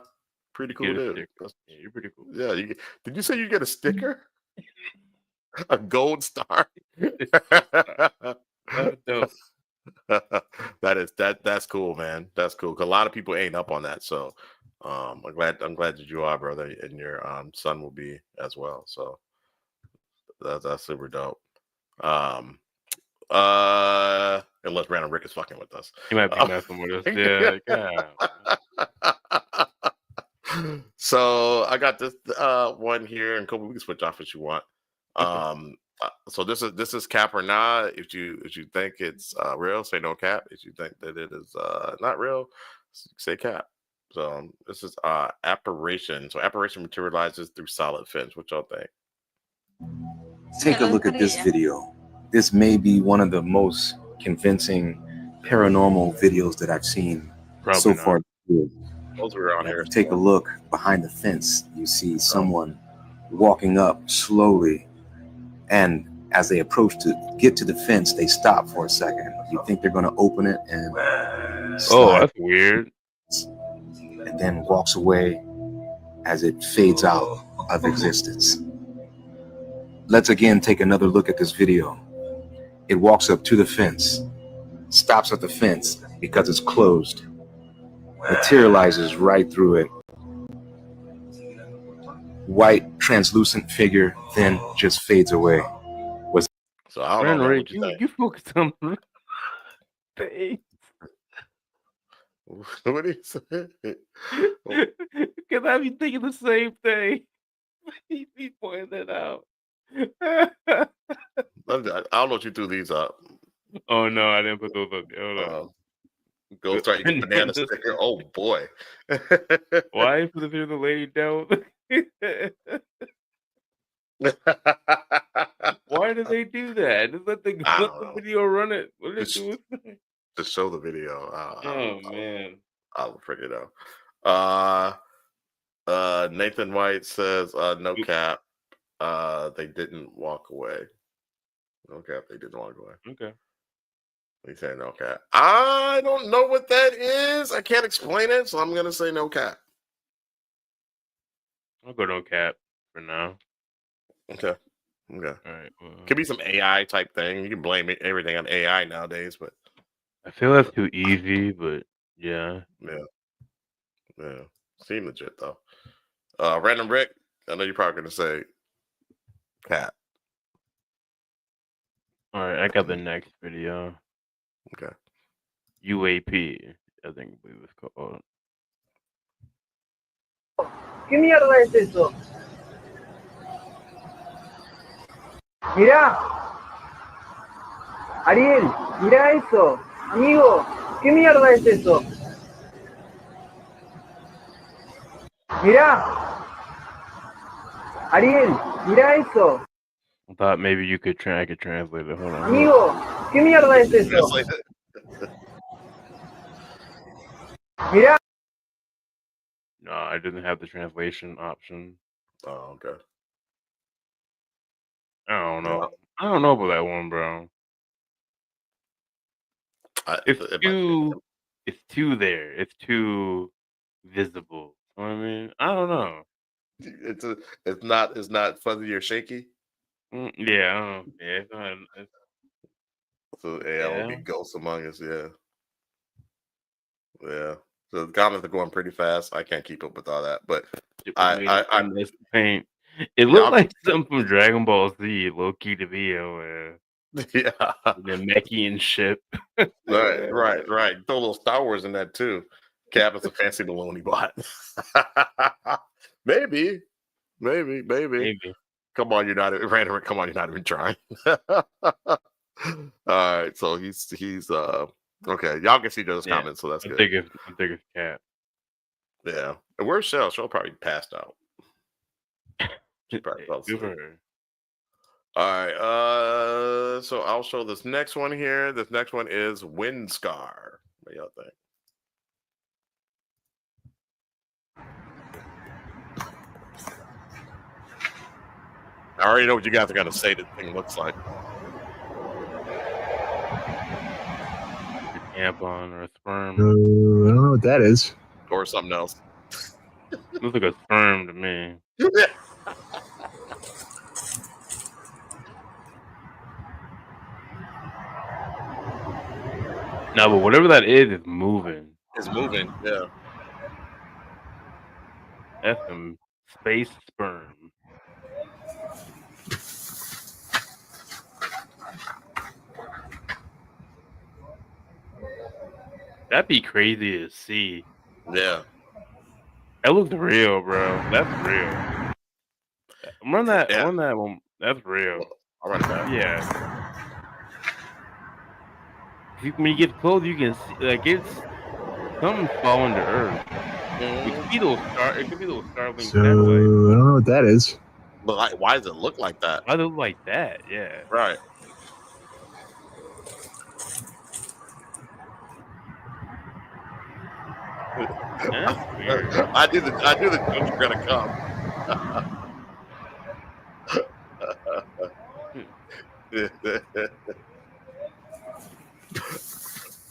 [SPEAKER 2] pretty cool
[SPEAKER 3] Get a
[SPEAKER 2] dude.
[SPEAKER 3] sticker. Yeah, you're pretty cool.
[SPEAKER 2] Yeah, did you say you get a sticker? A gold star?
[SPEAKER 3] That's dope.
[SPEAKER 2] That's cool, man. That's cool. 'Cause a lot of people ain't up on that. So I'm glad that you are, brother, and your son will be as well. So that's super dope. Unless Random Rick is fucking with us.
[SPEAKER 3] He might be messing with us. Yeah,
[SPEAKER 2] So I got this one here, and Kobe, we can switch off if you want. So this is cap or not. If you think it's real, say no cap. If you think that it is not real, say cap. So this is apparition. So apparition materializes through solid fins. What y'all think?
[SPEAKER 14] Take a look at this video. This may be one of the most convincing paranormal videos that I've seen so far.
[SPEAKER 2] Those were on here.
[SPEAKER 14] Take a look behind the fence. You see someone walking up slowly, and as they approach to get to the fence, they stop for a second. You think they're going to open it and
[SPEAKER 3] that's weird.
[SPEAKER 14] And then walks away as it fades out of existence. Let's again take another look at this video. It walks up to the fence, stops at the fence because it's closed, materializes right through it. White, translucent figure, then just fades away.
[SPEAKER 2] So I don't know.
[SPEAKER 3] What you focus on the face.
[SPEAKER 2] What did he say?
[SPEAKER 3] Because I be thinking the same thing. He pointing that out.
[SPEAKER 2] I don't know what you threw these up.
[SPEAKER 3] Oh no, I didn't put those up there. Hold on.
[SPEAKER 2] Go start eating banana sticker. Oh boy.
[SPEAKER 3] Why put the video of the lady down? Why do they do that? Just let the video run it. What did they do?
[SPEAKER 2] To show the video.
[SPEAKER 3] Man.
[SPEAKER 2] I'll figure it out. Nathan White says no cap. They didn't walk away. No cap, they didn't walk away.
[SPEAKER 3] Okay.
[SPEAKER 2] He's saying no cap. I don't know what that is. I can't explain it, so I'm gonna say no cap.
[SPEAKER 3] I'll go no cap for now.
[SPEAKER 2] Okay.
[SPEAKER 3] All right. Well,
[SPEAKER 2] could be some AI type thing. You can blame everything on AI nowadays, but
[SPEAKER 3] I feel that's too easy. But yeah.
[SPEAKER 2] Seem legit though. Random Rick, I know you're probably gonna say cap.
[SPEAKER 3] All right, I got the next video.
[SPEAKER 2] Okay.
[SPEAKER 3] UAP, I think it was called.
[SPEAKER 15] ¿Qué mierda es eso? Mirá. Ariel, mirá eso. Amigo, ¿qué mierda es eso? Mirá. Ariel, mirá eso.
[SPEAKER 3] I thought maybe you could I could translate it. Hold on.
[SPEAKER 15] Amigo, ¿qué mierda es eso? Mirá.
[SPEAKER 3] No, I didn't have the translation option.
[SPEAKER 2] Oh, okay.
[SPEAKER 3] I don't know. I don't know about that one, bro. It's too there. It's too visible. You know what I mean? I don't know.
[SPEAKER 2] It's not fuzzy or shaky.
[SPEAKER 3] Yeah, it's not.
[SPEAKER 2] So it'll be ghosts among us. Yeah. So the comments are going pretty fast. I can't keep up with all that, but I'm
[SPEAKER 3] this paint. It looked like something from Dragon Ball Z, low key the video.
[SPEAKER 2] Yeah,
[SPEAKER 3] the Mechian ship.
[SPEAKER 2] right. Throw a little Star Wars in that too. Cap is a fancy baloney bot. Maybe. Come on, you're not random. Come on, you're not even trying. All right, so he's okay. Y'all can see those comments, so that's good.
[SPEAKER 3] I'm thinking Cap.
[SPEAKER 2] Yeah, and where's Shell? Shell probably passed out. She probably fell asleep. All right, so I'll show this next one here. This next one is Wind Scar. What do y'all think? I already know what you guys are gonna say the thing looks like.
[SPEAKER 3] A tampon or a sperm.
[SPEAKER 11] I don't know what that is.
[SPEAKER 2] Or something else.
[SPEAKER 3] Looks like a sperm to me. No, but whatever that is moving.
[SPEAKER 2] It's moving, yeah.
[SPEAKER 3] That's some space sperm. That'd be crazy to see.
[SPEAKER 2] Yeah.
[SPEAKER 3] That looks real, bro. That's real. Run that.
[SPEAKER 2] Yeah.
[SPEAKER 3] Run that one. That's real.
[SPEAKER 2] I'll run it back.
[SPEAKER 3] Yeah. When you get close, you can see like it's something falling to Earth. It could be those star. It could be those Starlink
[SPEAKER 11] So I
[SPEAKER 3] satellites.
[SPEAKER 11] don't know what that is.
[SPEAKER 2] But like, why does it look like that?
[SPEAKER 3] Why does it look like that? Yeah.
[SPEAKER 2] Right.
[SPEAKER 3] That's weird.
[SPEAKER 2] I knew the jokes were gonna come.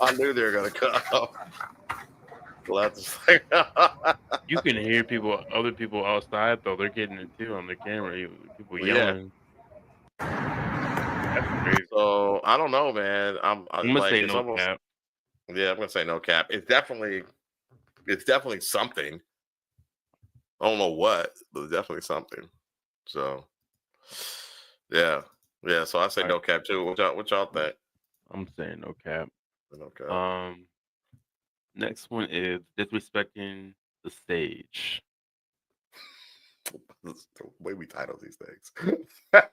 [SPEAKER 2] I knew they were gonna come. Glad to say.
[SPEAKER 3] You can hear other people outside though. They're getting it too on the camera. People yelling. That's crazy.
[SPEAKER 2] So I don't know, man. I'm
[SPEAKER 3] gonna
[SPEAKER 2] like,
[SPEAKER 3] say
[SPEAKER 2] it's
[SPEAKER 3] no
[SPEAKER 2] almost,
[SPEAKER 3] cap.
[SPEAKER 2] Yeah, I'm gonna say no cap. It's definitely something. I don't know what, but it's definitely something. So yeah. So I say no cap too. What y'all think?
[SPEAKER 3] I'm saying no cap.
[SPEAKER 2] No cap.
[SPEAKER 3] Next one is disrespecting the stage.
[SPEAKER 2] The way we title these things. I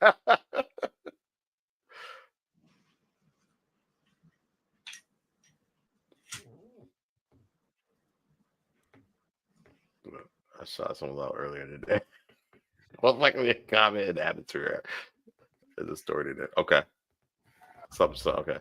[SPEAKER 2] shot someone out earlier today. Well, like a comment and atmosphere is distorted it. Okay. Something so okay.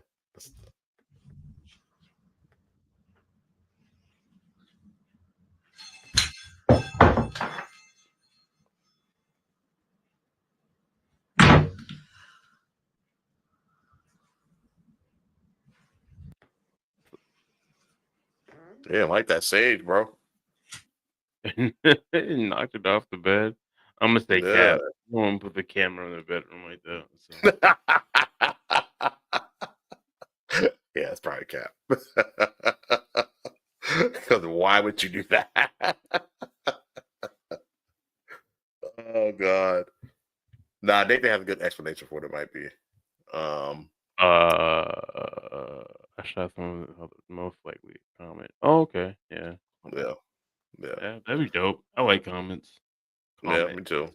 [SPEAKER 2] Yeah, like that sage, bro.
[SPEAKER 3] Knocked it off the bed. I'm gonna say cap. I'm gonna put the camera in the bedroom like that.
[SPEAKER 2] So. Yeah, it's probably cap. Because why would you do that? Oh God. Nah, I think they have a good explanation for what it might be.
[SPEAKER 3] I shot someone most likely comment. Oh, okay. Yeah.
[SPEAKER 2] Yeah.
[SPEAKER 3] That'd be dope. I like comments.
[SPEAKER 2] Yeah, me too.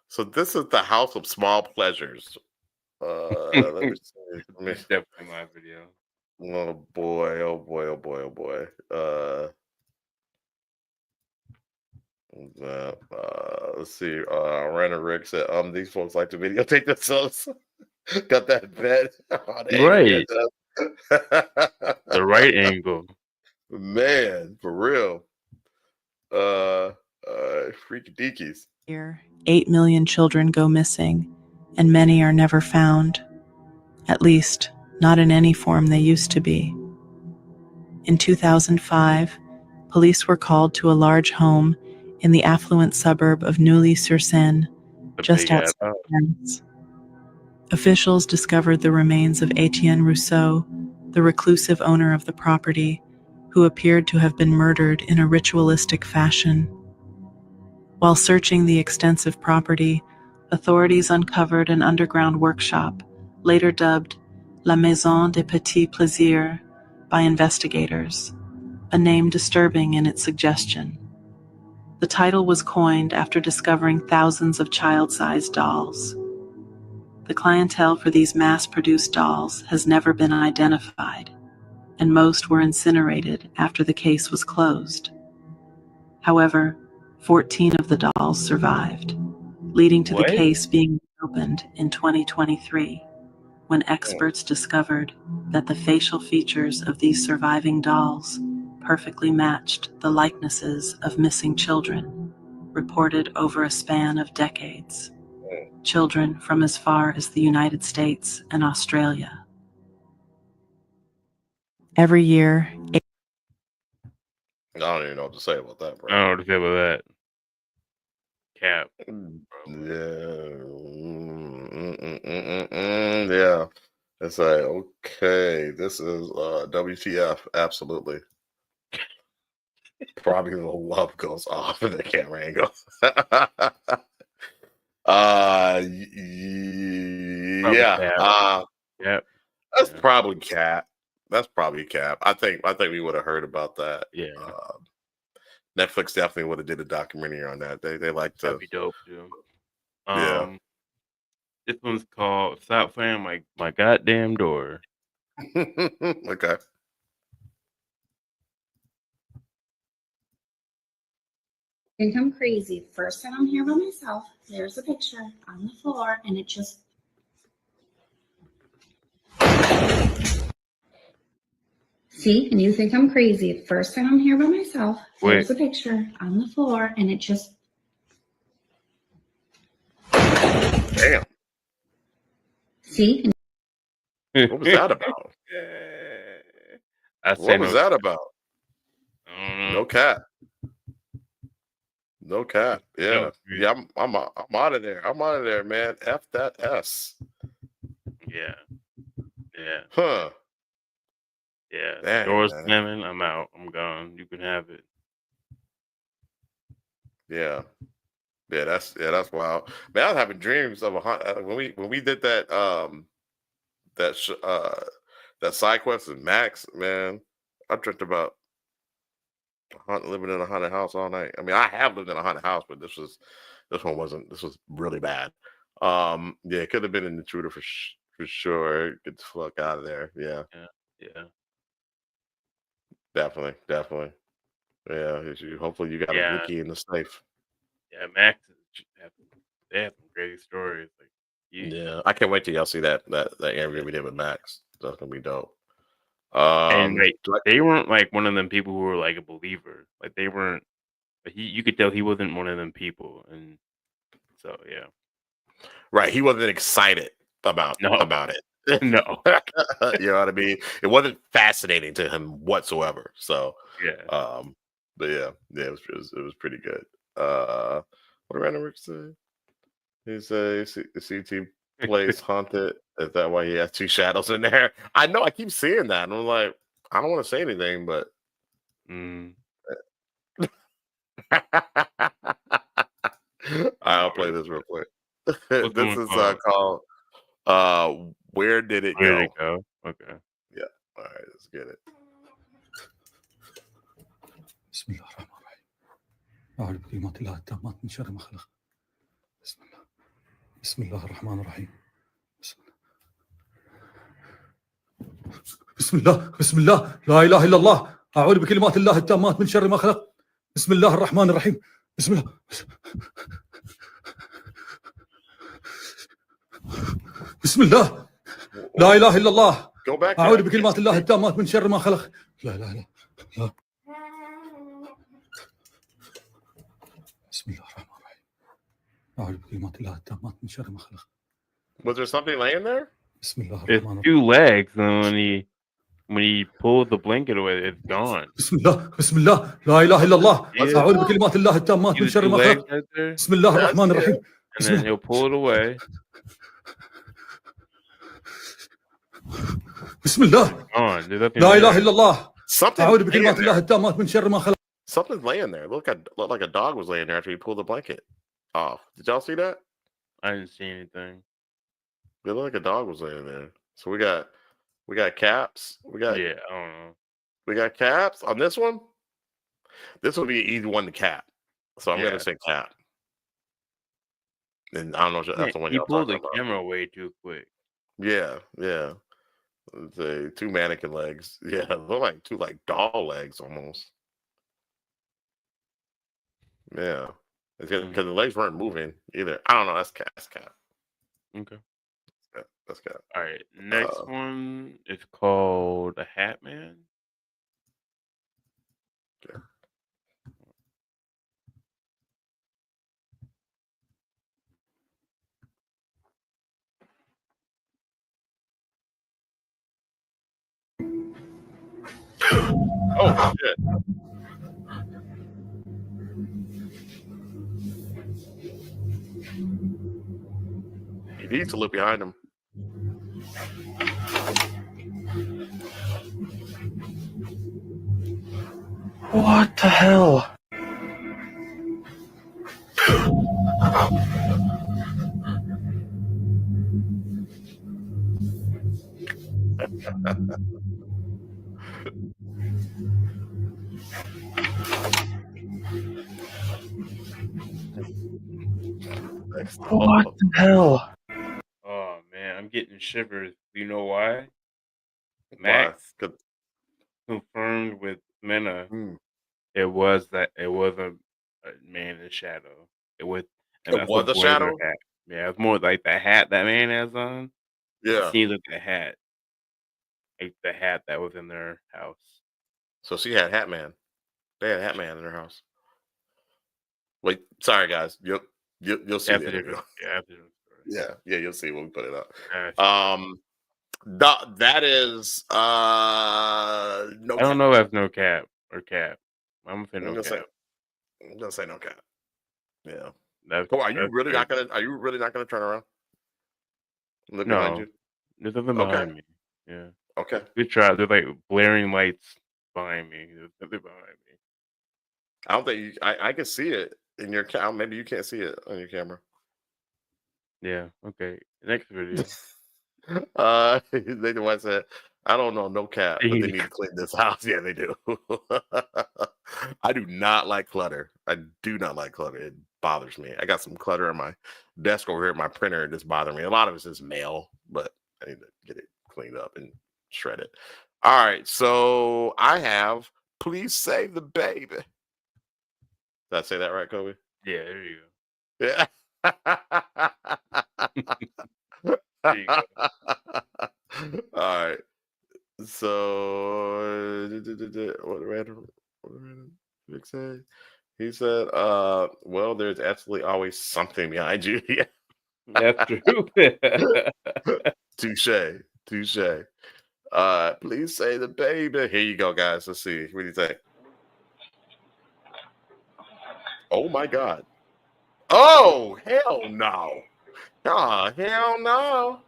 [SPEAKER 2] So this is the House of Small Pleasures. Let me see.
[SPEAKER 3] It's definitely my video.
[SPEAKER 2] Oh boy. Let's see. Random Rick said, these folks like to videotape themselves. Got that bed.
[SPEAKER 3] Right. The right angle.
[SPEAKER 2] Man, for real. Freaky deakies.
[SPEAKER 16] 8 million children go missing, and many are never found. At least, not in any form they used to be. In 2005, police were called to a large home in the affluent suburb of Neuilly-sur-Seine, just outside Paris. Officials discovered the remains of Etienne Rousseau, the reclusive owner of the property, who appeared to have been murdered in a ritualistic fashion. While searching the extensive property, authorities uncovered an underground workshop, later dubbed La Maison des Petits Plaisirs by investigators, a name disturbing in its suggestion. The title was coined after discovering thousands of child-sized dolls. The clientele for these mass-produced dolls has never been identified, and most were incinerated after the case was closed. However, 14 of the dolls survived, leading to the case being opened in 2023, when experts discovered that the facial features of these surviving dolls perfectly matched the likenesses of missing children, reported over a span of decades. children from as far as the United States and Australia. Every year,
[SPEAKER 2] I don't even know what to say about that, bro.
[SPEAKER 3] I don't know what to say about that. Cap.
[SPEAKER 2] Yeah. It's like, okay, this is WTF, absolutely. Probably the love goes off in the camera angle. Yeah.
[SPEAKER 3] Cap. Yep.
[SPEAKER 2] That's probably Cap. That's probably Cap. I think we would have heard about that.
[SPEAKER 3] Yeah.
[SPEAKER 2] Netflix definitely would have did a documentary on that. They like to.
[SPEAKER 3] That'd be dope too.
[SPEAKER 2] Yeah.
[SPEAKER 3] This one's called "Stop Playing My Goddamn Door."
[SPEAKER 2] Okay.
[SPEAKER 17] Think I'm crazy. First time I'm here by myself. There's a picture on the floor, and it just. See, and you think I'm crazy. First time I'm here by myself. There's a picture on the floor, and it just.
[SPEAKER 2] Damn.
[SPEAKER 17] See?
[SPEAKER 2] What was that about? What was that about? No cap. No cap. Yeah. Yeah, I'm out of there. I'm out of there, man. F that S.
[SPEAKER 3] Yeah. Yeah.
[SPEAKER 2] Huh.
[SPEAKER 3] Yeah.
[SPEAKER 2] Dang,
[SPEAKER 3] Doors
[SPEAKER 2] man.
[SPEAKER 3] slamming. I'm out. I'm gone. You can have it.
[SPEAKER 2] Yeah. Yeah, that's wild. Man, I was having dreams of a hunt when we did that that side quest with Max, man. I dreamt about living in a haunted house all night. I mean, I have lived in a haunted house, but this was really bad. Yeah, it could have been an intruder for sure. Get the fuck out of there. Yeah.
[SPEAKER 3] Yeah.
[SPEAKER 2] Definitely. Yeah. Hopefully you got a blicky in the safe.
[SPEAKER 3] Yeah, Max. They have some crazy stories. Like,
[SPEAKER 2] Yeah, I can't wait till y'all see that interview we did with Max. That's gonna be dope.
[SPEAKER 3] And they weren't like one of them people who were like a believer. Like they weren't. You could tell he wasn't one of them people, and so yeah.
[SPEAKER 2] Right, he wasn't excited about it.
[SPEAKER 3] No.
[SPEAKER 2] You know what I mean? It wasn't fascinating to him whatsoever. So
[SPEAKER 3] yeah.
[SPEAKER 2] But yeah, it was pretty good. What did Random Rick say? He said the CT place haunted. Is that why he has two shadows in there? I know. I keep seeing that, and I'm like, I don't want to say anything, but. I'll play this real quick. This is called Where Did It
[SPEAKER 3] Where Did
[SPEAKER 2] Go?
[SPEAKER 3] It Go? Okay.
[SPEAKER 2] Yeah. All right, let's get it.
[SPEAKER 18] بسم الله الرحمن الرحيم. أعوذ بكلمات الله التامات من شر ما خلق. بسم الله الرحمن الرحيم. بسم الله لا إله إلا الله. أعوذ بكلمات الله التامات من شر ما خلق. بسم الله الرحمن الرحيم. بسم الله. بسم الله لا إله إلا الله. أعوذ بكلمات الله التامات من شر ما خلق. لا لا لا. لا. بسم الله الرحمن الرحيم. أعوذ بكلمات الله التامات من شر ما خلق.
[SPEAKER 2] Was there something laying there?
[SPEAKER 18] بسم الله
[SPEAKER 3] There's
[SPEAKER 18] الرحمن الرحيم.
[SPEAKER 3] two legs, and when he pulled the blanket away, it's gone.
[SPEAKER 18] بسم الله لا إله إلا الله. أعوذ بكلمات الله التامات من شر ما خلق. بسم الله الرحمن الرحيم.
[SPEAKER 3] And then he'll pull it away.
[SPEAKER 18] بسم الله لا إله إلا الله. أعوذ بكلمات الله التامات من شر ما خلق.
[SPEAKER 2] Something's laying there. Looked like a dog was laying there after he pulled the blanket off. Did y'all see that?
[SPEAKER 3] I didn't see anything.
[SPEAKER 2] It looked like a dog was laying there. So we got caps.
[SPEAKER 3] I don't know.
[SPEAKER 2] We got caps on this one. This will be an easy one to cap. So I'm gonna say cap. And I don't know if that's the one y'all
[SPEAKER 3] pulled
[SPEAKER 2] talking
[SPEAKER 3] the
[SPEAKER 2] about.
[SPEAKER 3] camera away too quick.
[SPEAKER 2] Yeah. The two mannequin legs. Yeah, look like two doll legs almost. Yeah, because the legs weren't moving either. I don't know. That's cap.
[SPEAKER 3] Okay.
[SPEAKER 2] That's cap.
[SPEAKER 3] All right. Next one is called The Hat Man.
[SPEAKER 2] Okay. Oh shit! He needs to look behind him.
[SPEAKER 1] What the hell? What the hell?
[SPEAKER 3] Oh man, I'm getting shivers. You know why?
[SPEAKER 2] Why?
[SPEAKER 3] Max confirmed with Mena.
[SPEAKER 2] Hmm.
[SPEAKER 3] It was a man in shadow. It was, and
[SPEAKER 2] It
[SPEAKER 3] that's
[SPEAKER 2] was
[SPEAKER 3] what
[SPEAKER 2] a
[SPEAKER 3] Blazer
[SPEAKER 2] shadow.
[SPEAKER 3] hat. Yeah, it's more like the hat that man has on. It
[SPEAKER 2] Yeah.
[SPEAKER 3] seems like the hat, like the hat that was in their house.
[SPEAKER 2] So she had Hatman. They had Hatman in their house. Wait, sorry guys. You'll see
[SPEAKER 3] That's
[SPEAKER 2] the
[SPEAKER 3] a
[SPEAKER 2] interview.
[SPEAKER 3] different. Yeah, that's a different story.
[SPEAKER 2] Yeah, you'll see when we put it up.
[SPEAKER 3] Gotcha.
[SPEAKER 2] That is no
[SPEAKER 3] I don't
[SPEAKER 2] cap.
[SPEAKER 3] know if that's no cap or cap. I'm gonna say
[SPEAKER 2] I'm
[SPEAKER 3] no
[SPEAKER 2] gonna say
[SPEAKER 3] cap.
[SPEAKER 2] I'm gonna say no cap. Yeah.
[SPEAKER 3] That's
[SPEAKER 2] Come on, are you really
[SPEAKER 3] crazy.
[SPEAKER 2] not gonna turn around? Look behind
[SPEAKER 3] No,
[SPEAKER 2] you.
[SPEAKER 3] there's nothing
[SPEAKER 2] Okay.
[SPEAKER 3] behind me. Yeah.
[SPEAKER 2] Okay.
[SPEAKER 3] Good try. There's like blaring lights behind me. There's nothing behind me.
[SPEAKER 2] I don't think I can see it in your camera. Maybe you can't see it on your camera.
[SPEAKER 3] Yeah. Okay. Next video.
[SPEAKER 2] They the one said, I don't know, no cap, but they need to clean this house. Yeah, they do. I do not like clutter. I do not like clutter. It bothers me. I got some clutter on my desk over here at my printer. It just bothers me. A lot of it's just mail, but I need to get it cleaned up and shred it. All right. So I have Please Save the Baby. Did I say that right, Kobe?
[SPEAKER 3] Yeah. There you
[SPEAKER 2] Yeah.
[SPEAKER 3] go. There you go.
[SPEAKER 2] All right. So what random Vic say? He said, well, there's absolutely always something behind you. Yeah.
[SPEAKER 3] That's true.
[SPEAKER 2] Touche. Please say the baby. Here you go, guys. Let's see. What do you think? Oh my God. Oh, hell no. Oh, hell no.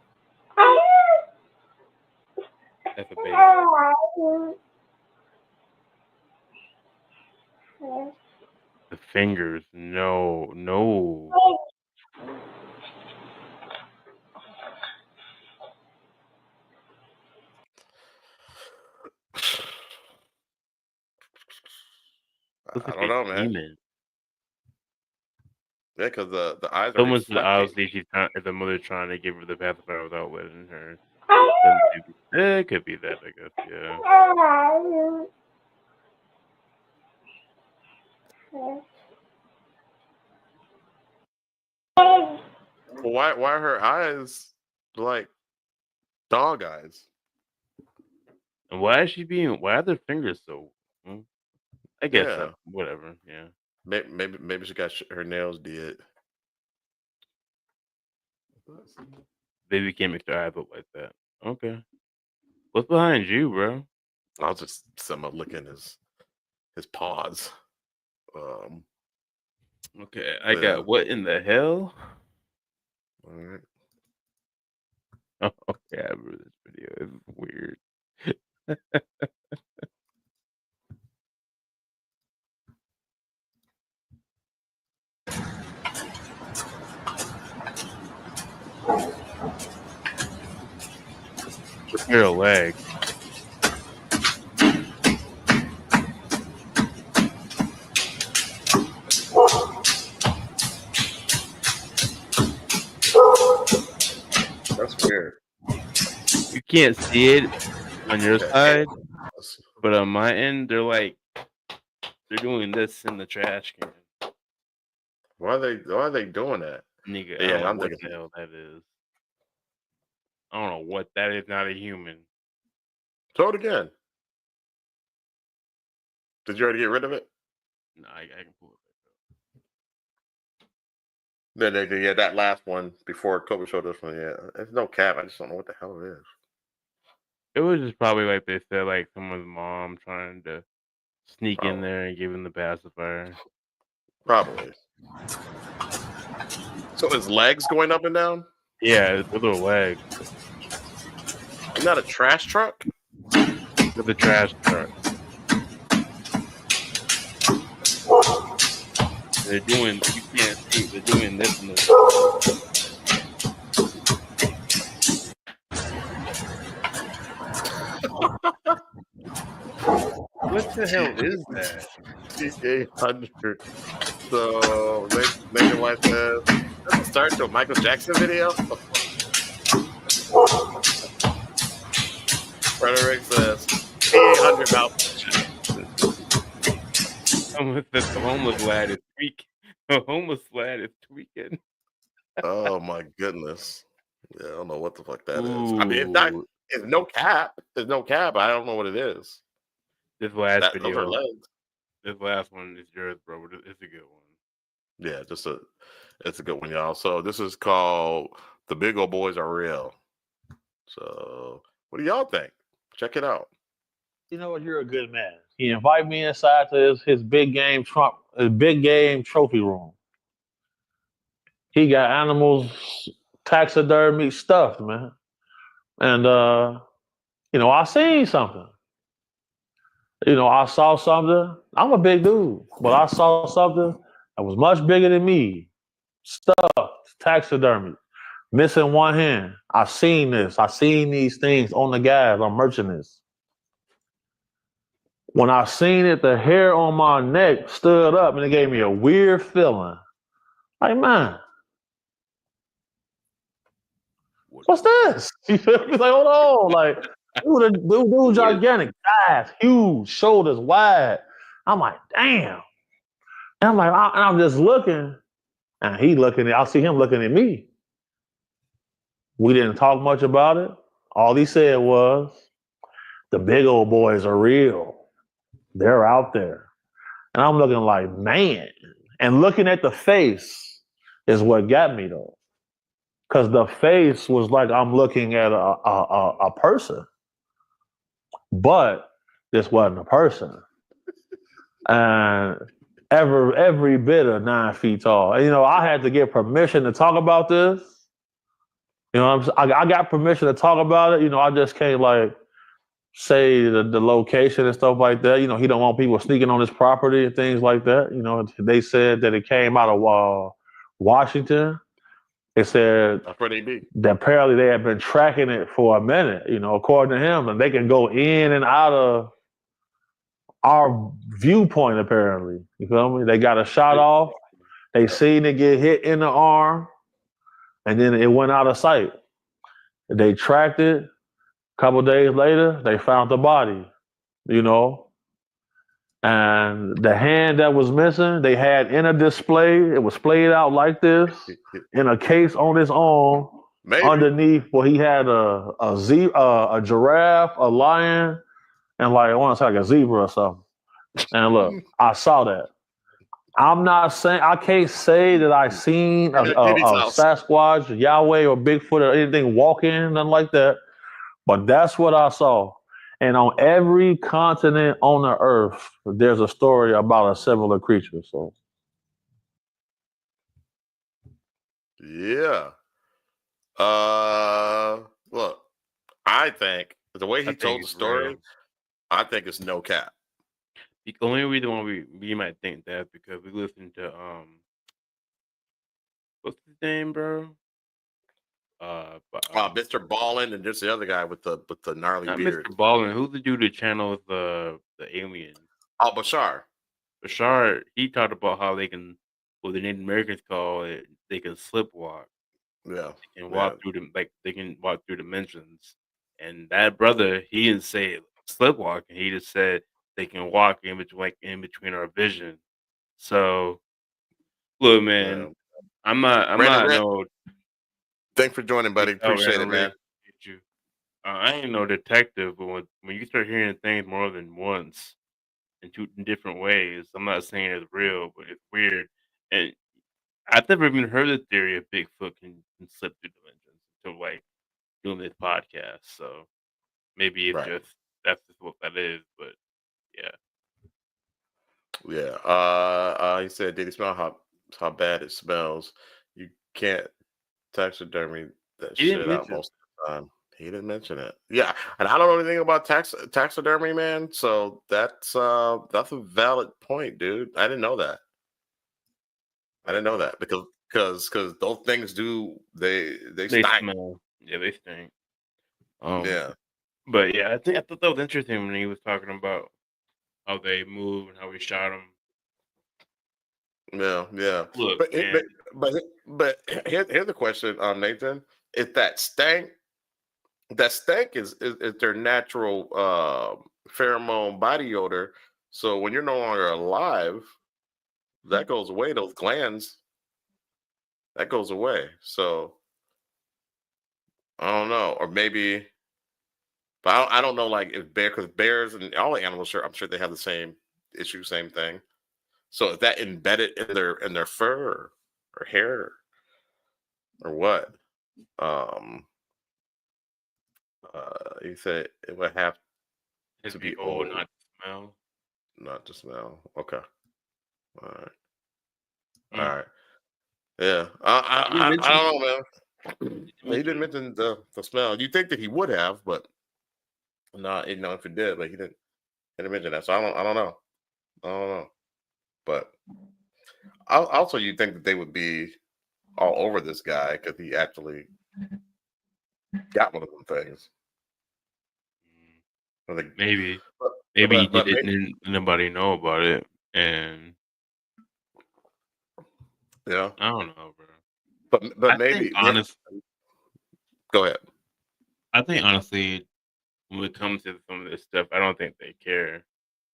[SPEAKER 3] That's a baby. The fingers. No. Looks
[SPEAKER 2] I
[SPEAKER 3] like
[SPEAKER 2] don't
[SPEAKER 3] a
[SPEAKER 2] know, man.
[SPEAKER 3] demon.
[SPEAKER 2] Yeah, because the eyes are
[SPEAKER 3] Someone said
[SPEAKER 2] reflecting.
[SPEAKER 3] obviously the mother trying to give her the pacifier without letting her. It could be that, I guess. Yeah.
[SPEAKER 2] Well, why are her eyes like dog eyes?
[SPEAKER 3] And why are their fingers so? I guess
[SPEAKER 2] Yeah.
[SPEAKER 3] whatever. Yeah.
[SPEAKER 2] Maybe she got her nails did.
[SPEAKER 3] Baby can't make their eyes look like that. Okay. What's behind you, bro?
[SPEAKER 2] I was just someone licking his paws.
[SPEAKER 3] Okay, I got what in the hell?
[SPEAKER 2] All right.
[SPEAKER 3] Oh, okay, I remember this video. It's weird. Repair a leg.
[SPEAKER 2] That's weird.
[SPEAKER 3] You can't see it on your side, but on my end, they're doing this in the trash can.
[SPEAKER 2] Why are they doing that?
[SPEAKER 3] Nigga,
[SPEAKER 2] Yeah,
[SPEAKER 3] I don't know
[SPEAKER 2] I'm
[SPEAKER 3] what
[SPEAKER 2] thinking.
[SPEAKER 3] the hell that is. I don't know what that is. Not a human.
[SPEAKER 2] Throw it again. Did you already get rid of it?
[SPEAKER 3] No, I can pull it
[SPEAKER 2] back up. Yeah, that last one before Kobe showed this one. Yeah, it's no cap. I just don't know what the hell it is.
[SPEAKER 3] It was just probably like they said, like someone's mom trying to Sneak in there and give him the pacifier.
[SPEAKER 2] Probably. So his legs going up and down?
[SPEAKER 3] Yeah, the little legs.
[SPEAKER 2] Isn't that a trash truck?
[SPEAKER 3] With the trash truck. They're doing, you can't see, they're doing this and this. What the hell is that?
[SPEAKER 2] T800. So, Megan White says, that's a start to a Michael Jackson video? Frederick says, T800 malfunction.
[SPEAKER 3] Someone said the homeless lad is tweaking. The homeless lad is tweaking.
[SPEAKER 2] Oh my goodness. Yeah, I don't know what the fuck that is. I mean, it's no cap. There's no cap. I don't know what it is.
[SPEAKER 3] This last
[SPEAKER 2] Those
[SPEAKER 3] video,
[SPEAKER 2] are legs.
[SPEAKER 3] this last one is yours, bro. It's a good one.
[SPEAKER 2] Yeah, it's a good one, y'all. So this is called The Big Old Boys Are Real. So what do y'all think? Check it out.
[SPEAKER 1] You know what? You're a good man. He invited me inside to his big game trophy room. He got animals, taxidermy stuff, man. And I seen something. I saw something. I'm a big dude, but I saw something that was much bigger than me. Stuff, taxidermy, missing one hand. I seen this. I seen these things on the gas. I'm merching this. When I seen it, the hair on my neck stood up and it gave me a weird feeling. Like, man, what's this? You feel me? Like, hold on. Like, dude, gigantic, thighs, huge, shoulders wide. I'm like, damn. And I'm like, and I'm just looking, and he looking at, I see him looking at me. We didn't talk much about it. All he said was, the big old boys are real. They're out there. And I'm looking like, man. And looking at the face is what got me though. Because the face was like I'm looking at a person. But this wasn't a person. And every bit of 9 feet tall. And, I had to get permission to talk about this. I got permission to talk about it. I just can't say the location and stuff like that. He don't want people sneaking on his property and things like that. They said that it came out of Washington. They said that apparently they had been tracking it for a minute, according to him, and they can go in and out of our viewpoint, apparently. You feel me? They got a shot off. They seen it get hit in the arm, and then it went out of sight. They tracked it. A couple days later, they found the body, and the hand that was missing, they had in a display. It was splayed out like this in a case on his arm. Maybe. Underneath where he had a giraffe, a lion, and I want to say like a zebra or something. And look, I saw that. I'm not saying, I can't say that I seen a Sasquatch, Yahweh, or Bigfoot or anything walking, nothing like that. But that's what I saw. And on every continent on the earth, there's a story about a similar creature. So,
[SPEAKER 2] yeah. Look, I think the way he told the story, real. I think it's no cap.
[SPEAKER 3] The only reason why we might think that because we listened to what's his name, bro?
[SPEAKER 2] Mr. Ballin and just the other guy with the gnarly beard.
[SPEAKER 3] Mr. Ballin, who's the dude that channels the alien?
[SPEAKER 2] Oh, Bashar.
[SPEAKER 3] Bashar, he talked about how they can, what the Native Americans call it, they can slipwalk.
[SPEAKER 2] Yeah.
[SPEAKER 3] They can walk through them, they can walk through dimensions. And that brother, he didn't say slipwalk, he just said they can walk in between our vision. So, look, man, I'm not no.
[SPEAKER 2] Thanks for joining, buddy. Appreciate it, man.
[SPEAKER 3] You. I ain't no detective, but when you start hearing things more than once in different ways, I'm not saying it's real, but it's weird. And I've never even heard the theory of Bigfoot can slip through dimensions until doing this podcast. So maybe it's just that's just what that is. But yeah.
[SPEAKER 2] Yeah. He said, "Did he smell how bad it smells? You can't taxidermy that
[SPEAKER 3] He didn't
[SPEAKER 2] shit out
[SPEAKER 3] mention.
[SPEAKER 2] most of the time." He didn't mention it. Yeah, and I don't know anything about taxidermy, man. So that's a valid point, dude. I didn't know that. I didn't know that because those things do they
[SPEAKER 3] They
[SPEAKER 2] stink.
[SPEAKER 3] smell. Yeah, they stink.
[SPEAKER 2] Yeah.
[SPEAKER 3] But yeah, I thought that was interesting when he was talking about how they move and how we shot them.
[SPEAKER 2] Yeah, yeah.
[SPEAKER 3] Look,
[SPEAKER 2] But
[SPEAKER 3] man.
[SPEAKER 2] but here's the question, Nathan. If that stank is their natural pheromone body odor. So when you're no longer alive, that goes away. Those glands, that goes away. So I don't know, or maybe, but I don't know. Like if because bears and all the animals, I'm sure they have the same issue, same thing. So is that embedded in their fur or hair or what? You said it would have to be old,
[SPEAKER 3] not to smell.
[SPEAKER 2] not to smell. Okay. All right.
[SPEAKER 3] Mm.
[SPEAKER 2] All right. Yeah. I don't know, man. He didn't mention the smell. You think that he would have, but not if he did, but he didn't mention that. So I don't know. I don't know. But also you think that they would be all over this guy because he actually got one of them things.
[SPEAKER 3] Maybe.
[SPEAKER 2] But
[SPEAKER 3] Maybe he did it and nobody know about it. And
[SPEAKER 2] yeah.
[SPEAKER 3] I don't know, bro.
[SPEAKER 2] But
[SPEAKER 3] I
[SPEAKER 2] maybe
[SPEAKER 3] think honestly,
[SPEAKER 2] go ahead.
[SPEAKER 3] I think honestly, when it comes to some of this stuff, I don't think they care.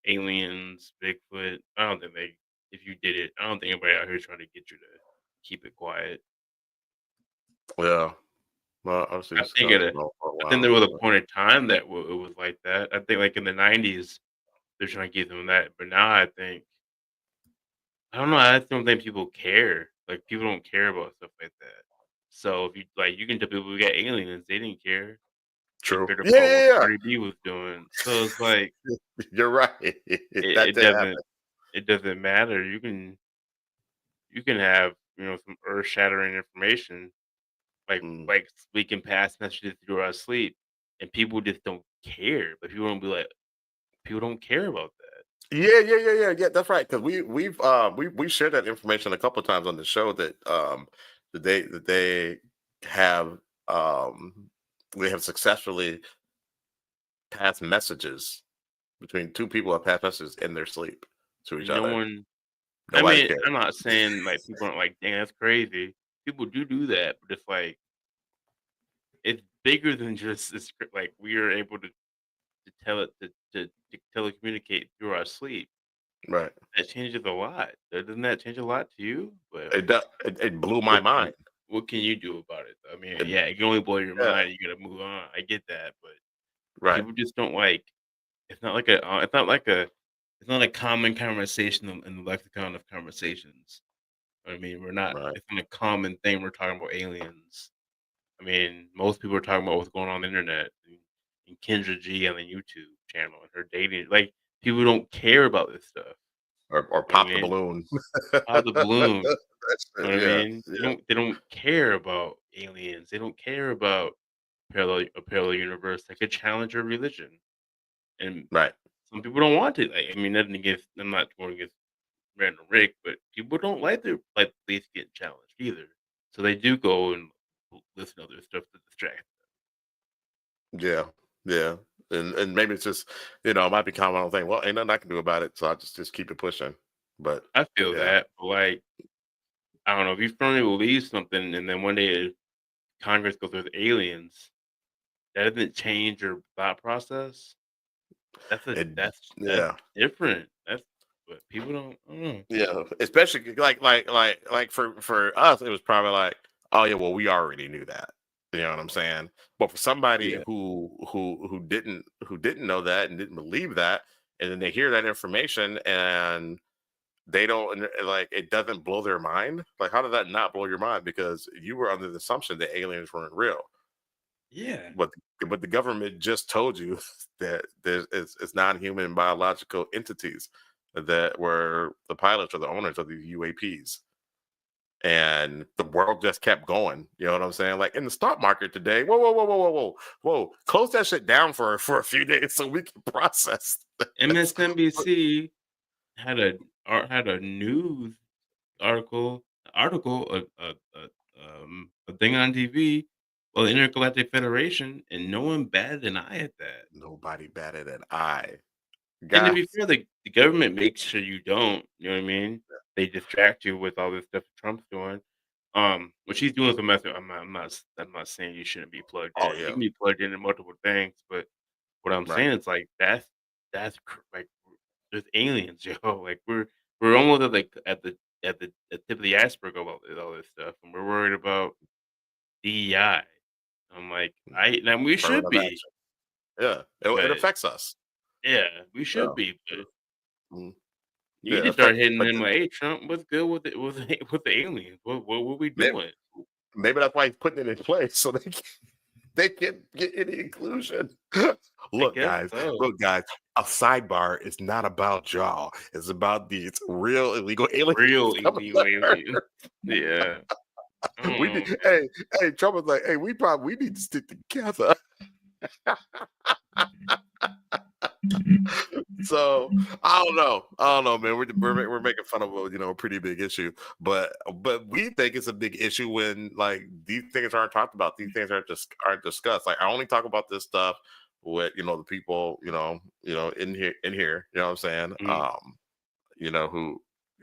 [SPEAKER 3] Aliens, Bigfoot, I don't think they. If you did it, I don't think anybody out here is trying to get you to keep it quiet.
[SPEAKER 2] Yeah. Well,
[SPEAKER 3] I think there was a point in time that it was like that. I think like in the 90s, they're trying to give them that. But now I think, I don't know. I don't think people care. Like people don't care about stuff like that. So if you you can tell people we got aliens, they didn't care.
[SPEAKER 2] True.
[SPEAKER 3] They cared about what
[SPEAKER 2] Yeah.
[SPEAKER 3] Cardi B was doing. So it's like
[SPEAKER 2] you're right.
[SPEAKER 3] it doesn't matter. You can have some earth shattering information like we can pass messages through our sleep, and people just don't care. But people don't be like, people don't care about that.
[SPEAKER 2] Yeah. That's right. Because we shared that information a couple of times on the show that they have they have successfully passed messages between two people have passed messages in their sleep to each other. Nobody cares.
[SPEAKER 3] I'm not saying like people aren't like, dang, that's crazy. People do that, but it's like it's bigger than just this. Like we are able to tell it to telecommunicate through our sleep.
[SPEAKER 2] Right.
[SPEAKER 3] That changes a lot. Doesn't that change a lot to you? But
[SPEAKER 2] it blew my mind.
[SPEAKER 3] What can you do about it? I mean, yeah, it can only blow your mind. You gotta move on. I get that, but people just don't like. It's not like it's not a common conversation in the lexicon of conversations. I mean, we're not. It's not a common thing. We're talking about aliens. I mean, most people are talking about what's going on the internet and Kendra G on the YouTube channel and her dating. Like people don't care about this stuff.
[SPEAKER 2] Or pop the balloon.
[SPEAKER 3] Pop the balloon.
[SPEAKER 2] That's
[SPEAKER 3] You know what I mean? They don't care about aliens. They don't care about a parallel universe that could challenge your religion. And some people don't want to. Like, I mean, nothing against. I'm not going against Random Rick, but people don't like their beliefs getting challenged either. So they do go and listen to other stuff to distract
[SPEAKER 2] them. Yeah. And maybe it's just, it might be common thing. Well, ain't nothing I can do about it, so I just keep it pushing. But
[SPEAKER 3] I feel that, but like, I don't know, if you firmly believe something, and then one day Congress goes with aliens, that doesn't change your thought process. That's different. That's but people don't.
[SPEAKER 2] Yeah, especially like for us, it was probably like, oh yeah, well we already knew that. You know what I'm saying? But for somebody who didn't know that and didn't believe that, and then they hear that information and they don't like it doesn't blow their mind. Like, how did that not blow your mind? Because you were under the assumption that aliens weren't real.
[SPEAKER 3] Yeah.
[SPEAKER 2] But the government just told you that it's non-human biological entities. that were the pilots or the owners of these UAPs. And the world just kept going. You know what I'm saying? Like in the stock market today, whoa. Close that shit down for a few days so we can process this.
[SPEAKER 3] MSNBC had a news article, a thing on TV, well, the Intergalactic Federation, and no one batted an eye at that.
[SPEAKER 2] Nobody batted an eye.
[SPEAKER 3] And to be fair, the government makes sure you don't. You know what I mean? They distract you with all this stuff Trump's doing. What she's doing is a method. I'm not saying you shouldn't be plugged in.
[SPEAKER 2] Oh,
[SPEAKER 3] You
[SPEAKER 2] yeah.
[SPEAKER 3] can be plugged into multiple things, but what I'm saying is like that's like there's aliens, yo. Like we're almost at the tip of the iceberg of all this stuff, and we're worried about DEI. I'm like, we should
[SPEAKER 2] Affirmative
[SPEAKER 3] be.
[SPEAKER 2] action. Yeah, it
[SPEAKER 3] But
[SPEAKER 2] affects us.
[SPEAKER 3] yeah, we should
[SPEAKER 2] Yeah.
[SPEAKER 3] be. But
[SPEAKER 2] Mm.
[SPEAKER 3] you
[SPEAKER 2] Yeah,
[SPEAKER 3] need to start
[SPEAKER 2] affect-
[SPEAKER 3] hitting
[SPEAKER 2] but
[SPEAKER 3] them like, hey, Trump, what's good with the with the aliens? What we
[SPEAKER 2] Maybe-
[SPEAKER 3] doing?
[SPEAKER 2] Maybe that's why he's putting it in place so they can't get any inclusion. Look,
[SPEAKER 3] guess
[SPEAKER 2] guys,
[SPEAKER 3] so.
[SPEAKER 2] a sidebar is not about y'all. It's about these real illegal aliens.
[SPEAKER 3] Real
[SPEAKER 2] coming
[SPEAKER 3] illegal
[SPEAKER 2] to
[SPEAKER 3] aliens.
[SPEAKER 2] Earth.
[SPEAKER 3] Yeah. I don't
[SPEAKER 2] We
[SPEAKER 3] know,
[SPEAKER 2] need,
[SPEAKER 3] man.
[SPEAKER 2] hey, Trump was like, hey, we need to stick together. So I don't know, man. We're making fun of a pretty big issue, but we think it's a big issue when like these things aren't talked about. These things aren't discussed. Like I only talk about this stuff with the people in here. You know what I'm saying?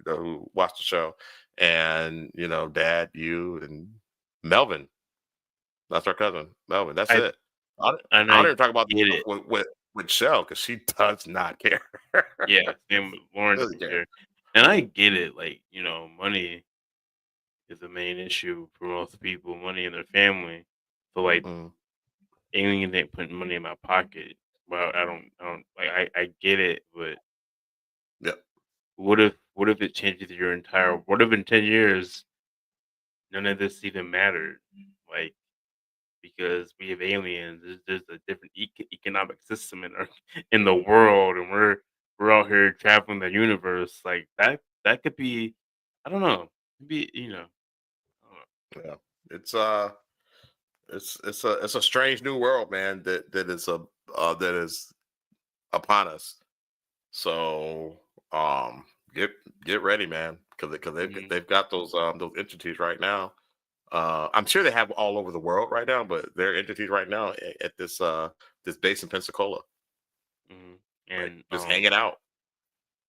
[SPEAKER 2] Who watch the show, and Dad, you, and Melvin. That's our cousin, Melvin. That's it. I don't even talk about
[SPEAKER 3] get it.
[SPEAKER 2] with Shell because she does not care.
[SPEAKER 3] Yeah, same with Lauren doesn't care. And I get it. Like, money is the main issue for most people, money in their family. So like aliens ain't putting money in my pocket. Well, I don't like I get it, but
[SPEAKER 2] Yep.
[SPEAKER 3] What if it changes your entire what if in 10 years none of this even mattered? Like because we have aliens, there's a different economic system in the world, and we're out here traveling the universe. Like that could be, I don't know, be
[SPEAKER 2] Yeah, it's a strange new world, man. That is upon us. So get ready, man, because they've got those entities right now. I'm sure they have all over the world right now, but they're entities right now at this base in Pensacola,
[SPEAKER 3] and
[SPEAKER 2] just hanging out.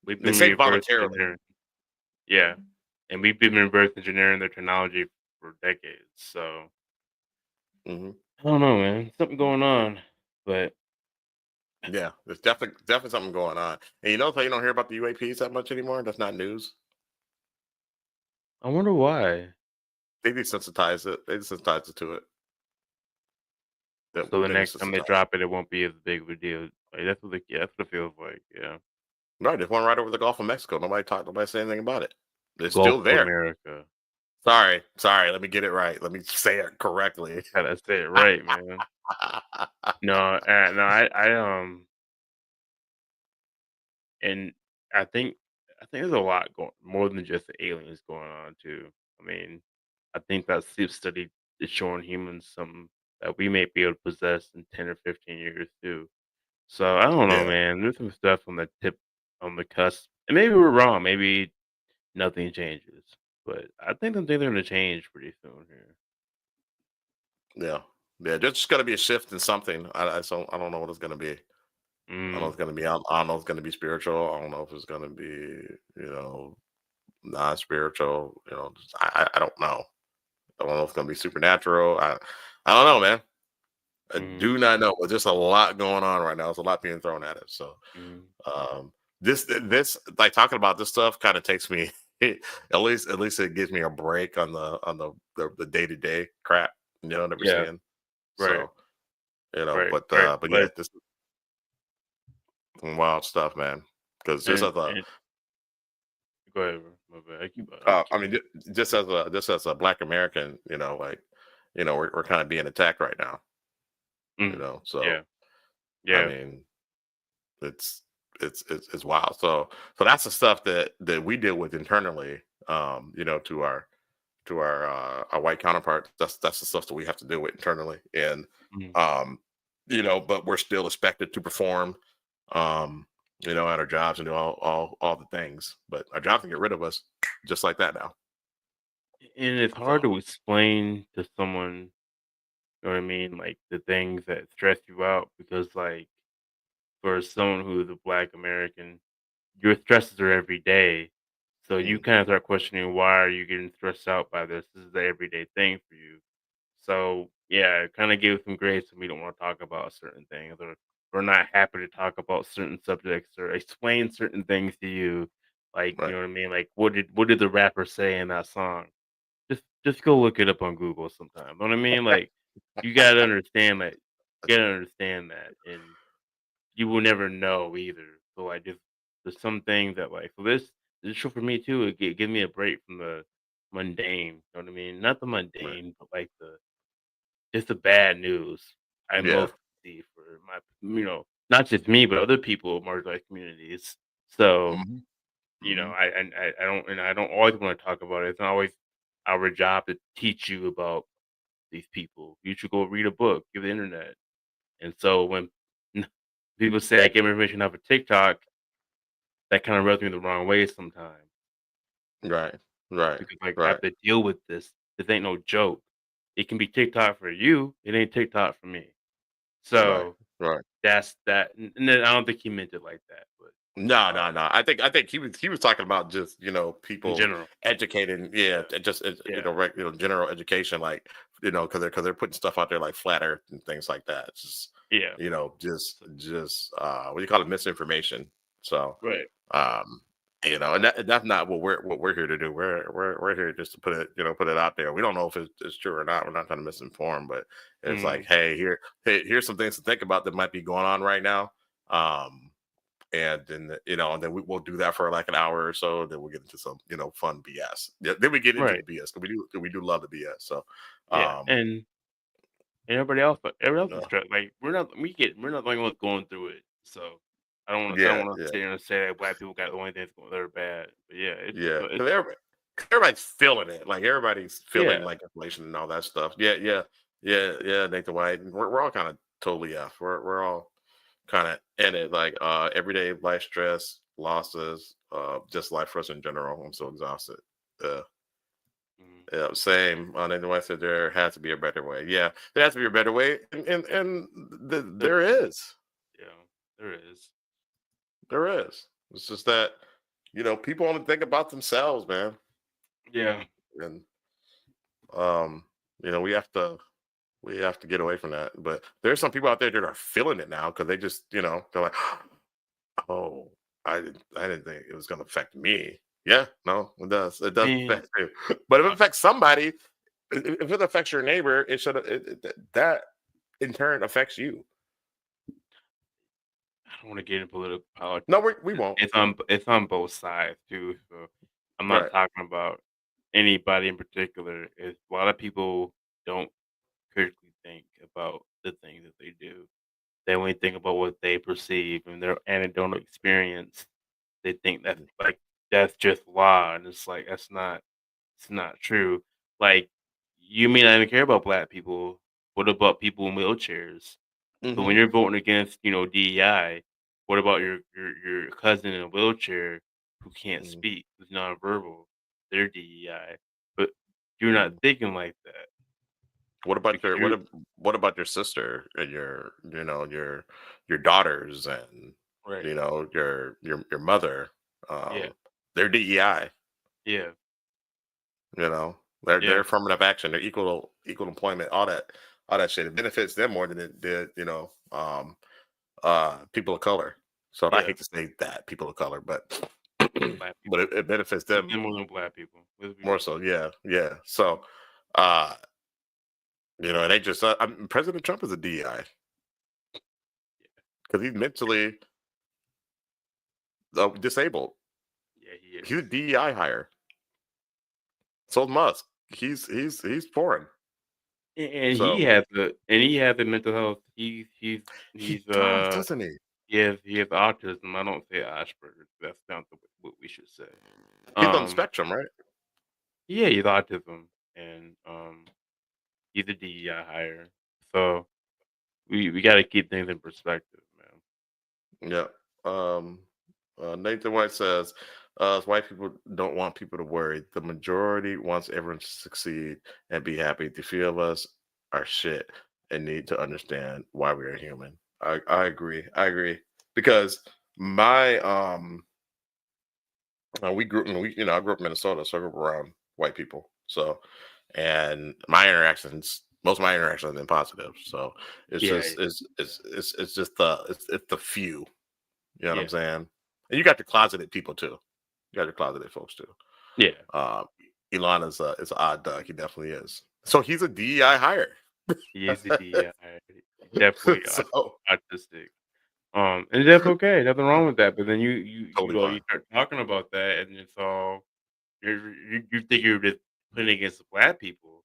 [SPEAKER 3] We've
[SPEAKER 2] They
[SPEAKER 3] been
[SPEAKER 2] say
[SPEAKER 3] reverse
[SPEAKER 2] voluntarily.
[SPEAKER 3] engineering. Yeah, and we've been reverse engineering their technology for decades. So I don't know, man. Something going on, but
[SPEAKER 2] yeah, there's definitely something going on. And you don't hear about the UAPs that much anymore. That's not news.
[SPEAKER 3] I wonder why.
[SPEAKER 2] They desensitized it. They desensitized it to it.
[SPEAKER 3] So the next time they drop it, it won't be as big of a deal. Like, that's what it feels like. Yeah.
[SPEAKER 2] Right, there's one right over the Gulf of Mexico. Nobody said anything about it. It's
[SPEAKER 3] Gulf
[SPEAKER 2] still there.
[SPEAKER 3] Of America.
[SPEAKER 2] Sorry. Let me get it right. Let me say it correctly.
[SPEAKER 3] Gotta say it right, man. And I think there's a lot going more than just the aliens going on too. I mean, I think that sleep study is showing humans something that we may be able to possess in 10 or 15 years too. So I don't know, man. There's some stuff on the cusp. And maybe we're wrong. Maybe nothing changes. But I think they're gonna change pretty soon here.
[SPEAKER 2] Yeah. There's just gonna be a shift in something. I don't know what it's gonna be. I don't know if it's gonna be. I don't know if it's gonna be spiritual. I don't know if it's gonna be, non-spiritual. I don't know. I don't know if it's gonna be supernatural. I don't know, man. I do not know. There's just a lot going on right now. There's a lot being thrown at us. So, this like talking about this stuff kind of takes me at least it gives me a break on the day-to-day crap that we're
[SPEAKER 3] Yeah.
[SPEAKER 2] seeing.
[SPEAKER 3] Right.
[SPEAKER 2] So,
[SPEAKER 3] Right.
[SPEAKER 2] but yeah, this is some wild stuff, man. Because just as a
[SPEAKER 3] go ahead, bro. My bad. I keep
[SPEAKER 2] I mean, just as a Black American, we're kind of being attacked right now. So
[SPEAKER 3] yeah.
[SPEAKER 2] I mean, it's it's wild. So that's the stuff that we deal with internally. To our white counterparts. That's the stuff that we have to deal with internally, and but we're still expected to perform, at our jobs and do all the things. But our job can get rid of us just like that now.
[SPEAKER 3] And it's hard to explain to someone, you know what I mean, like the things that stress you out because, like, for someone who's a Black American, your stresses are every day. So you kind of start questioning why are you getting stressed out by this? This is the everyday thing for you. So yeah, it kind of gives some grace when we don't want to talk about certain things, or we're not happy to talk about certain subjects or explain certain things to you. Like, you know what I mean? Like what did the rapper say in that song? Just go look it up on Google sometime. You know what I mean? Like you gotta understand that. You gotta understand that, and you will never know either. So like, there's some things that like for this is true for me too. It give me a break from the mundane. You know what I mean? Not the mundane, but like just the bad news. I
[SPEAKER 2] Yeah.
[SPEAKER 3] mostly see for my, not just me, but other people in marginalized communities. So I don't always want to talk about it. It's not always our job to teach you about these people. You should go read a book, give the internet. And so when people say I get my information off of TikTok, that kind of rubs me the wrong way sometimes.
[SPEAKER 2] Right.
[SPEAKER 3] Because like I have to deal with this. This ain't no joke. It can be TikTok for you. It ain't TikTok for me. So
[SPEAKER 2] Right.
[SPEAKER 3] that's that. And then I don't think he meant it like that. But
[SPEAKER 2] No. I think he was talking about just people
[SPEAKER 3] in general
[SPEAKER 2] educating, just general education, like because they're putting stuff out there like flat Earth and things like that. It's just just what do you call it, misinformation. So and that's not what we're here to do. We're here just to put it out there. We don't know if it's true or not. We're not trying to misinform, but it's like, hey, here's some things to think about that might be going on right now. And then and then we'll do that for like an hour or so. Then we'll get into some fun BS. Yeah, then we get into the BS because we do love the BS. So
[SPEAKER 3] and everybody else is stressed. Like we're not the only ones going through it. So I don't want to sit here and say that Black people got the only things that are bad. But
[SPEAKER 2] it's everybody's feeling it. Like everybody's feeling like inflation and all that stuff. Yeah. Nathan White. We're all kind of totally F. We're all kind of in it, like everyday life stress, losses, just life for us in general. I'm so exhausted. Yeah, same. Nathan White said there has to be a better way. Yeah, there has to be a better way, and there is.
[SPEAKER 3] Yeah, there is.
[SPEAKER 2] There is. It's just that people only think about themselves, man.
[SPEAKER 3] Yeah,
[SPEAKER 2] and we have to get away from that. But there's some people out there that are feeling it now because they just they're like, oh, I didn't think it was going to affect me. Yeah, no, it does. It does affect you. But if it affects somebody, if it affects your neighbor, that in turn affects you.
[SPEAKER 3] I don't want to get into political politics.
[SPEAKER 2] No, we won't.
[SPEAKER 3] It's on both sides too. So I'm not talking about anybody in particular. A lot of people don't critically think about the things that they do. They only think about what they perceive and their anecdotal experience. They think that that's just law, and it's like it's not true. Like you may not even care about Black people. What about people in wheelchairs? So when you're voting against DEI, what about your cousin in a wheelchair who can't speak, who's nonverbal? They're DEI, but you're not thinking like that.
[SPEAKER 2] What about what about your sister and your daughters and your mother? They're DEI.
[SPEAKER 3] Yeah.
[SPEAKER 2] They're affirmative action. They're equal employment. All that shit. It benefits them more than it did people of color. So I hate to say that people of color, but but it benefits them
[SPEAKER 3] more than Black people.
[SPEAKER 2] More so, yeah. So and they just President Trump is a DEI because he's mentally disabled.
[SPEAKER 3] Yeah, he is.
[SPEAKER 2] He's a DEI hire. So Musk, he's foreign,
[SPEAKER 3] and he has the mental health. He
[SPEAKER 2] drives, doesn't he?
[SPEAKER 3] He has autism. I don't say Asperger's. That's not what we should say.
[SPEAKER 2] He's on the spectrum, right?
[SPEAKER 3] Yeah, he's autism, and he's a DEI hire. So we got to keep things in perspective, man.
[SPEAKER 2] Yeah. Nathan White says, white people don't want people to worry. The majority wants everyone to succeed and be happy. The few of us are shit and need to understand why we are human. I agree. I agree. Because my I grew up in Minnesota, so I grew up around white people. So, and my interactions, most of my interactions have been positive. So it's just it's just the few. You know what I'm saying? And you got your closeted people too. You got your closeted folks too.
[SPEAKER 3] Yeah.
[SPEAKER 2] Elon is an odd duck. He definitely is. So he's a DEI hire.
[SPEAKER 3] He is a DEI hire. Definitely autistic. And that's okay. Nothing wrong with that. But then you start talking about that, and it's all you think you're just putting against the black people,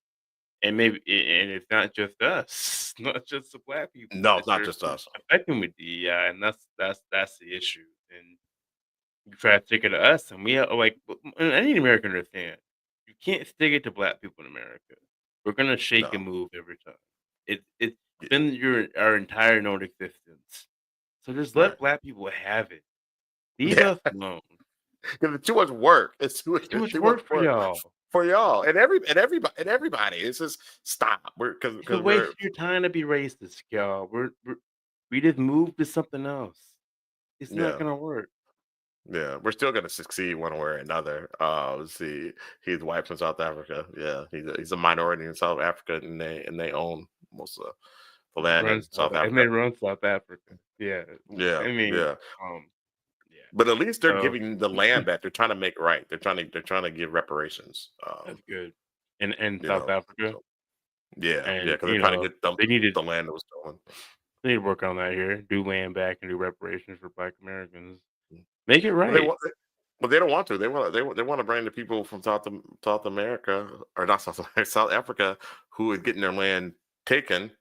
[SPEAKER 3] and maybe it's not just us, not just the black people.
[SPEAKER 2] No, it's not just us.
[SPEAKER 3] Affecting with DEI, and that's the issue. And you try to stick it to us, and we have any American understand. You can't stick it to black people in America. We're gonna shake and move every time. It's been our entire known existence. So just let black people have it. Leave us alone.
[SPEAKER 2] Because it's too much work. It's too
[SPEAKER 3] much work for y'all.
[SPEAKER 2] For y'all and everybody. It's just stop. Because
[SPEAKER 3] waste your time to be racist, y'all. We just moved to something else. It's not gonna work.
[SPEAKER 2] Yeah, we're still gonna succeed one way or another. See, he's white from South Africa. Yeah, he's a minority in South Africa, and they own most of the land in South Africa.
[SPEAKER 3] And they run South Africa. Yeah. I mean,
[SPEAKER 2] But at least they're giving the land back. They're trying to make right. They're trying to give reparations.
[SPEAKER 3] That's good. In South Africa.
[SPEAKER 2] Because they're trying to get the land that was stolen.
[SPEAKER 3] They need to work on that here. Do land back and do reparations for Black Americans. Make it right.
[SPEAKER 2] But they don't want to. They want to bring the people from South America, or not South America, South Africa, who is getting their land taken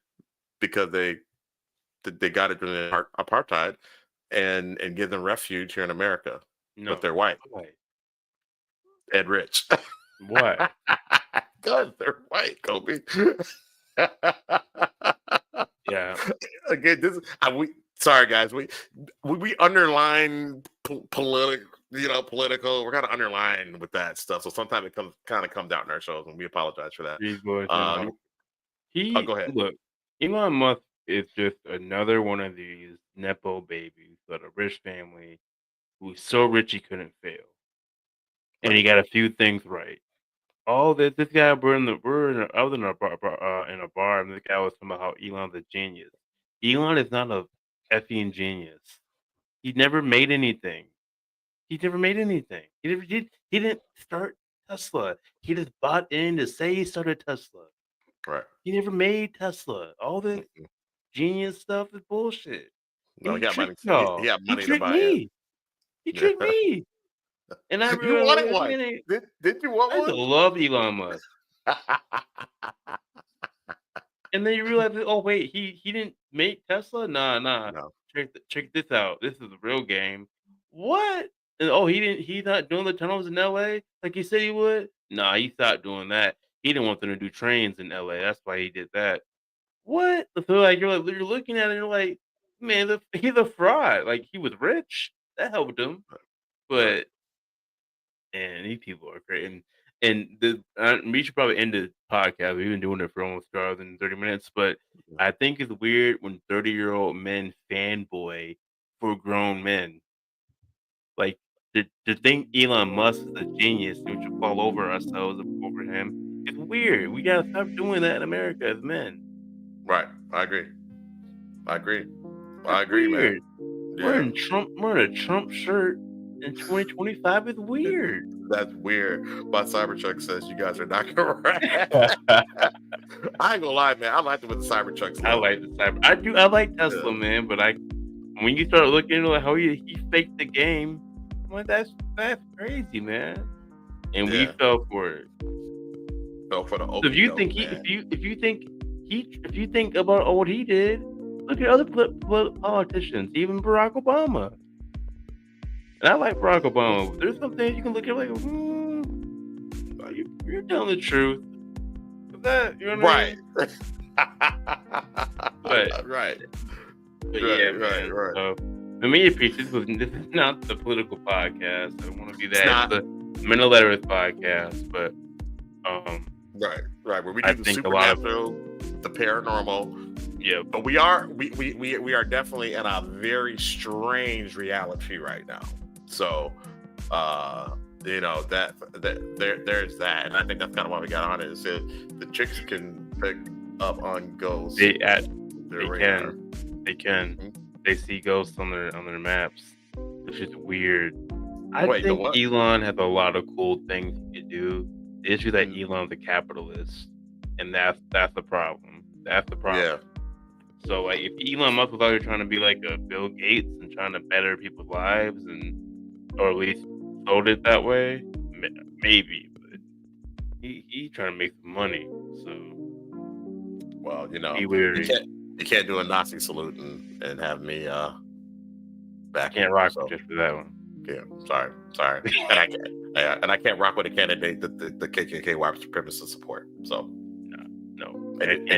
[SPEAKER 2] because they got it during apartheid, and give them refuge here in America.
[SPEAKER 3] No,
[SPEAKER 2] but they're white. Ed Rich.
[SPEAKER 3] What?
[SPEAKER 2] Because they're white, Kobe.
[SPEAKER 3] Yeah.
[SPEAKER 2] Again, sorry guys, we underline political. We're kind of underlined with that stuff. So sometimes it comes out in our shows, and we apologize for that.
[SPEAKER 3] Go ahead. Look, Elon Musk is just another one of these nepo babies that a rich family who's so rich he couldn't fail, and he got a few things right. All this guy, I was in a bar, and this guy was talking about how Elon's a genius. Elon is not a effing genius. He never made anything. He didn't start Tesla. He just bought in to say he started Tesla.
[SPEAKER 2] Right.
[SPEAKER 3] He never made Tesla. All this genius stuff is bullshit.
[SPEAKER 2] No, he got money.
[SPEAKER 3] Y'all.
[SPEAKER 2] He got money
[SPEAKER 3] He
[SPEAKER 2] to
[SPEAKER 3] tricked
[SPEAKER 2] buy
[SPEAKER 3] me.
[SPEAKER 2] it.
[SPEAKER 3] He tricked me. And I
[SPEAKER 2] You wanted one. Did you want one?
[SPEAKER 3] I love Elon Musk. And then you realize, oh wait, he didn't make Tesla? Nah.
[SPEAKER 2] No.
[SPEAKER 3] Check this out. This is a real game. What? And he's not doing the tunnels in LA like he said he would? Nah, he stopped doing that. He didn't want them to do trains in LA. That's why he did that. What? So you're looking at it and you're like, man, he's a fraud. Like, he was rich. That helped him. But and these people are great. And we should probably end the podcast. We've been doing it for almost 2 hours and 30 minutes. But I think it's weird when 30-year-old men fanboy for grown men. Like, to think Elon Musk is a genius and we should fall over ourselves over him, it's weird. We gotta stop doing that in America as men.
[SPEAKER 2] Right. I agree,
[SPEAKER 3] weird.
[SPEAKER 2] man.
[SPEAKER 3] We're in a Trump shirt in 2025. It's weird.
[SPEAKER 2] That's weird. My Cybertruck says you guys are not correct. I ain't gonna lie, man. I like it with the Cybertrucks.
[SPEAKER 3] I like the Cyber. I like Tesla, man. But when you start looking into how he faked the game, I'm like, that's crazy, man. And we fell for it.
[SPEAKER 2] Fell for the.
[SPEAKER 3] So if you think about what he did, Look at other politicians, even Barack Obama. And I like Barack Obama. There's some things you can look at like, you're telling the truth. That, you know what I mean? But,
[SPEAKER 2] right.
[SPEAKER 3] But yeah, man.
[SPEAKER 2] Right.
[SPEAKER 3] So, let me appreciate this is not the political podcast. I don't want to be that. It's the mental letters podcast, but
[SPEAKER 2] right. Where we do the supernatural, the paranormal.
[SPEAKER 3] Yeah,
[SPEAKER 2] but we are definitely in a very strange reality right now. So, you know that there's that, and I think that's kind of why we got on it. Is that the chicks can pick up on ghosts.
[SPEAKER 3] They can. They see ghosts on their maps, which is weird. I think Elon has a lot of cool things he could do. The issue that Elon's a capitalist, and that's the problem. That's the problem.
[SPEAKER 2] Yeah.
[SPEAKER 3] So like, if Elon Musk was out here trying to be like a Bill Gates and trying to better people's lives, or at least sold it that way, maybe. But he trying to make some money. So,
[SPEAKER 2] well, you know,
[SPEAKER 3] weird.
[SPEAKER 2] You can't do a Nazi salute and have me back.
[SPEAKER 3] Can't rock just for that one.
[SPEAKER 2] Yeah, sorry, and I can't rock with a candidate that the KKK white supremacists support. So
[SPEAKER 3] no,
[SPEAKER 2] and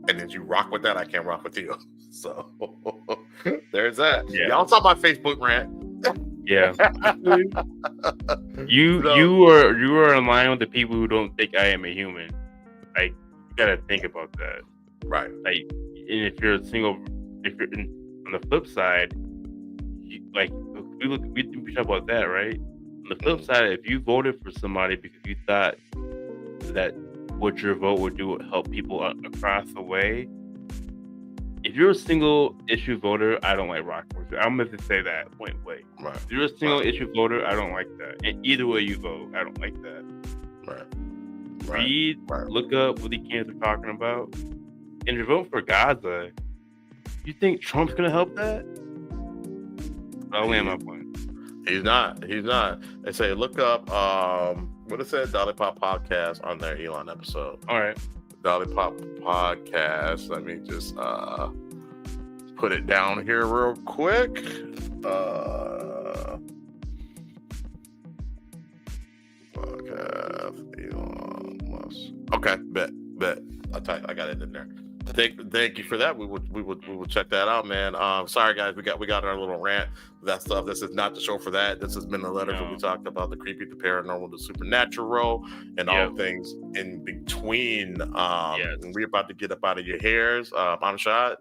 [SPEAKER 2] if you rock with that, I can't rock with you. So there's that.
[SPEAKER 3] Yeah.
[SPEAKER 2] Y'all talk about Facebook rant.
[SPEAKER 3] Yeah, you are in line with the people who don't think I am a human. Like, you gotta think about that,
[SPEAKER 2] right?
[SPEAKER 3] Like, and if you're on the flip side, we talk about that, right? On the flip side, if you voted for somebody because you thought that what your vote would do would help people across the way, if you're a single issue voter, I don't like rocking with you. I'm going to say that point blank.
[SPEAKER 2] Right.
[SPEAKER 3] If you're a single issue voter, I don't like that. And either way you vote, I don't like that.
[SPEAKER 2] Right.
[SPEAKER 3] Read, look up what the candidates are talking about. And if you're voting for Gaza, you think Trump's going to help that? I'll land my point.
[SPEAKER 2] He's not. They say look up what it said, Dolly Pop Podcast on their Elon episode.
[SPEAKER 3] All right.
[SPEAKER 2] Dolly Pop Podcast. Let me just put it down here real quick. Podcast Elon Musk. Okay, bet. I got it in there. Thank you for that. We will check that out, man. Sorry guys, we got our little rant, that stuff. This is not the show for that. This has been the letter where we talked about the creepy, the paranormal, the supernatural, and all things in between. We're about to get up out of your hairs. I'm Shad.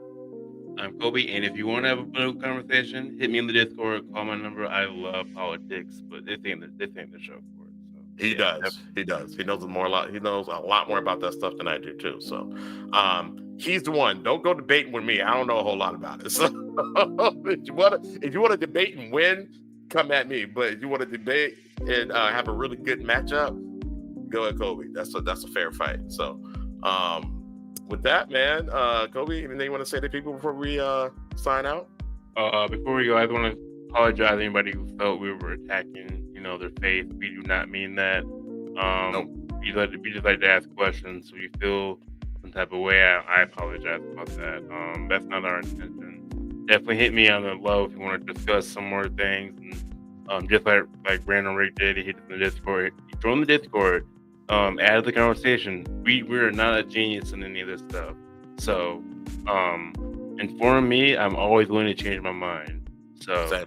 [SPEAKER 3] I'm Kobe, and if you want to have a political conversation, hit me in the Discord. Call my number. I love politics, but this ain't the show for it. So,
[SPEAKER 2] He does. He knows He knows a lot more about that stuff than I do too. So, he's the one. Don't go debating with me. I don't know a whole lot about it. So, if you want to debate and win, come at me. But if you want to debate and have a really good matchup, go at Kobe. That's a fair fight. So, with that, man, Kobe, anything you want to say to people before we sign out?
[SPEAKER 3] Before we go, I want to apologize to anybody who felt we were attacking, their faith. We do not mean that.
[SPEAKER 2] Nope.
[SPEAKER 3] We just like to ask questions. So you feel some type of way, I apologize about that. That's not our intention. Definitely hit me on the low if you want to discuss some more things. And just like Brandon Rick did, he hit the Discord. Join the Discord. Add the conversation. We're not a genius in any of this stuff. So, inform me. I'm always willing to change my mind. So,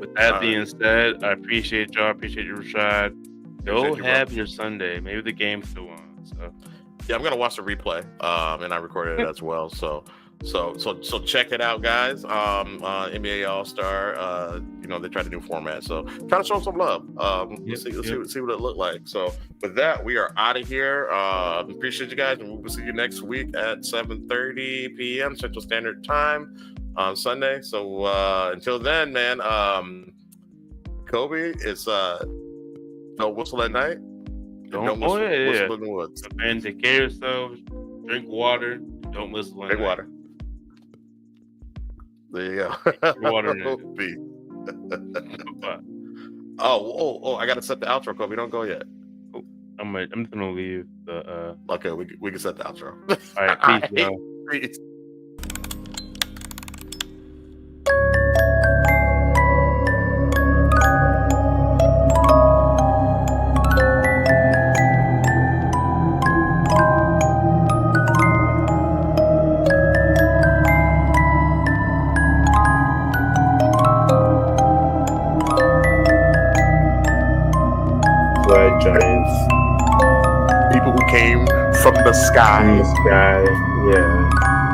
[SPEAKER 3] with that being said, I appreciate y'all. Appreciate you, Rashad. Go have your Sunday. Maybe the game's still on. So,
[SPEAKER 2] yeah, I'm gonna watch the replay. And I recorded it as well. So check it out, guys. NBA All Star. They tried a new format, so try to show some love. Let's see what it looked like. So with that, we are out of here. Appreciate you guys, and we will see you next week at 7:30 p.m. Central Standard Time on Sunday. So until then, man, Kobe, it's no whistle at night.
[SPEAKER 3] Don't whistle in the woods. And take care of yourselves. Drink water. Don't whistle at night.
[SPEAKER 2] Drink water. There you go.
[SPEAKER 3] Water.
[SPEAKER 2] Oh! I gotta set the outro, Kobe. Don't go yet.
[SPEAKER 3] I'm just gonna leave the.
[SPEAKER 2] Okay, we can set the outro.
[SPEAKER 3] All right, peace, y'all.
[SPEAKER 2] streets.
[SPEAKER 3] Red giants.
[SPEAKER 2] People who came from the sky.
[SPEAKER 3] Yeah.